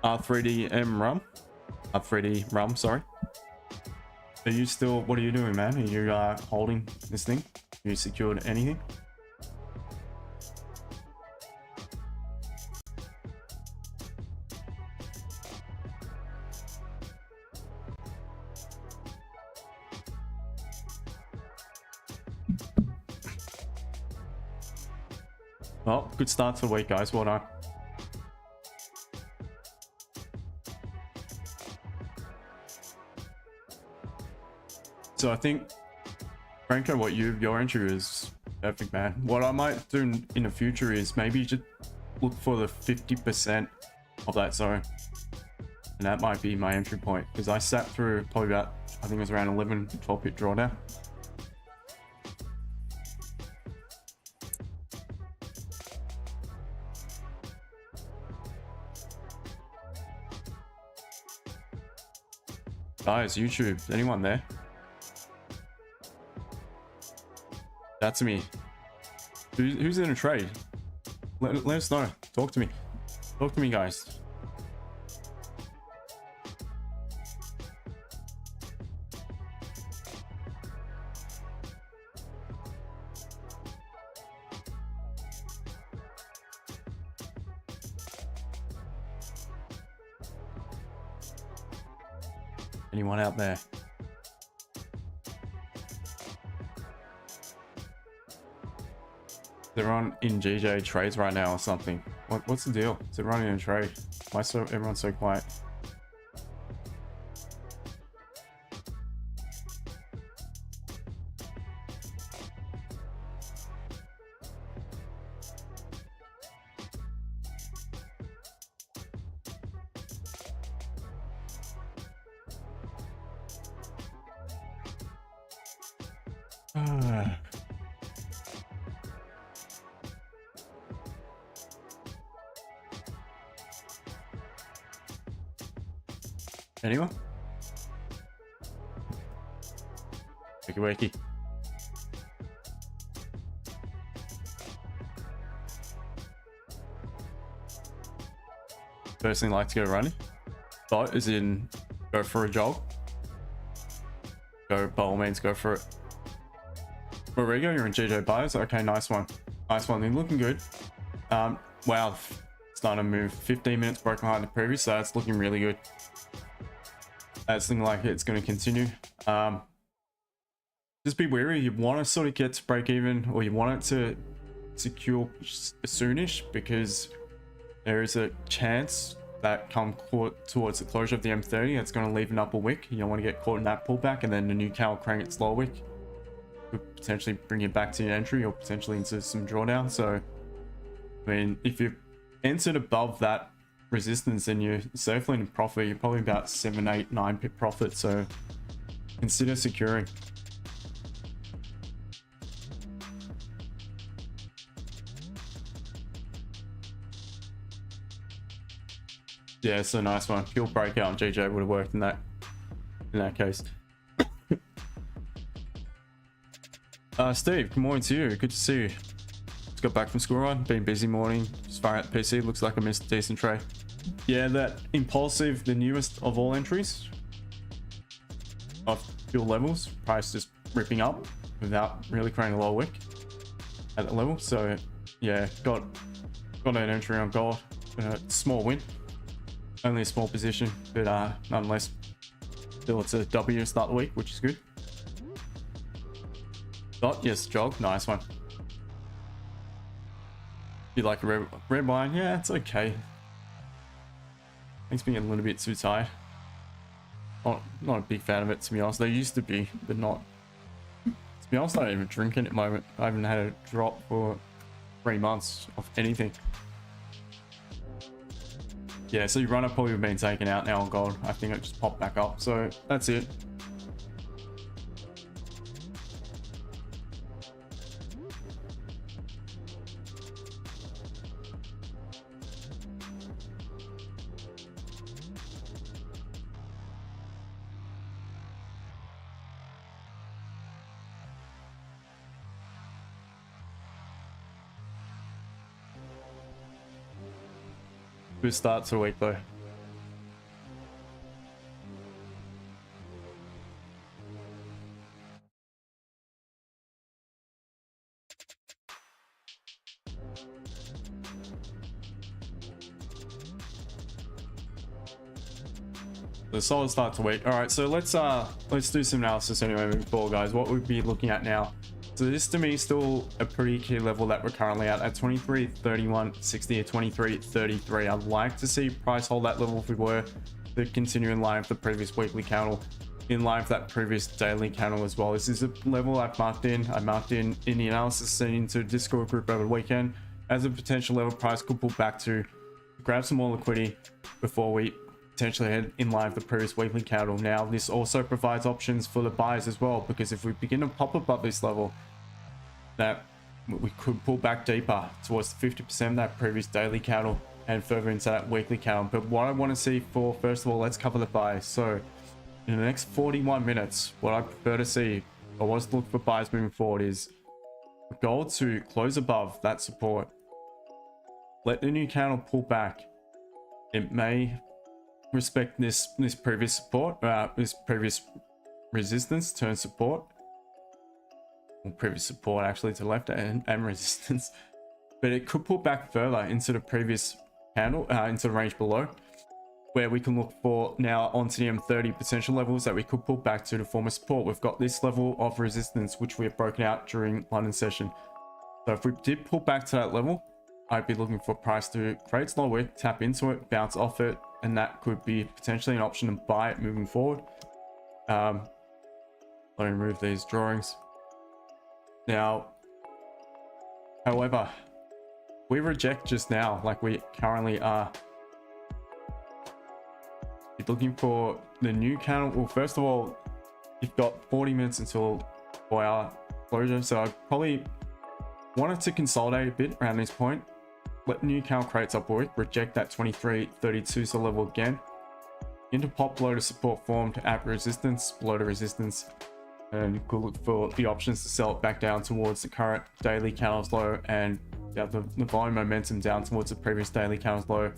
R3D M rum. R3D rum, sorry. Are you still, what are you doing, man? Are you holding this thing? Have you secured anything? Well, good start to the week, guys. Well done. So I think, Franco, what your entry is perfect, man. What I might do in the future is maybe just look for the 50% of that zone. And that might be my entry point. Because I sat through probably about, I think it was around 11, 12 pip drawdown. Guys, YouTube, anyone there? That's me. Who's in a trade? Let us know. Talk to me. Talk to me, guys. Anyone out there? They're on in GJ trades right now or something. What's the deal? Is it running in a trade? Why so everyone's so quiet? Anyone? Wakey. Personally like to go running. Thought is in go for a jog. Go, by all means, go for it. Rodrigo, you're in Gbpjpy. Okay, nice one. Nice one. You're looking good. Wow. Starting to move. 15 minutes broken high in the previous, so that's looking really good. That's looking like it's going to continue. Just be wary. You want to sort of get to break even, or you want it to secure soonish, because there is a chance that come towards the closure of the M30, it's going to leave an upper wick. You don't want to get caught in that pullback, and then the new cow crank its lower wick could potentially bring you back to your entry, or potentially into some drawdown. So, I mean, if you entered above that resistance, then you're safely in profit. You're probably about 7, 8, 9 pip profit. So consider securing. Yeah, it's a nice one. Pure breakout on GJ would have worked in that case. Steve, good morning to you. Good to see you. Just got back from school run. Been a busy morning. Just firing at the PC. Looks like I missed a decent trade. Yeah, that impulsive, the newest of all entries of fuel levels, price just ripping up without really creating a low wick at that level. So yeah, got an entry on gold. Small win, only a small position, but nonetheless, still it's a W to start the week, which is good. Dot, yes, jog, nice one. You like a red wine? Yeah, it's okay. Makes me get a little bit too tired. Not a big fan of it, to be honest. They used to be, but not. To be honest, I don't even drink it at the moment. I haven't had a drop for 3 months of anything. Yeah, so your runner probably have been taken out now on gold. I think it just popped back up. So that's it. Good start to the week though. The solid start to week. All right, so let's do some analysis anyway moving forward, guys. What we'd be looking at now. So this to me is still a pretty key level that we're currently at 23.31.60 or 23.33. I'd like to see price hold that level if we were to continue in line with the previous weekly candle, in line with that previous daily candle as well. This is a level I've marked in. I marked in the analysis sent into Discord group over the weekend as a potential level price could pull back to grab some more liquidity before we potentially head in line with the previous weekly candle. Now this also provides options for the buyers as well, because if we begin to pop above this level, that we could pull back deeper towards 50% of that previous daily candle and further into that weekly candle. But what I want to see for, first of all, let's cover the buys. So in the next 41 minutes, what I prefer to see, or what's look for buys moving forward, is gold to close above that support, let the new candle pull back. It may respect this previous support, this previous resistance, turn support, or previous support actually to the left, and resistance, but it could pull back further into the previous candle, into the range below, where we can look for now onto the M30 potential levels that we could pull back to the former support. We've got this level of resistance which we have broken out during London session. So if we did pull back to that level, I'd be looking for price to create slow wick, tap into it, bounce off it, and that could be potentially an option to buy it moving forward. Let me remove these drawings. Now, however, we reject just now like we currently are. You're looking for the new candle. Well, first of all, you've got 40 minutes until 4-hour closure, so I probably wanted to consolidate a bit around this point. Let new candle creates upward, reject that 23.32 so level again, into pop below the support formed at resistance, below the resistance, and could look for the options to sell it back down towards the current daily candles low, and have the volume momentum down towards the previous daily candles low,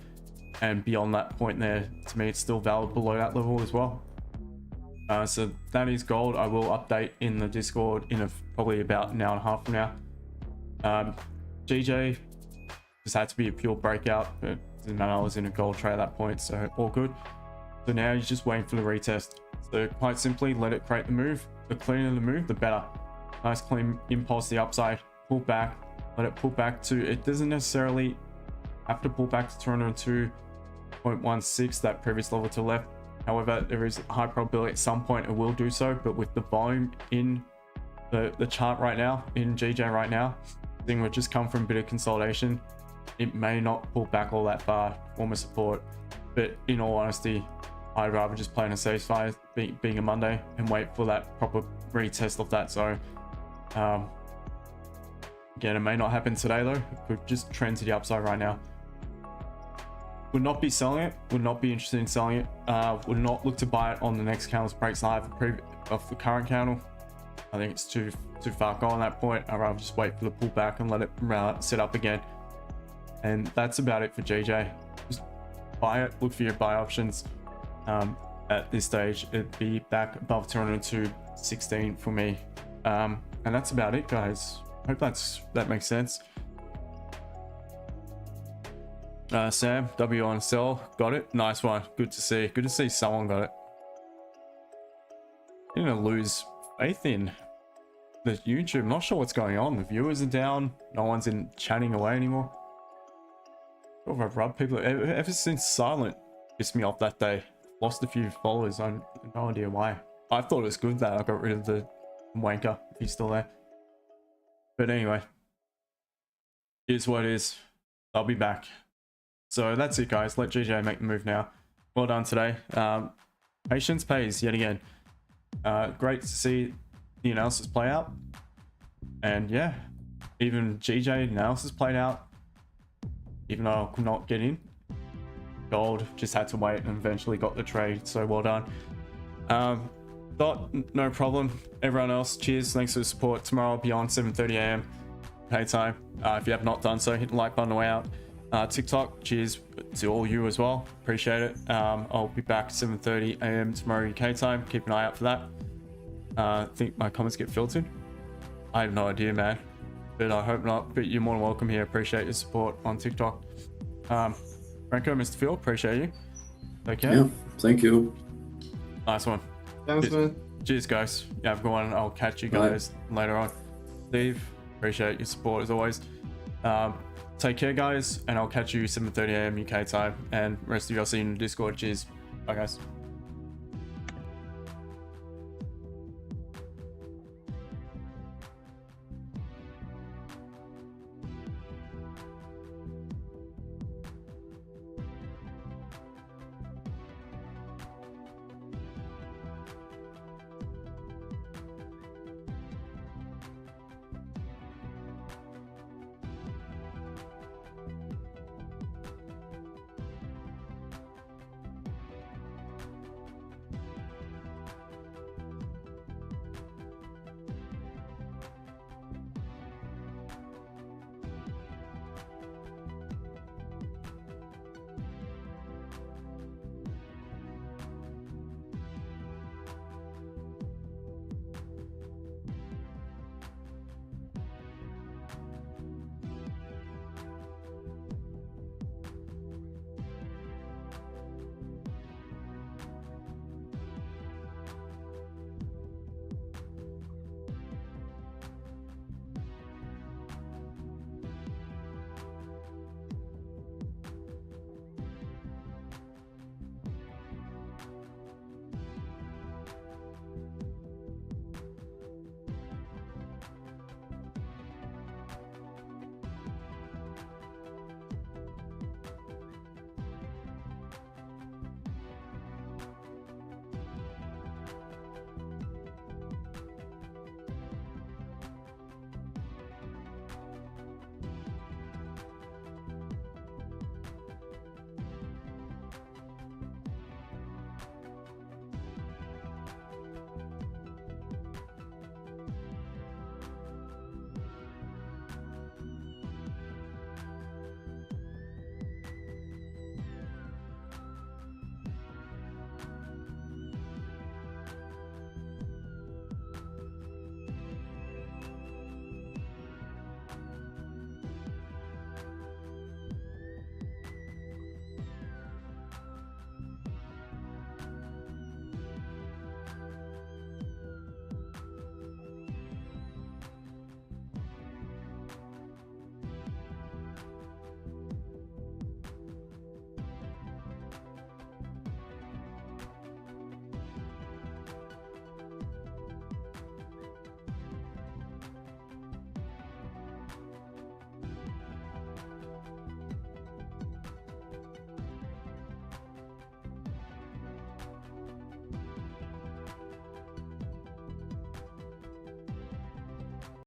and beyond that point there. To me, it's still valid below that level as well. So that is gold. I will update in the Discord in probably about an hour and a half from now. GJ just had to be a pure breakout, but didn't matter, I was in a gold trade at that point, so all good. So now you're just waiting for the retest. So quite simply, let it create the move. The cleaner the move, the better. Nice clean impulse to the upside, pull back, let it pull back to, it doesn't necessarily have to pull back to 202.16, that previous level to the left. However, there is a high probability at some point it will do so, but with the volume in the chart right now, in GJ right now, I think we've just come from a bit of consolidation. It may not pull back all that far, former support, but in all honesty, I'd rather just play on a safe side, being a Monday, and wait for that proper retest of that zone. Again, it may not happen today though. It could just trend to the upside right now. Would not be selling it, would not be interested in selling it, would not look to buy it on the next candle's breaks high of the current candle. I think it's too far gone at that point. I'd rather just wait for the pullback and let it set up again. And that's about it for GJ. Just buy it, look for your buy options. At this stage, it'd be back above 202.16 for me. And that's about it, guys. Hope that makes sense. Sam, W on sell, got it. Nice one. Good to see. Good to see someone got it. I'm gonna lose faith in the YouTube. I'm not sure what's going on. The viewers are down. No one's in chatting away anymore. I've rubbed people ever since Silent pissed me off that day. Lost a few followers. I have no idea why. I thought it was good that I got rid of the wanker, if he's still there. But anyway, here's what it is. I'll be back. So that's it, guys. Let GJ make the move now. Well done today. Patience pays yet again. Great to see the analysis play out. And yeah, even GJ analysis played out. Even though I could not get in. Gold just had to wait and eventually got the trade. So well done. Thought no problem. Everyone else, cheers. Thanks for the support. Tomorrow I'll be on 7:30 AM pay time. If you have not done so, hit the like button on the way out. TikTok, cheers to all you as well. Appreciate it. I'll be back 7:30 AM tomorrow UK time. Keep an eye out for that. I think my comments get filtered. I have no idea, man. but I hope not. But you're more than welcome here. Appreciate your support on TikTok. Franco, Mr. Phil, appreciate you. Okay. Yeah, thank you. Nice one. Thanks, man. Cheers, guys. Yeah, have a good one. I'll catch you Bye. guys later on. Steve, appreciate your support as always. Take care, guys, and I'll catch you 7:30 a.m. UK time. And rest of you, I'll see you in the Discord. Cheers. Bye, guys.